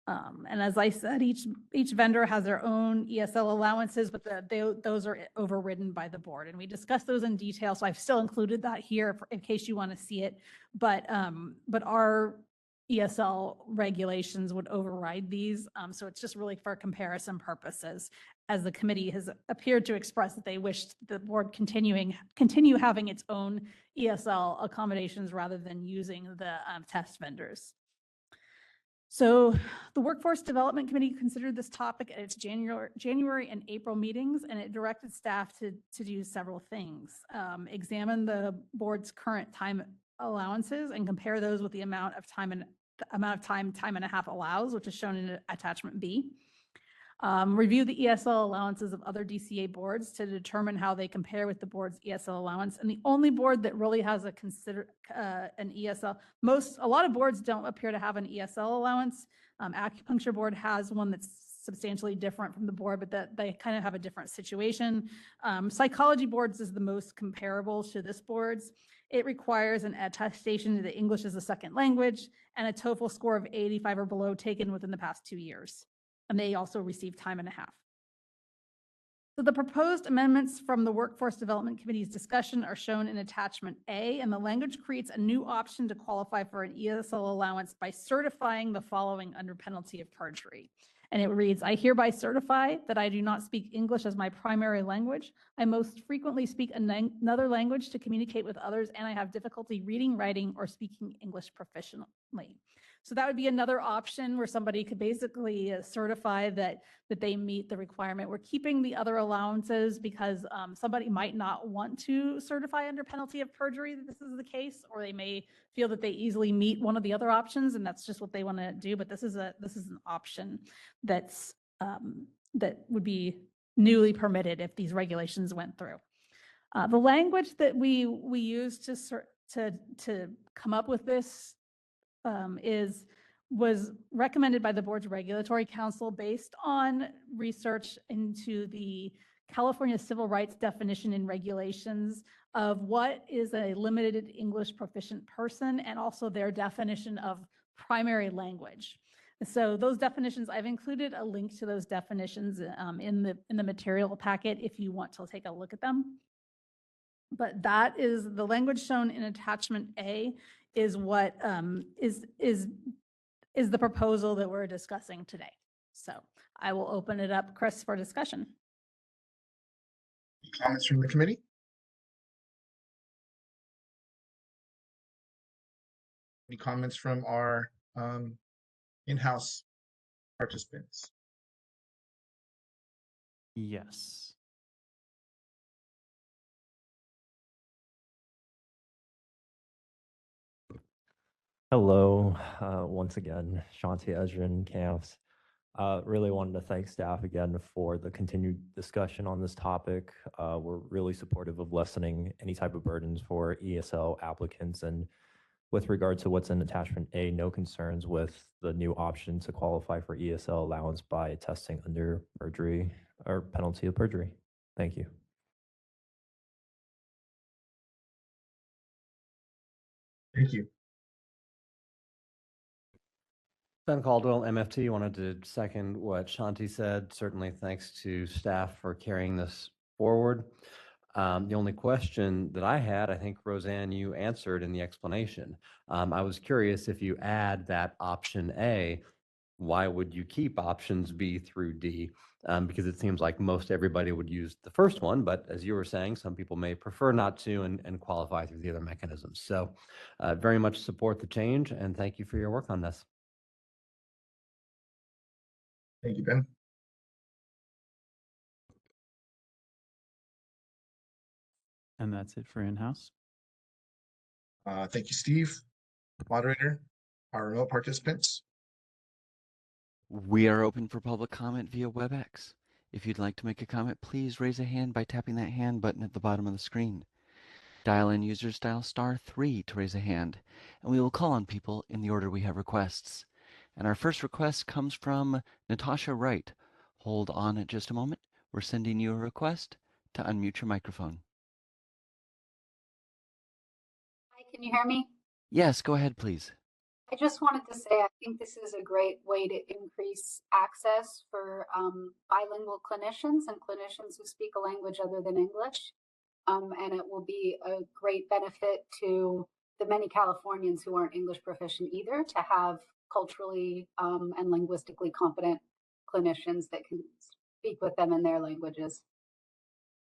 And as I said, each vendor has their own ESL allowances, but those are overridden by the board. And we discussed those in detail, so I've still included that here in case you want to see it. But our ESL regulations would override these. So it's just really for comparison purposes, as the committee has appeared to express that they wish the board continue having its own ESL accommodations rather than using the test vendors. So the Workforce Development Committee considered this topic at its January and April meetings, and it directed staff to do several things. Examine the board's current time allowances and compare those with the amount of time and a half allows, which is shown in attachment B. Review the ESL allowances of other DCA boards to determine how they compare with the board's ESL allowance. And the only board that really has an ESL, a lot of boards don't appear to have an ESL allowance. Acupuncture board has one that's substantially different from the board, but that they kind of have a different situation. Psychology boards is the most comparable to this board's. It requires an attestation that English is a second language and a TOEFL score of 85 or below taken within the past 2 years. And they also receive time and a half. So the proposed amendments from the Workforce Development Committee's discussion are shown in attachment A, and the language creates a new option to qualify for an ESL allowance by certifying the following under penalty of perjury. And it reads, I hereby certify that I do not speak English as my primary language. I most frequently speak another language to communicate with others, and I have difficulty reading, writing, or speaking English proficiently. So that would be another option where somebody could basically certify that they meet the requirement. We're keeping the other allowances because somebody might not want to certify under penalty of perjury that this is the case, or they may feel that they easily meet one of the other options, and that's just what they want to do. But this is an option that's that would be newly permitted if these regulations went through. The language that we used to come up with this was recommended by the board's regulatory council based on research into the California civil rights definition and regulations of what is a limited English proficient person, and also their definition of primary language. So those definitions, I've included a link to those definitions in the material packet if you want to take a look at them. But that is the language shown in attachment A is what is the proposal that we're discussing today. So I will open it up, Chris, for discussion. Comments from the committee? Any comments from our in-house participants? Yes. Hello, once again, Shanti Ezrin, CAMPS. Really wanted to thank staff again for the continued discussion on this topic. We're really supportive of lessening any type of burdens for ESL applicants. And with regard to what's in attachment A, no concerns with the new option to qualify for ESL allowance by testing under perjury or penalty of perjury. Thank you. Thank you. Ben Caldwell, MFT, wanted to second what Shanti said. Certainly thanks to staff for carrying this forward. The only question that I had, I think, Roseanne, you answered in the explanation. I was curious, if you add that option A, why would you keep options B through D? Because it seems like most everybody would use the first one, but as you were saying, some people may prefer not to and qualify through the other mechanisms. So very much support the change, and thank you for your work on this. Thank you, Ben. And that's it for in-house. Thank you, Steve. Moderator, our remote participants. We are open for public comment via WebEx. If you'd like to make a comment, please raise a hand by tapping that hand button at the bottom of the screen. Dial in users dial *3 to raise a hand, and we will call on people in the order we have requests. And our first request comes from Natasha Wright. Hold on just a moment. We're sending you a request to unmute your microphone. Hi, can you hear me? Yes, go ahead, please. I just wanted to say I think this is a great way to increase access for bilingual clinicians and clinicians who speak a language other than English. And it will be a great benefit to the many Californians who aren't English proficient either, to have culturally and linguistically competent clinicians that can speak with them in their languages.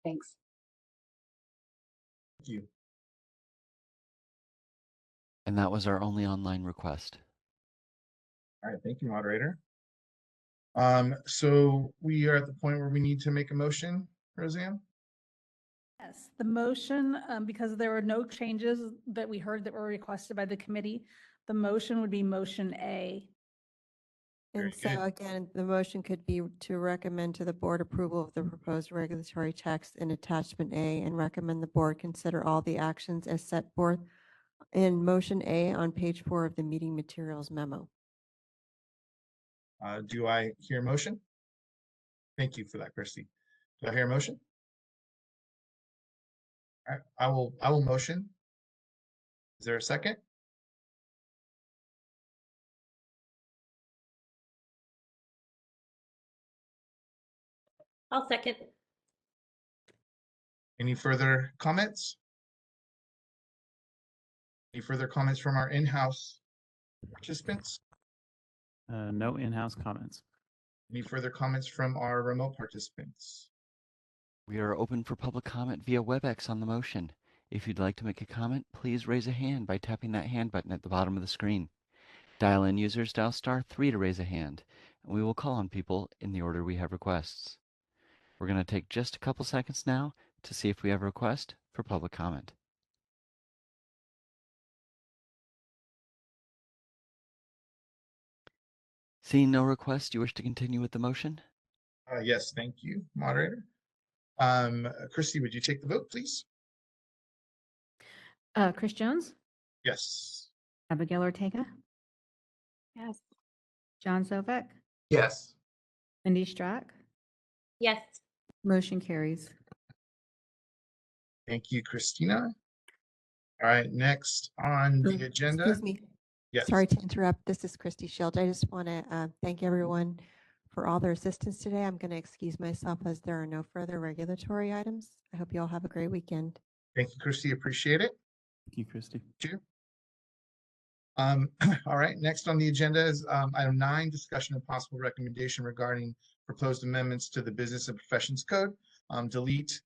Thanks. Thank you. And that was our only online request. All right, thank you, moderator. So we are at the point where we need to make a motion, Roseanne? Yes, the motion, because there were no changes that we heard that were requested by the committee, the motion would be motion A. And so again, the motion could be to recommend to the board approval of the proposed regulatory text in attachment A and recommend the board consider all the actions as set forth in motion A on page 4 of the meeting materials memo. Do I hear a motion? Thank you for that, Christy. Do I hear a motion? All right, I will motion. Is there a second? I'll second. Any further comments? Any further comments from our in-house participants? No in-house comments. Any further comments from our remote participants? We are open for public comment via WebEx on the motion. If you'd like to make a comment, please raise a hand by tapping that hand button at the bottom of the screen. Dial in users dial *3 to raise a hand, and we will call on people in the order we have requests. We're going to take just a couple seconds now to see if we have a request for public comment. Seeing no requests, do you wish to continue with the motion? Yes, thank you, moderator. Christy, would you take the vote, please? Chris Jones, Yes. Abigail Ortega, Yes. John Sovek, Yes. Cindy Strack. Yes. Motion carries. Thank you, Christina. All right, next on the agenda. Excuse me. Yes. Sorry to interrupt. This is Christy Shields. I just want to thank everyone for all their assistance today. I'm going to excuse myself as there are no further regulatory items. I hope you all have a great weekend. Thank you, Christy. Appreciate it. Thank you, Christy. Thank you. All right, next on the agenda is item 9, discussion and possible recommendation regarding proposed amendments to the Business and Professions Code. Delete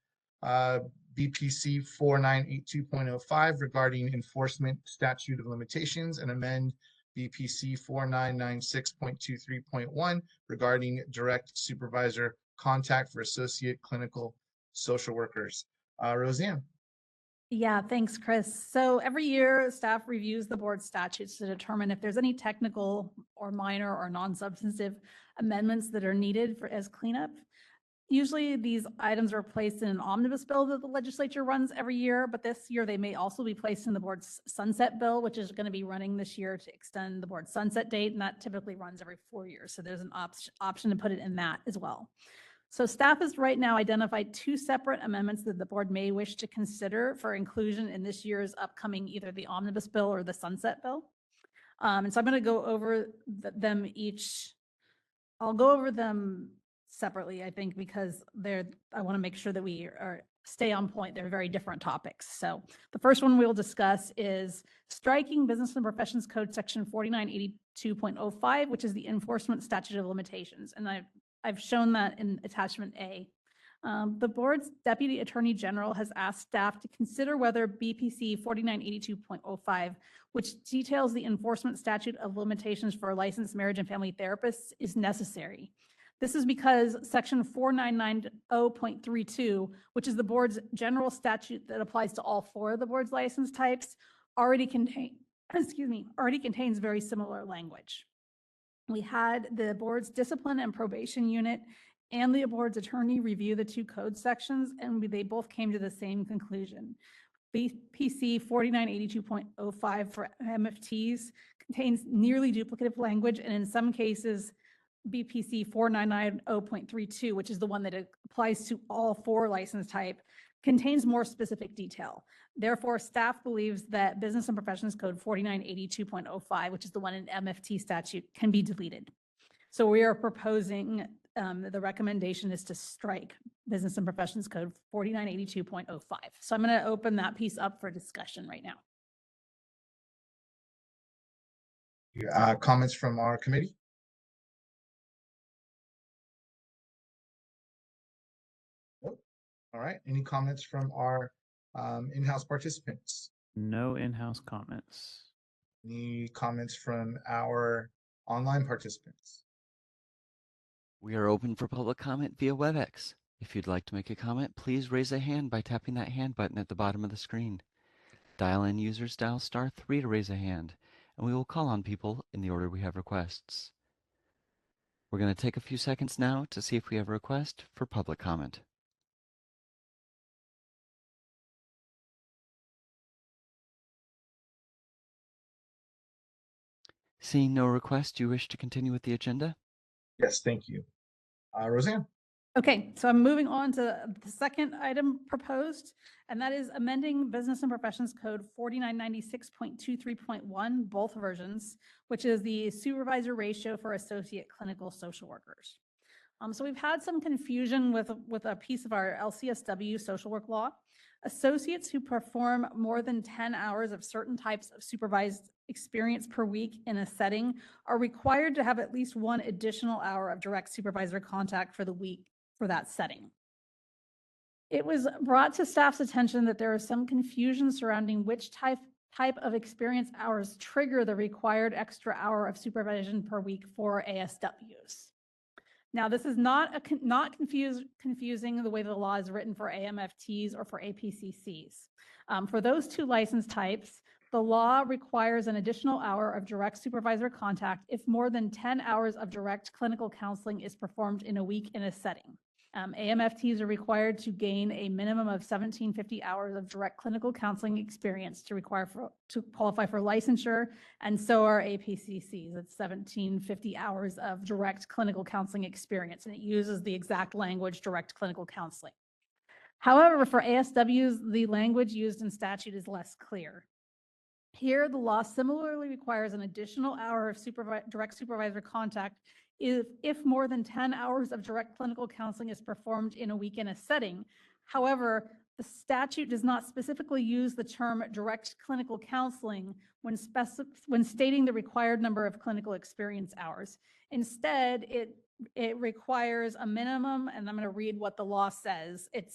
BPC 4982.05 regarding enforcement statute of limitations and amend BPC 4996.23.1 regarding direct supervisor contact for associate clinical social workers. Roseanne. Yeah, thanks, Chris. So every year, staff reviews the board statutes to determine if there's any technical or minor or non-substantive amendments that are needed as cleanup. Usually these items are placed in an omnibus bill that the legislature runs every year, but this year they may also be placed in the board's sunset bill, which is going to be running this year to extend the board's sunset date, and that typically runs every 4 years. So there's an option to put it in that as well. So staff has right now identified 2 separate amendments that the board may wish to consider for inclusion in this year's upcoming either the omnibus bill or the sunset bill. And so I'm going to go over them each. I'll go over them separately, I think, because I want to make sure that we stay on point. They're very different topics. So the first one we'll discuss is striking Business and Professions Code section 4982.05, which is the enforcement statute of limitations. And I've shown that in attachment A. The board's Deputy Attorney General has asked staff to consider whether BPC 4982.05, which details the enforcement statute of limitations for licensed marriage and family therapists, is necessary. This is because section 4990.32, which is the board's general statute that applies to all 4 of the board's license types, already contains very similar language. We had the board's discipline and probation unit and the board's attorney review the 2 code sections, and they both came to the same conclusion. BPC 4982.05 for MFTs contains nearly duplicative language, and in some cases, BPC 4990.32, which is the one that applies to all 4 license type, contains more specific detail. Therefore, staff believes that Business and Professions Code 4982.05, which is the one in MFT statute, can be deleted. So we are proposing, the recommendation is to strike Business and Professions Code 4982.05. So I'm going to open that piece up for discussion right now. Comments from our committee? All right, any comments from our in-house participants? No in-house comments. Any comments from our online participants? We are open for public comment via WebEx. If you'd like to make a comment, please raise a hand by tapping that hand button at the bottom of the screen. Dial-in users dial *3 to raise a hand, and we will call on people in the order we have requests. We're going to take a few seconds now to see if we have a request for public comment. Seeing no request, do you wish to continue with the agenda? Yes, thank you. Roseanne? Okay, so I'm moving on to the second item proposed, and that is amending Business and Professions Code 4996.23.1, both versions, which is the supervisor ratio for associate clinical social workers. So we've had some confusion with a piece of our LCSW social work law. Associates who perform more than 10 hours of certain types of supervised experience per week in a setting are required to have at least 1 additional hour of direct supervisor contact for the week for that setting. It was brought to staff's attention that there is some confusion surrounding which type of experience hours trigger the required extra hour of supervision per week for ASWs. Now, this is not confusing the way the law is written for AMFTs or for APCCs. For those 2 license types, the law requires an additional hour of direct supervisor contact if more than 10 hours of direct clinical counseling is performed in a week in a setting. AMFTs are required to gain a minimum of 1750 hours of direct clinical counseling experience to qualify for licensure, and so are APCCs. It's 1750 hours of direct clinical counseling experience, and it uses the exact language, direct clinical counseling. However, for ASWs, the language used in statute is less clear. Here, the law similarly requires an additional hour of direct supervisor contact if more than 10 hours of direct clinical counseling is performed in a week in a setting. However, the statute does not specifically use the term direct clinical counseling when stating the required number of clinical experience hours. Instead, it requires a minimum, and I'm going to read what the law says. It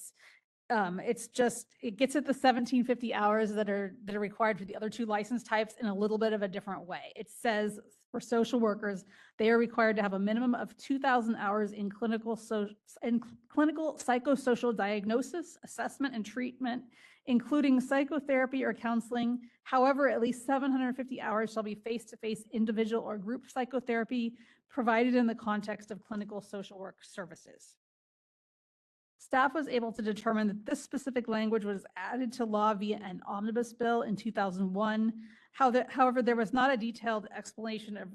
gets at the 1750 hours that are required for the other two license types in a little bit of a different way. It says for social workers, they are required to have a minimum of 2,000 hours in clinical psychosocial diagnosis, assessment, and treatment, including psychotherapy or counseling. However, at least 750 hours shall be face-to-face individual or group psychotherapy provided in the context of clinical social work services. Staff was able to determine that this specific language was added to law via an omnibus bill in 2001. However, there was not a detailed explanation of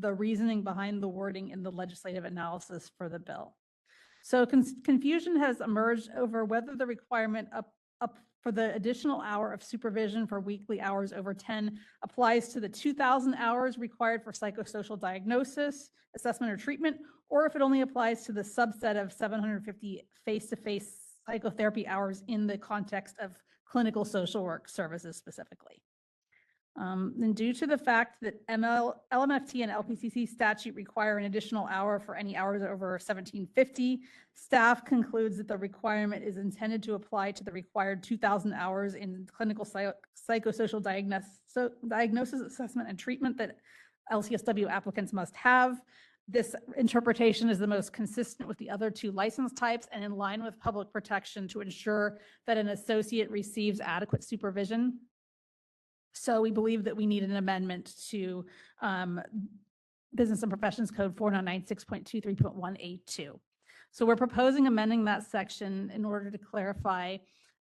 the reasoning behind the wording in the legislative analysis for the bill. So confusion has emerged over whether the requirement up for the additional hour of supervision for weekly hours over 10 applies to the 2,000 hours required for psychosocial diagnosis, assessment, or treatment, or if it only applies to the subset of 750 face-to-face psychotherapy hours in the context of clinical social work services specifically. And due to the fact that LMFT and LPCC statute require an additional hour for any hours over 1750, staff concludes that the requirement is intended to apply to the required 2,000 hours in clinical psychosocial diagnosis, assessment, and treatment that LCSW applicants must have. This interpretation is the most consistent with the other two license types and in line with public protection to ensure that an associate receives adequate supervision. So we believe that we need an amendment to Business and Professions Code 4996.23.1A2. So we're proposing amending that section in order to clarify,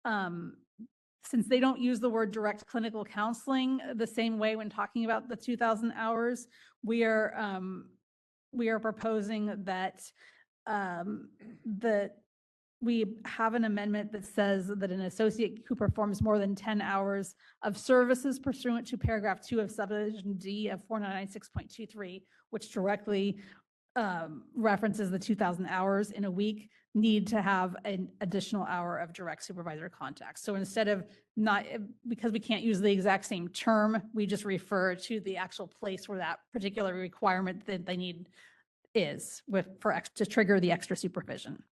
since they don't use the word direct clinical counseling the same way when talking about the 2,000 hours, we are proposing that we have an amendment that says that an associate who performs more than 10 hours of services pursuant to paragraph 2 of subdivision D of 4996.23, which directly references the 2,000 hours in a week, need to have an additional hour of direct supervisor contact. So instead of because we can't use the exact same term, we just refer to the actual place where that particular requirement that they need is to trigger the extra supervision.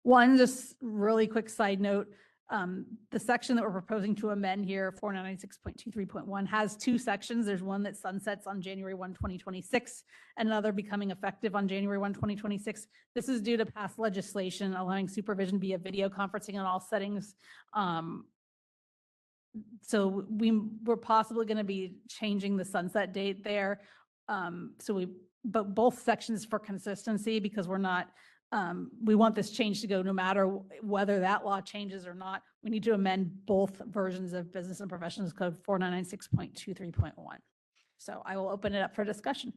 One just really quick side note, the section that we're proposing to amend here, 4996.23.1, has two sections. There's one that sunsets on January 1, 2026, and another becoming effective on January 1, 2026. This is due to past legislation allowing supervision via video conferencing in all settings. So we're possibly going to be changing the sunset date there. But both sections for consistency, because we want this change to go no matter whether that law changes or not. We need to amend both versions of Business and Professions Code 4996.23.1. So I will open it up for discussion.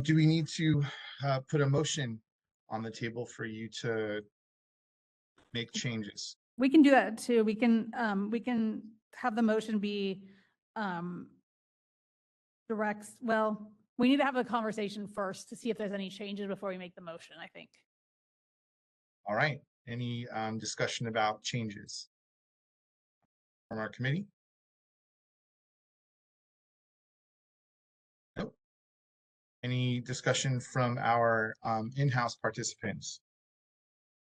Do we need to put a motion on the table for you to make changes? We can do that too. We can have the motion be direct. Well, we need to have a conversation first to see if there's any changes before we make the motion, I think. All right. Any discussion about changes from our committee? Nope. Any discussion from our in-house participants?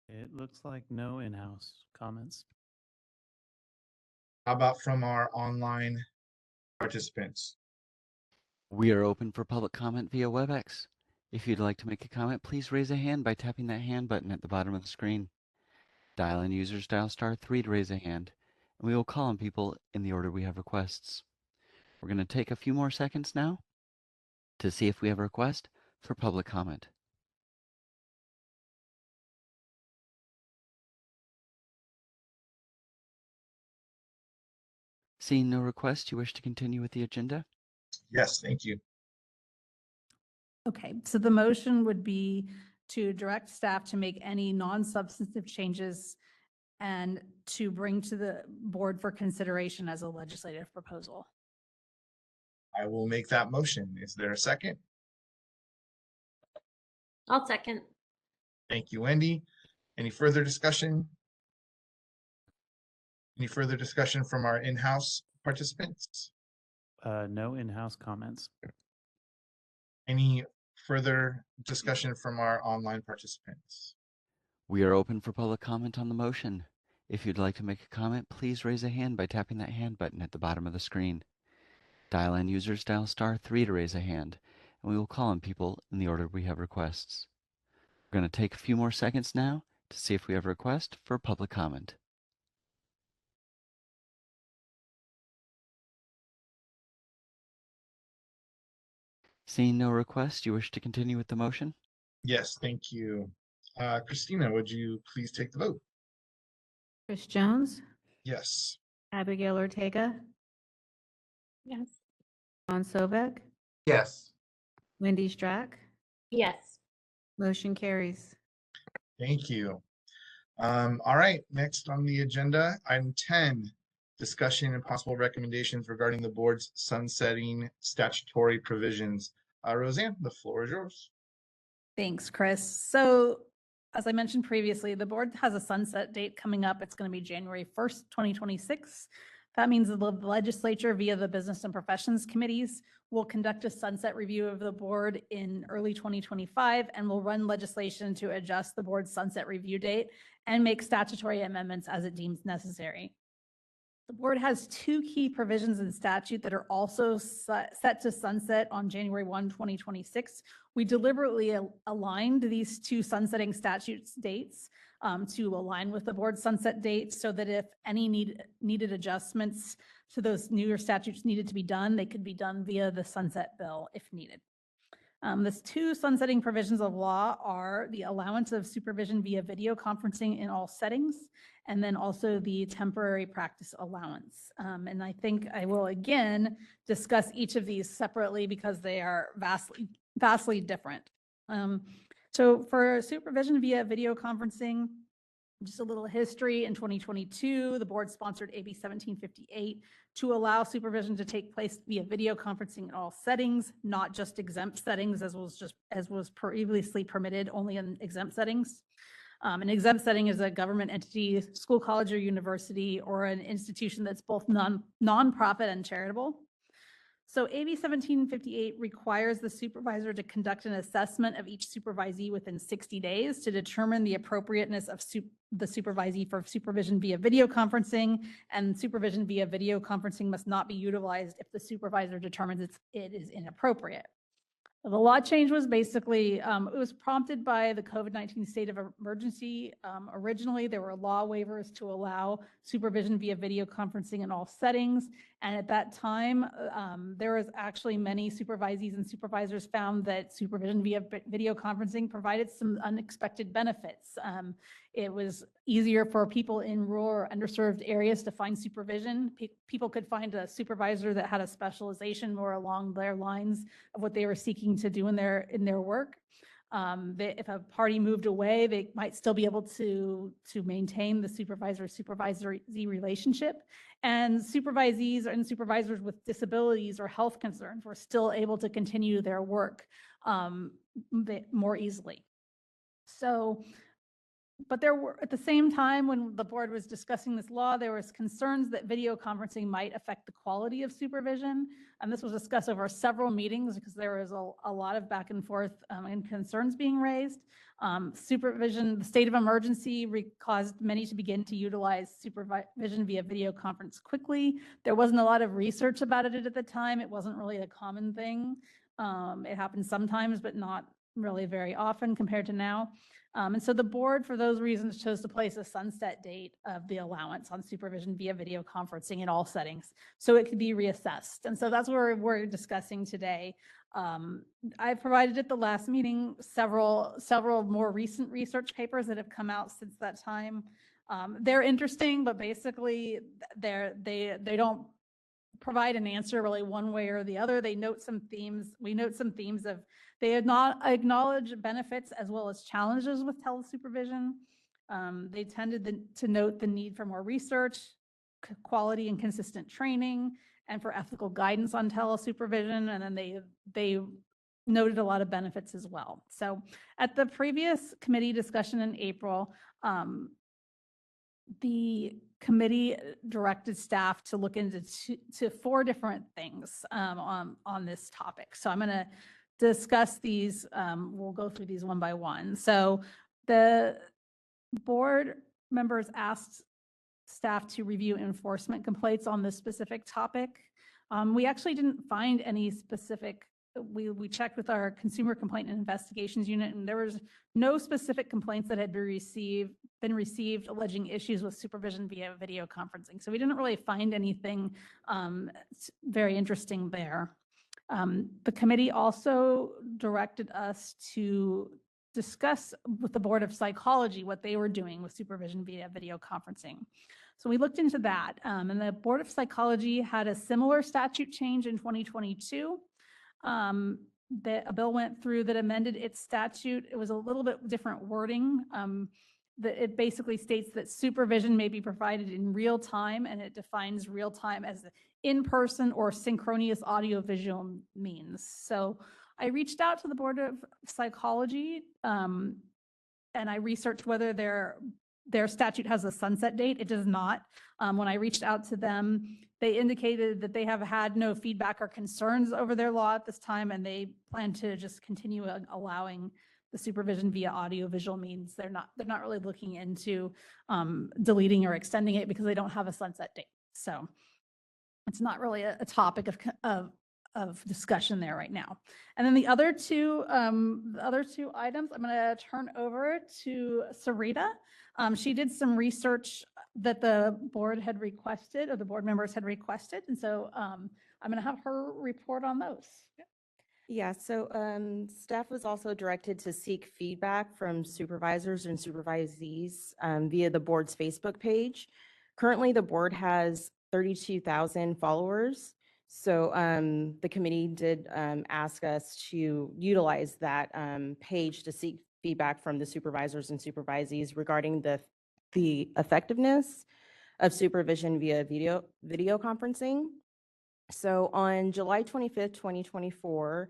It looks like no in-house comments. How about from our online participants? We are open for public comment via WebEx. If you'd like to make a comment, please raise a hand by tapping that hand button at the bottom of the screen. Dial-in users dial *3 to raise a hand, and we will call on people in the order we have requests. We're going to take a few more seconds now to see if we have a request for public comment. Seeing no request, you wish to continue with the agenda? Yes, thank you. Okay, so the motion would be to direct staff to make any non-substantive changes and to bring to the board for consideration as a legislative proposal. I will make that motion. Is there a second? I'll second. Thank you, Wendy. Any further discussion? Any further discussion from our in-house participants? No in-house comments. Any further discussion from our online participants? We are open for public comment on the motion. If you'd like to make a comment, please raise a hand by tapping that hand button at the bottom of the screen. Dial-in users dial *3 to raise a hand, and we will call on people in the order we have requests. We're going to take a few more seconds now to see if we have a request for public comment. Seeing no request, you wish to continue with the motion? Yes, thank you. Christina, would you please take the vote? Chris Jones, Yes. Abigail Ortega, Yes. Ron Sovek, Yes. Wendy Strack, Yes. motion carries. Thank you. All right, next on the agenda, item 10, discussion and possible recommendations regarding the board's sunsetting statutory provisions. Roseanne, the floor is yours. Thanks, Chris. So as I mentioned previously, the board has a sunset date coming up. It's going to be January 1st, 2026. That means the legislature via the Business and Professions Committees will conduct a sunset review of the board in early 2025 and will run legislation to adjust the board's sunset review date and make statutory amendments as it deems necessary. The board has two key provisions in statute that are also set to sunset on January 1, 2026. We deliberately aligned these two sunsetting statutes dates to align with the board's sunset date so that if any needed adjustments to those newer statutes needed to be done, they could be done via the sunset bill if needed. The two sunsetting provisions of law are the allowance of supervision via video conferencing in all settings, and then also the temporary practice allowance. And I think I will again discuss each of these separately because they are vastly different. So for supervision via video conferencing, just a little history. In 2022, the board sponsored AB 1758 to allow supervision to take place via video conferencing in all settings, not just exempt settings as was previously permitted only in exempt settings. An exempt setting is a government entity, school, college, or university, or an institution that's both nonprofit and charitable. So AB 1758 requires the supervisor to conduct an assessment of each supervisee within 60 days to determine the appropriateness of the supervisee for supervision via video conferencing, and supervision via video conferencing must not be utilized if the supervisor determines it is inappropriate. The law change was basically, it was prompted by the COVID-19 state of emergency. Originally, there were law waivers to allow supervision via video conferencing in all settings. And at that time, there was actually many supervisees and supervisors found that supervision via video conferencing provided some unexpected benefits. It was easier for people in rural or underserved areas to find supervision. People could find a supervisor that had a specialization more along their lines of what they were seeking to do in their work. If a party moved away, they might still be able to maintain the supervisor-supervisory relationship. And supervisees and supervisors with disabilities or health concerns were still able to continue their work more easily. So, but there were, at the same time, when the board was discussing this law, there was concerns that video conferencing might affect the quality of supervision. And this was discussed over several meetings because there was a lot of back and forth and concerns being raised. Supervision, the state of emergency caused many to begin to utilize supervision via video conference quickly. There wasn't a lot of research about it at the time. It wasn't really a common thing. It happened sometimes, but not really very often compared to now. And so the board, for those reasons, chose to place a sunset date of the allowance on supervision via video conferencing in all settings so it could be reassessed. And so that's what we're discussing today. I provided at the last meeting several more recent research papers that have come out since that time. They're interesting, but basically they don't provide an answer really one way or the other. They note some themes. We note some themes of they had not acknowledge benefits as well as challenges with telesupervision. They tended to note the need for more research, quality and consistent training, and for ethical guidance on telesupervision. And then they noted a lot of benefits as well. So at the previous committee discussion in April, the committee directed staff to look into to 4 different things on this topic. So I'm going to discuss these. We'll go through these one by one. So the board members asked staff to review enforcement complaints on this specific topic. We actually didn't find any specific. We checked with our consumer complaint and investigations unit, and there was no specific complaints that had been received alleging issues with supervision via video conferencing. So we didn't really find anything very interesting there. The committee also directed us to discuss with the Board of Psychology what they were doing with supervision via video conferencing. So we looked into that, and the Board of Psychology had a similar statute change in 2022. A bill went through that amended its statute. It was a little bit different wording. It basically states that supervision may be provided in real time, and it defines real time as in-person or synchronous audiovisual means. So I reached out to the Board of Psychology, and I researched whether their statute has a sunset date. It does not. When I reached out to them, they indicated that they have had no feedback or concerns over their law at this time, and they plan to just continue allowing the supervision via audiovisual means. They're not really looking into deleting or extending it because they don't have a sunset date. So it's not really a topic of discussion there right now. And then the other two items, I'm going to turn over to Sarita. She did some research that the board had requested, or the board members had requested. And so I'm going to have her report on those. Yeah, so staff was also directed to seek feedback from supervisors and supervisees via the board's Facebook page. Currently, the board has 32,000 followers. So the committee did ask us to utilize that page to seek feedback from the supervisors and supervisees regarding the effectiveness of supervision via video conferencing. So on July 25th, 2024,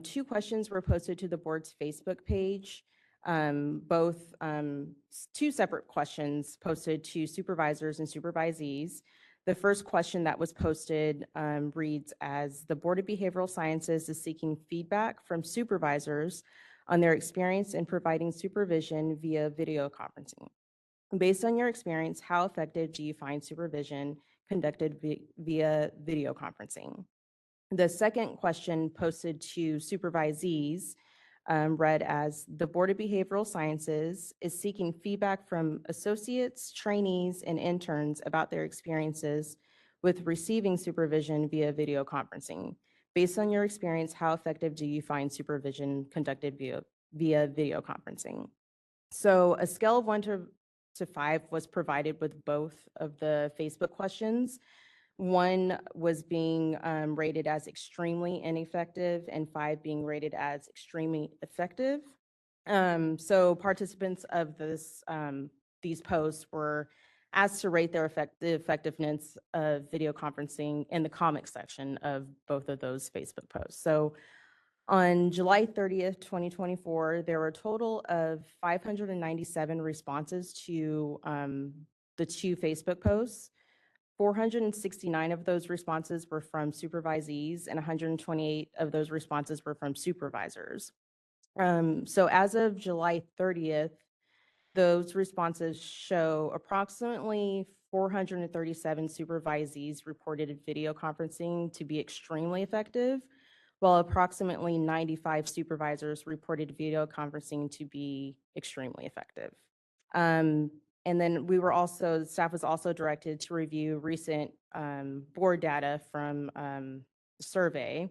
2 questions were posted to the board's Facebook page, both 2 separate questions posted to supervisors and supervisees. The first question that was posted reads as, the Board of Behavioral Sciences is seeking feedback from supervisors on their experience in providing supervision via video conferencing. Based on your experience, how effective do you find supervision conducted via video conferencing? The second question posted to supervisees read as, the Board of Behavioral Sciences is seeking feedback from associates, trainees, and interns about their experiences with receiving supervision via video conferencing. Based on your experience, how effective do you find supervision conducted via video conferencing? So a scale of 1 to 5 was provided with both of the Facebook questions. 1 was being rated as extremely ineffective, and 5 being rated as extremely effective. So participants of these posts were asked to rate the effectiveness of video conferencing in the comments section of both of those Facebook posts. So on July 30th, 2024, there were a total of 597 responses to the 2 Facebook posts. 469 of those responses were from supervisees, and 128 of those responses were from supervisors. So as of July 30th, those responses show approximately 437 supervisees reported video conferencing to be extremely effective, while approximately 95 supervisors reported video conferencing to be extremely effective. And then staff was also directed to review recent board data from the survey.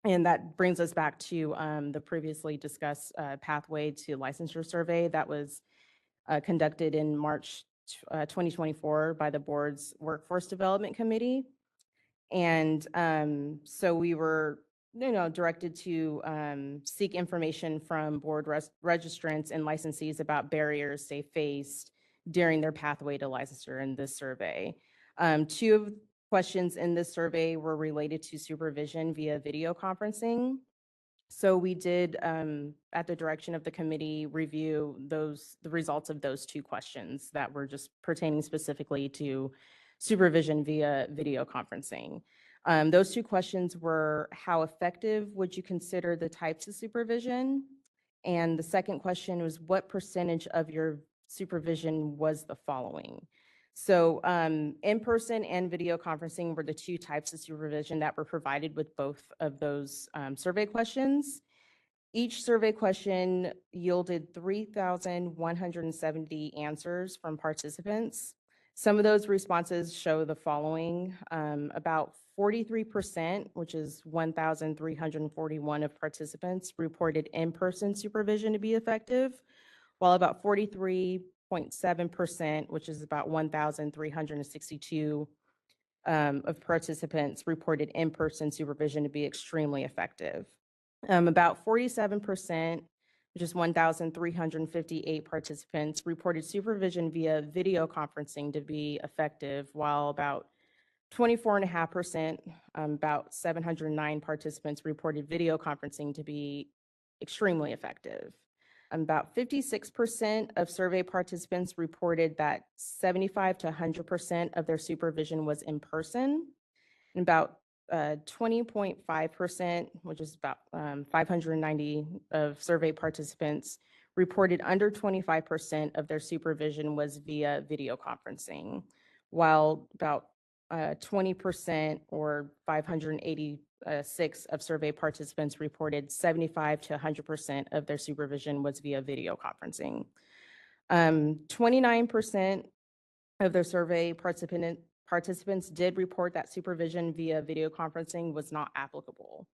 And that brings us back to the previously discussed pathway to licensure survey that was conducted in March 2024 by the board's Workforce Development Committee. And so we were, directed to seek information from board registrants and licensees about barriers they faced during their pathway to licensure in this survey. Two of questions in this survey were related to supervision via video conferencing. So we did, at the direction of the committee, review the results of those two questions that were just pertaining specifically to supervision via video conferencing. Those two questions were, how effective would you consider the types of supervision? And the second question was, what percentage of your supervision was the following? So in-person and video conferencing were the two types of supervision that were provided with both of those survey questions. Each survey question yielded 3,170 answers from participants. Some of those responses show the following. About 43%, which is 1,341 of participants, reported in-person supervision to be effective, while about 43.7%, which is about 1,362 of participants, reported in-person supervision to be extremely effective. About 47%, which is 1,358 participants, reported supervision via video conferencing to be effective, while about 24.5%, about 709 participants, reported video conferencing to be extremely effective. About 56% of survey participants reported that 75 to 100% of their supervision was in person. And about 20.5%, which is about 590 of survey participants, reported under 25% of their supervision was via video conferencing, while about 20% or 586 of survey participants reported 75 to 100% of their supervision was via video conferencing. 29% of their survey participants did report that supervision via video conferencing was not applicable.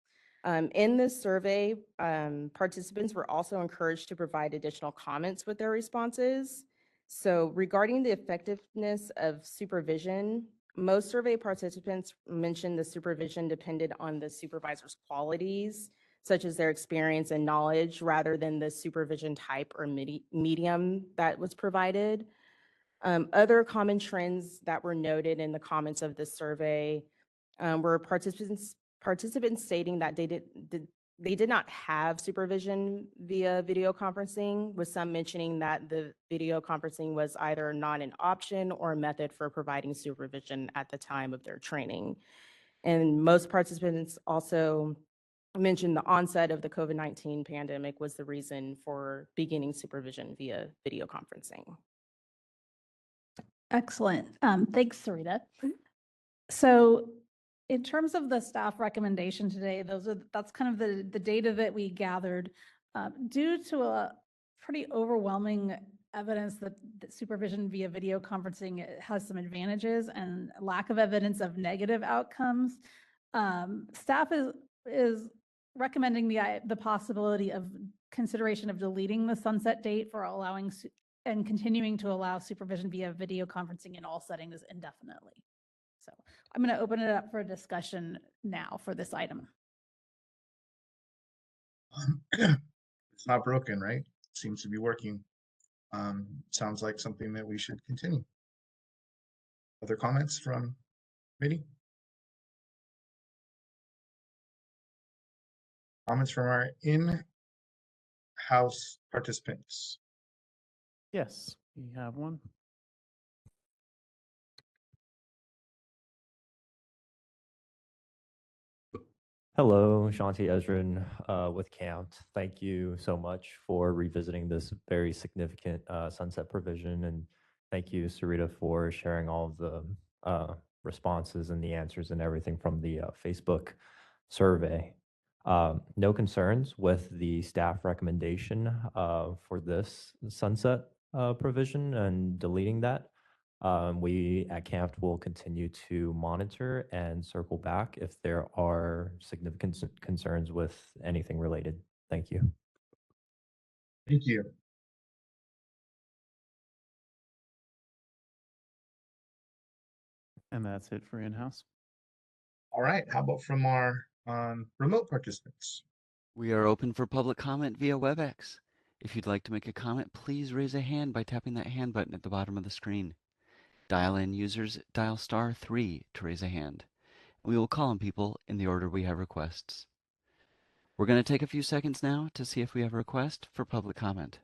In this survey, participants were also encouraged to provide additional comments with their responses. So regarding the effectiveness of supervision, most survey participants mentioned the supervision depended on the supervisor's qualities, such as their experience and knowledge, rather than the supervision type or medium that was provided. Other common trends that were noted in the comments of this survey were participants stating that they did not have supervision via video conferencing, with some mentioning that the video conferencing was either not an option or a method for providing supervision at the time of their training. And most participants also mentioned the onset of the COVID-19 pandemic was the reason for beginning supervision via video conferencing. Excellent. Thanks, Sarita. So in terms of the staff recommendation today, that's kind of the data that we gathered due to a pretty overwhelming evidence that supervision via video conferencing has some advantages and lack of evidence of negative outcomes. Staff is recommending the possibility of consideration of deleting the sunset date for allowing and continuing to allow supervision via video conferencing in all settings indefinitely. So I'm going to open it up for a discussion now for this item. It's not broken, right? Seems to be working. Sounds like something that we should continue. Other comments from committee? Comments from our in-house participants? Yes, we have one. Hello, Shanti Ezrin with CAMT. Thank you so much for revisiting this very significant sunset provision. And thank you, Sarita, for sharing all of the responses and the answers and everything from the Facebook survey. No concerns with the staff recommendation for this sunset provision and deleting that. We at CAMT will continue to monitor and circle back if there are significant concerns with anything related. Thank you. Thank you. And that's it for in-house. All right, how about from our remote participants? We are open for public comment via WebEx. If you'd like to make a comment, please raise a hand by tapping that hand button at the bottom of the screen. Dial-in users dial *3 to raise a hand. We will call on people in the order we have requests. We're going to take a few seconds now to see if we have a request for public comment.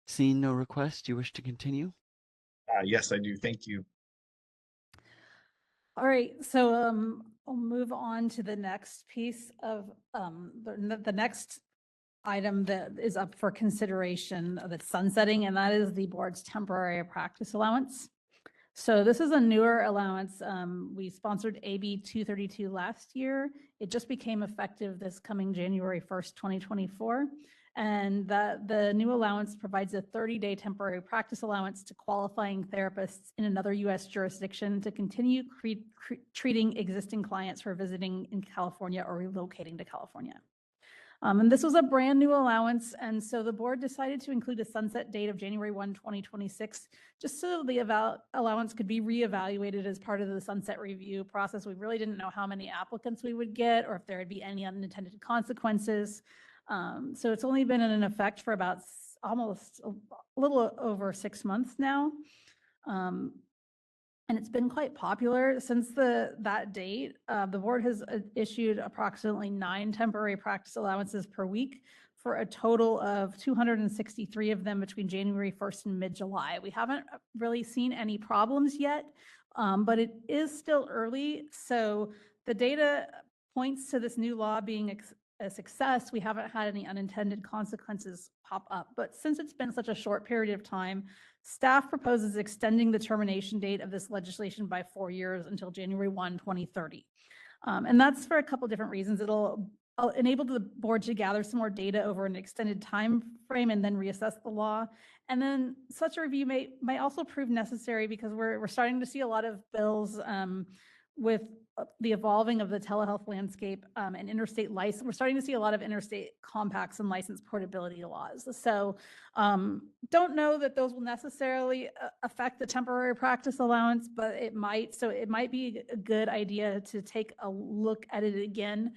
Seeing no request, do you wish to continue? Yes, I do. Thank you. All right, so I'll move on to the next piece of the next item that is up for consideration that's sunsetting, and that is the board's temporary practice allowance. So this is a newer allowance. We sponsored AB 232 last year. It just became effective this coming January 1st, 2024. And the new allowance provides a 30-day temporary practice allowance to qualifying therapists in another U.S. jurisdiction to continue treating existing clients who are visiting in California or relocating to California. And this was a brand new allowance. And so the board decided to include a sunset date of January 1, 2026, just so the allowance could be reevaluated as part of the sunset review process. We really didn't know how many applicants we would get or if there would be any unintended consequences. So it's only been in effect for about almost a little over 6 months now. And it's been quite popular since that date. The board has issued approximately 9 temporary practice allowances per week for a total of 263 of them between January 1st and mid-July. We haven't really seen any problems yet, but it is still early. So the data points to this new law being a success. We haven't had any unintended consequences pop up. But since it's been such a short period of time, staff proposes extending the termination date of this legislation by 4 years until January 1, 2030. And that's for a couple different reasons. It'll enable the board to gather some more data over an extended time frame and then reassess the law. And then such a review may also prove necessary because we're starting to see a lot of bills with the evolving of the telehealth landscape and interstate license. We're starting to see a lot of interstate compacts and license portability laws. So don't know that those will necessarily affect the temporary practice allowance, but it might. So it might be a good idea to take a look at it again,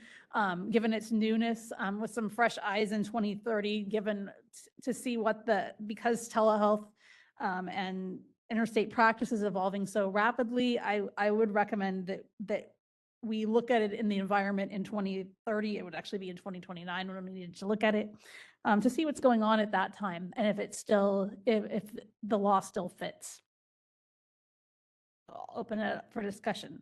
given its newness, with some fresh eyes in 2030, to see because telehealth and interstate practice is evolving so rapidly, I would recommend that we look at it in the environment in 2030. It would actually be in 2029 when we needed to look at it to see what's going on at that time and if the law still fits. I'll open it up for discussion.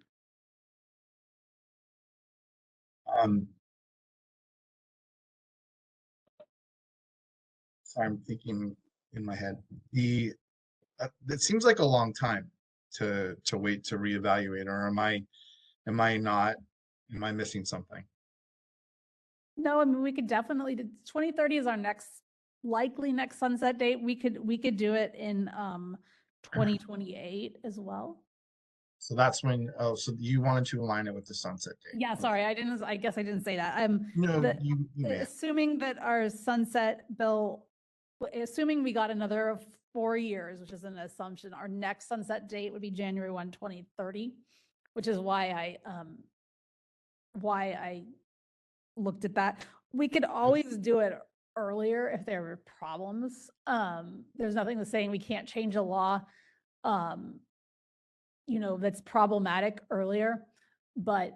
So I'm thinking in my head, it seems like a long time to wait to reevaluate, or am I missing something? No, I mean, we could definitely, 2030 is our likely next sunset date. We could do it in 2028 as well. So that's when, so you wanted to align it with the sunset date. Yeah, sorry, I guess I didn't say that. No, you may. Assuming that our sunset bill, assuming we got another 4 years, which is an assumption, our next sunset date would be January 1, 2030, which is why I looked at that. We could always do it earlier if there were problems. There's nothing that's saying we can't change a law, that's problematic earlier. But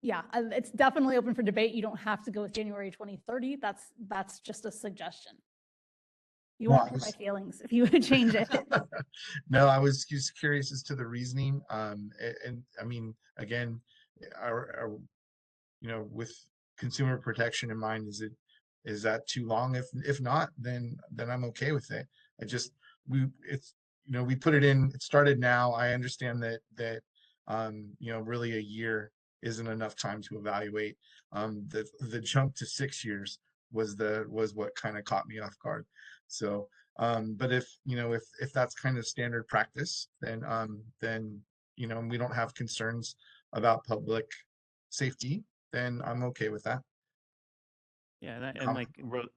yeah, it's definitely open for debate. You don't have to go with January 2030. That's just a suggestion. You won't hurt my feelings if you would change it. No, I was just curious as to the reasoning. And I mean, again, with consumer protection in mind, is that too long? If not, then I'm okay with it. We put it in. It started now. I understand that really a year isn't enough time to evaluate. The jump to 6 years was what kind of caught me off guard. So, but if that's kind of standard practice, then we don't have concerns about public safety, then I'm okay with that. Yeah, and like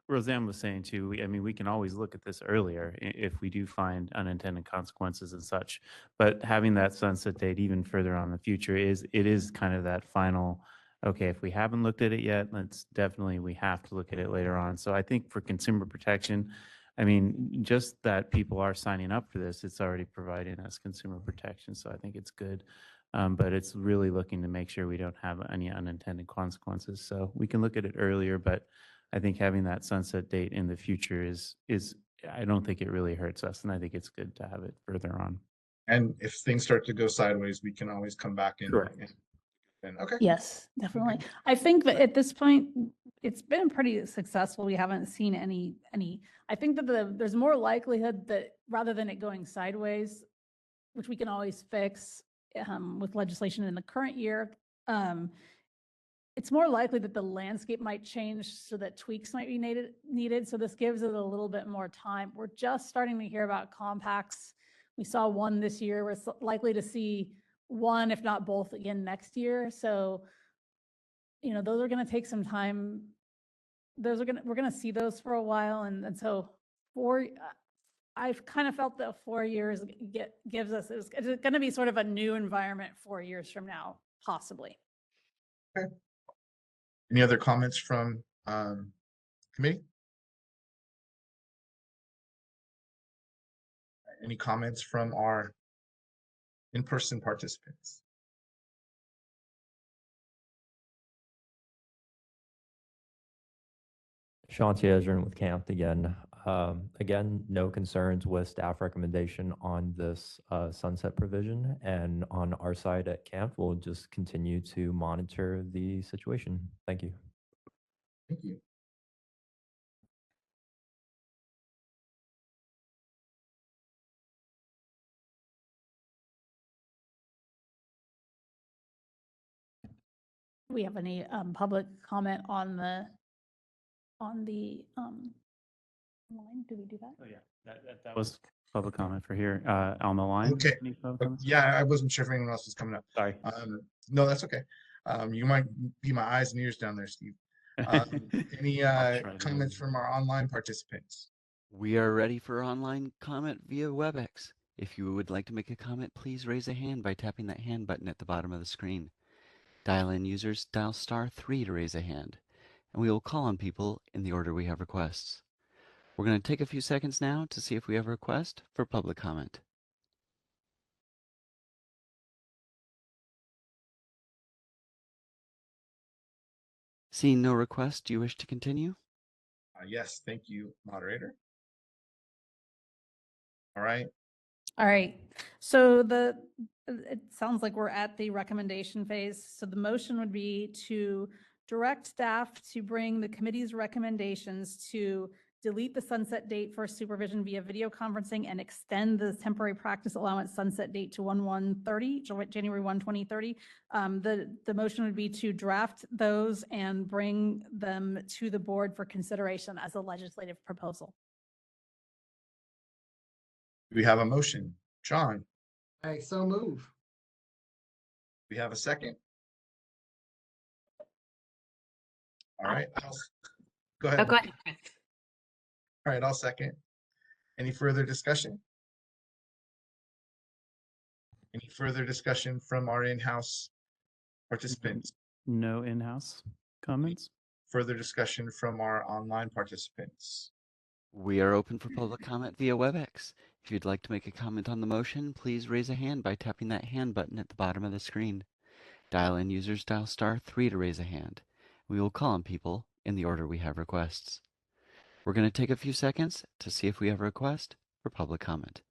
Roseanne was saying too, I mean, we can always look at this earlier if we do find unintended consequences and such. But having that sunset date even further on in the future is kind of that final, okay, if we haven't looked at it yet, we have to look at it later on. So I think for consumer protection, I mean, just that people are signing up for this, it's already providing us consumer protection. So I think it's good. But it's really looking to make sure we don't have any unintended consequences. So we can look at it earlier, but I think having that sunset date in the future is I don't think it really hurts us, and I think it's good to have it further on. And if things start to go sideways, we can always come back in. Correct. And okay. Yes, definitely. I think that at this point, it's been pretty successful. We haven't seen any, I think that there's more likelihood that rather than it going sideways, which we can always fix with legislation in the current year, it's more likely that the landscape might change so that tweaks might be needed. So this gives it a little bit more time. We're just starting to hear about compacts. We saw one this year. We're likely to see one, if not both, again next year. So, you know, those are going to take some time. We're going to see those for a while. And so I've kind of felt that 4 years gives us, it's going to be sort of a new environment 4 years from now, possibly. Okay. Any other comments from committee? Any comments from our in-person participants? Shanti Ezrin with Camp again. Again, no concerns with staff recommendation on this sunset provision. And on our side at Camp, we'll just continue to monitor the situation. Thank you. Thank you. Do we have any public comment on the line? Do we do that? Oh yeah, that was public comment for here on the line. Okay. Yeah, I wasn't sure if anyone else was coming up. Sorry. No, that's okay. You might be my eyes and ears down there, Steve. Any comments from our online participants? We are ready for online comment via WebEx. If you would like to make a comment, please raise a hand by tapping that hand button at the bottom of the screen. Dial-in users dial *3 to raise a hand, and we will call on people in the order we have requests. We're going to take a few seconds now to see if we have a request for public comment. Seeing no request, do you wish to continue? Yes, thank you, moderator. All right. All right. So it sounds like we're at the recommendation phase. So the motion would be to direct staff to bring the committee's recommendations to delete the sunset date for supervision via video conferencing and extend the temporary practice allowance sunset date to January 1, 2030. The motion would be to draft those and bring them to the board for consideration as a legislative proposal. We have a motion. John? I so move. We have a second. All right. Go ahead. Oh, go ahead, Chris. All right, I'll second. Any further discussion? Any further discussion from our in-house participants? No in-house comments. Further discussion from our online participants? We are open for public comment via WebEx. If you'd like to make a comment on the motion, please raise a hand by tapping that hand button at the bottom of the screen. Dial-in users dial *3 to raise a hand. We will call on people in the order we have requests. We're going to take a few seconds to see if we have a request for public comment.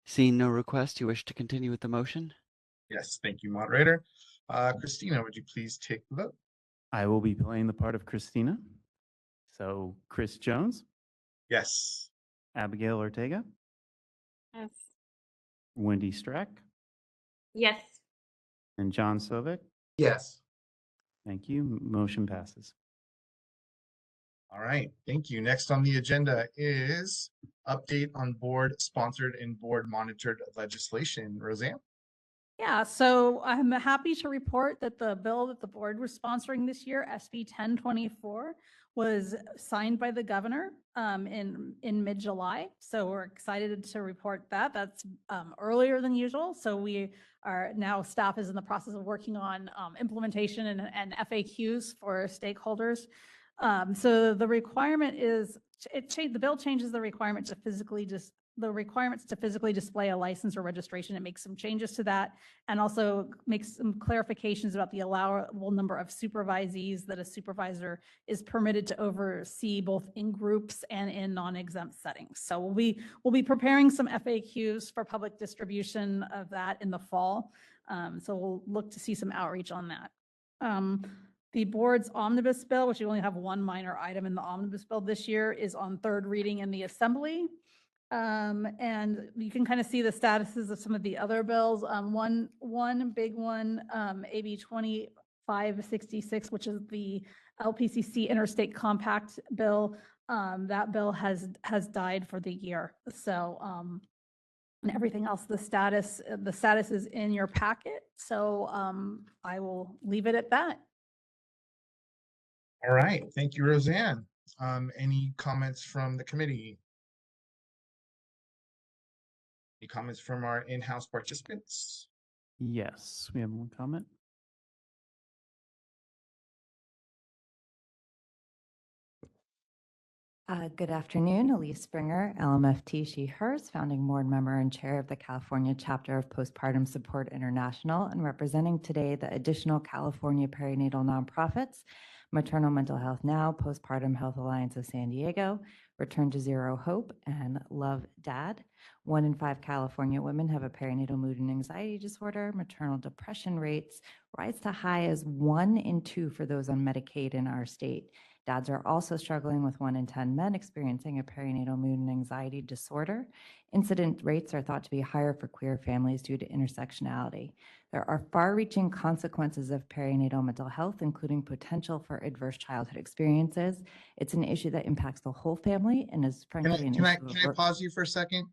Seeing no request, you wish to continue with the motion? Yes, thank you, moderator. Christina, would you please take the vote? I will be playing the part of Christina. So Chris Jones? Yes. Abigail Ortega? Yes. Wendy Strack? Yes. And John Sovic? Yes. Thank you. Motion passes. All right, thank you. Next on the agenda is update on board sponsored and board monitored legislation. Roseanne? Yeah, so I'm happy to report that the bill that the board was sponsoring this year, SB 1024, was signed by the governor in mid-July. So we're excited to report that. That's earlier than usual. So we are now, staff is in the process of working on implementation and FAQs for stakeholders. So the requirement is, the bill changes the requirement to the requirements to physically display a license or registration. It makes some changes to that and also makes some clarifications about the allowable number of supervisees that a supervisor is permitted to oversee both in groups and in non-exempt settings. So we'll be preparing some FAQs for public distribution of that in the fall. So we'll look to see some outreach on that. The board's omnibus bill, which you only have one minor item in the omnibus bill this year, is on third reading in the assembly. And you can kind of see the statuses of some of the other bills. One big one, AB 2566, which is the LPCC Interstate Compact Bill. That bill has died for the year. So, and everything else, the status is in your packet. So I will leave it at that. All right, thank you, Roseanne. Any comments from the committee? Any comments from our in-house participants? Yes, we have one comment. Good afternoon, Elise Springer, LMFT She Hers, founding board member and chair of the California chapter of Postpartum Support International, and representing today the additional California perinatal nonprofits, Maternal Mental Health Now, Postpartum Health Alliance of San Diego, Return to Zero Hope, and Love Dad. 1 in 5 California women have a perinatal mood and anxiety disorder. Maternal depression rates rise to high as 1 in 2 for those on Medicaid in our state. Dads are also struggling with 1 in 10 men experiencing a perinatal mood and anxiety disorder. Incident rates are thought to be higher for queer families due to intersectionality. There are far-reaching consequences of perinatal mental health, including potential for adverse childhood experiences. It's an issue that impacts the whole family and is frankly an issue. Can I pause you for a second?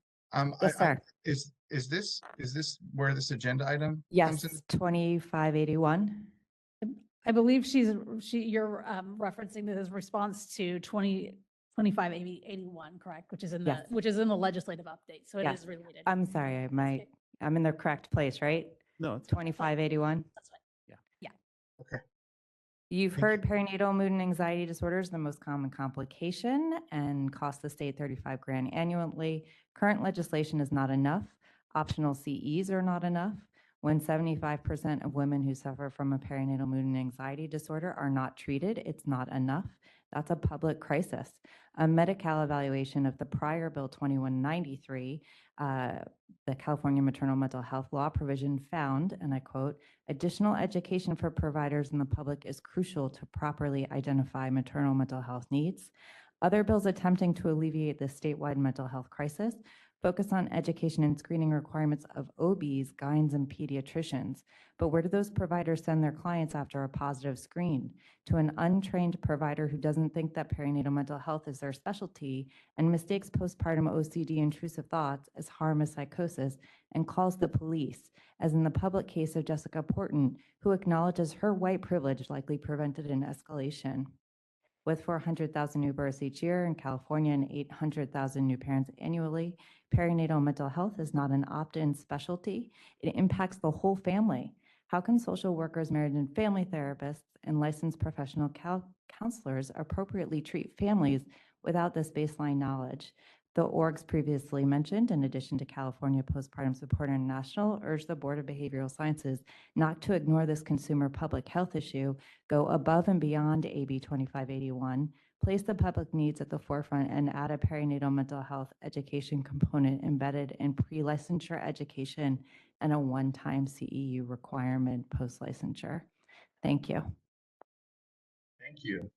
Yes, sir. Is this where this agenda item comes in? Yes, 2581. I believe you're referencing this as response to 2581, correct? Which is in Yes. the legislative update. So it Yes. is related. I'm sorry, I'm in the correct place, right? No, it's 2581. That's right. Yeah. Yeah. Okay. You've heard perinatal mood and anxiety disorders, the most common complication, and cost the state 35 grand annually. Current legislation is not enough. Optional CEs are not enough. When 75% of women who suffer from a perinatal mood and anxiety disorder are not treated, it's not enough. That's a public crisis. A Medi-Cal evaluation of the prior Bill 2193, the California Maternal Mental Health Law provision found, and I quote, additional education for providers and the public is crucial to properly identify maternal mental health needs. Other bills attempting to alleviate the statewide mental health crisis focus on education and screening requirements of OBs, gyns, and pediatricians. But where do those providers send their clients after a positive screen? To an untrained provider who doesn't think that perinatal mental health is their specialty and mistakes postpartum OCD intrusive thoughts as harm as psychosis and calls the police, as in the public case of Jessica Porton, who acknowledges her white privilege likely prevented an escalation. With 400,000 new births each year in California and 800,000 new parents annually, perinatal mental health is not an opt-in specialty. It impacts the whole family. How can social workers, marriage and family therapists, and licensed professional counselors appropriately treat families without this baseline knowledge? The orgs previously mentioned, in addition to California Postpartum Support International, urge the Board of Behavioral Sciences not to ignore this consumer public health issue, go above and beyond AB 2581, place the public needs at the forefront, and add a perinatal mental health education component embedded in pre-licensure education and a one-time CEU requirement post-licensure. Thank you. Thank you.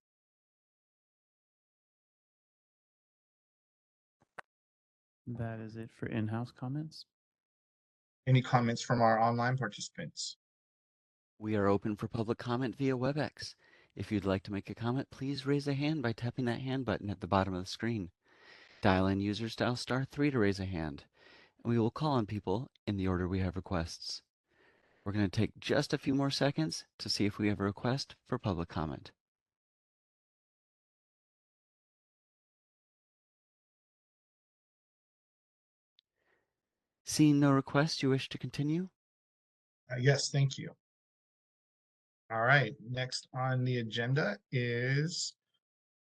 That is it for in-house comments. Any comments from our online participants? We are open for public comment via WebEx. If you'd like to make a comment, please raise a hand by tapping that hand button at the bottom of the screen. Dial-in users dial *3 to raise a hand, and we will call on people in the order we have requests. We're going to take just a few more seconds to see if we have a request for public comment. Seeing no requests, you wish to continue? Yes, thank you. All right, next on the agenda is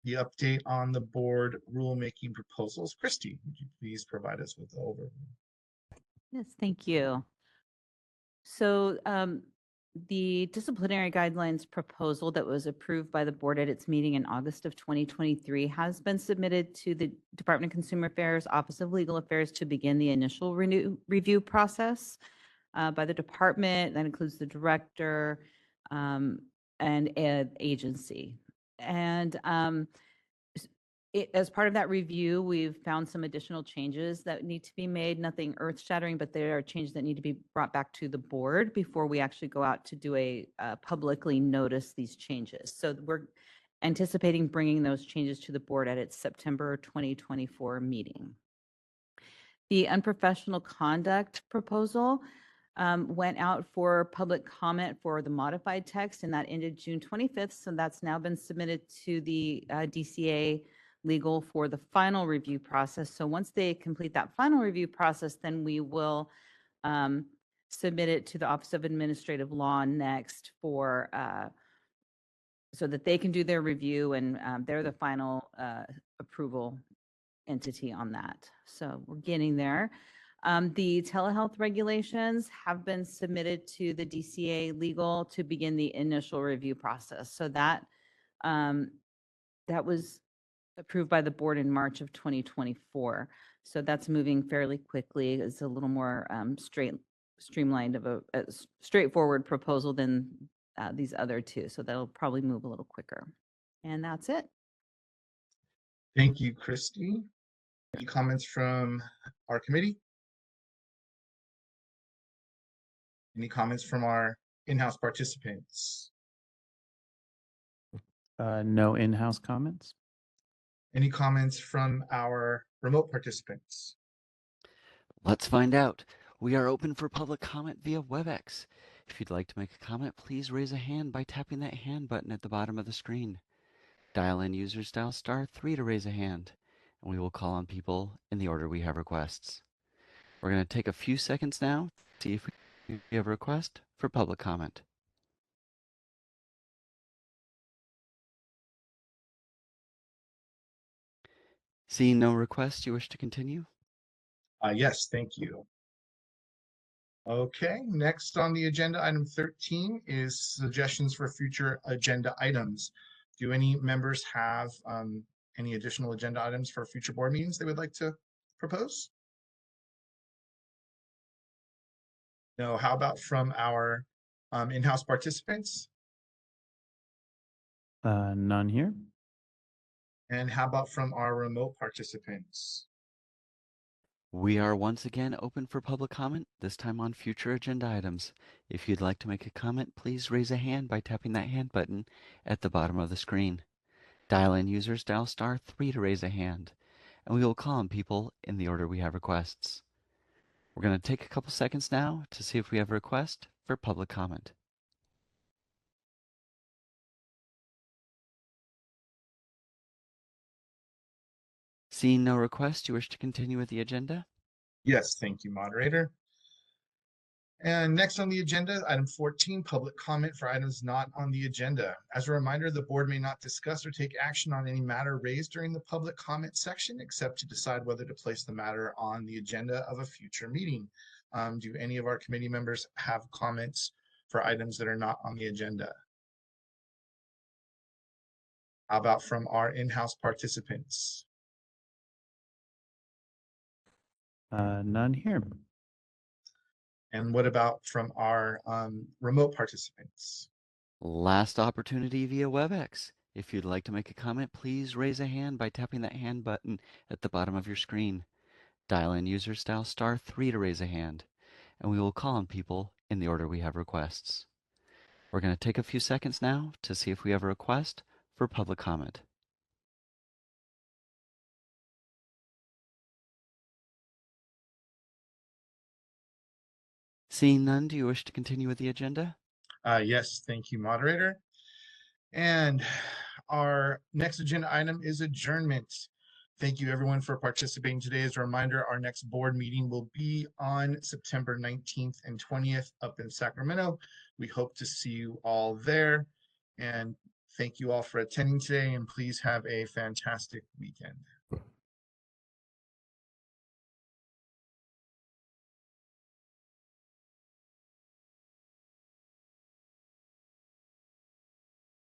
the update on the board rulemaking proposals. Christy, would you please provide us with the overview? Yes, thank you. So the disciplinary guidelines proposal that was approved by the board at its meeting in August of 2023 has been submitted to the Department of Consumer Affairs, Office of Legal Affairs to begin the initial review process by the department. That includes the director and agency. And as part of that review, we've found some additional changes that need to be made, nothing earth-shattering, but there are changes that need to be brought back to the board before we actually go out to do a publicly notice these changes. So we're anticipating bringing those changes to the board at its September 2024 meeting. The unprofessional conduct proposal went out for public comment for the modified text, and that ended June 25th. So that's now been submitted to the DCA legal for the final review process. So once they complete that final review process, then we will submit it to the Office of Administrative Law next for so that they can do their review, and they're the final approval entity on that. So we're getting there. The telehealth regulations have been submitted to the DCA legal to begin the initial review process. So that that was approved by the board in March of 2024. So that's moving fairly quickly. It's a little more streamlined of a straightforward proposal than these other two. So that'll probably move a little quicker. And that's it. Thank you, Christy. Any comments from our committee? Any comments from our in-house participants? No in-house comments. Any comments from our remote participants? Let's find out. We are open for public comment via WebEx. If you'd like to make a comment, please raise a hand by tapping that hand button at the bottom of the screen. Dial in users dial *3 to raise a hand, and we will call on people in the order we have requests. We're going to take a few seconds now to see if we have a request for public comment. Seeing no requests, you wish to continue? Yes, thank you. Okay, next on the agenda, item 13 is suggestions for future agenda items. Do any members have any additional agenda items for future board meetings they would like to propose? No, how about from our in-house participants? None here. And how about from our remote participants? We are once again open for public comment, this time on future agenda items. If you'd like to make a comment, please raise a hand by tapping that hand button at the bottom of the screen. Dial-in users dial *3 to raise a hand, and we will call on people in the order we have requests. We're going to take a couple seconds now to see if we have a request for public comment. Seeing no request, you wish to continue with the agenda? Yes, thank you, moderator. And next on the agenda, item 14, public comment for items not on the agenda. As a reminder, the board may not discuss or take action on any matter raised during the public comment section, except to decide whether to place the matter on the agenda of a future meeting. Do any of our committee members have comments for items that are not on the agenda? How about from our in-house participants? None here. And what about from our remote participants? Last opportunity via WebEx. If you'd like to make a comment, please raise a hand by tapping that hand button at the bottom of your screen. Dial-in users dial *3 to raise a hand, and we will call on people in the order we have requests. We're going to take a few seconds now to see if we have a request for public comment. Seeing none, do you wish to continue with the agenda? Yes, thank you, moderator. And our next agenda item is adjournment. Thank you everyone for participating today. As a reminder, our next board meeting will be on September 19th and 20th up in Sacramento. We hope to see you all there. And thank you all for attending today, and please have a fantastic weekend.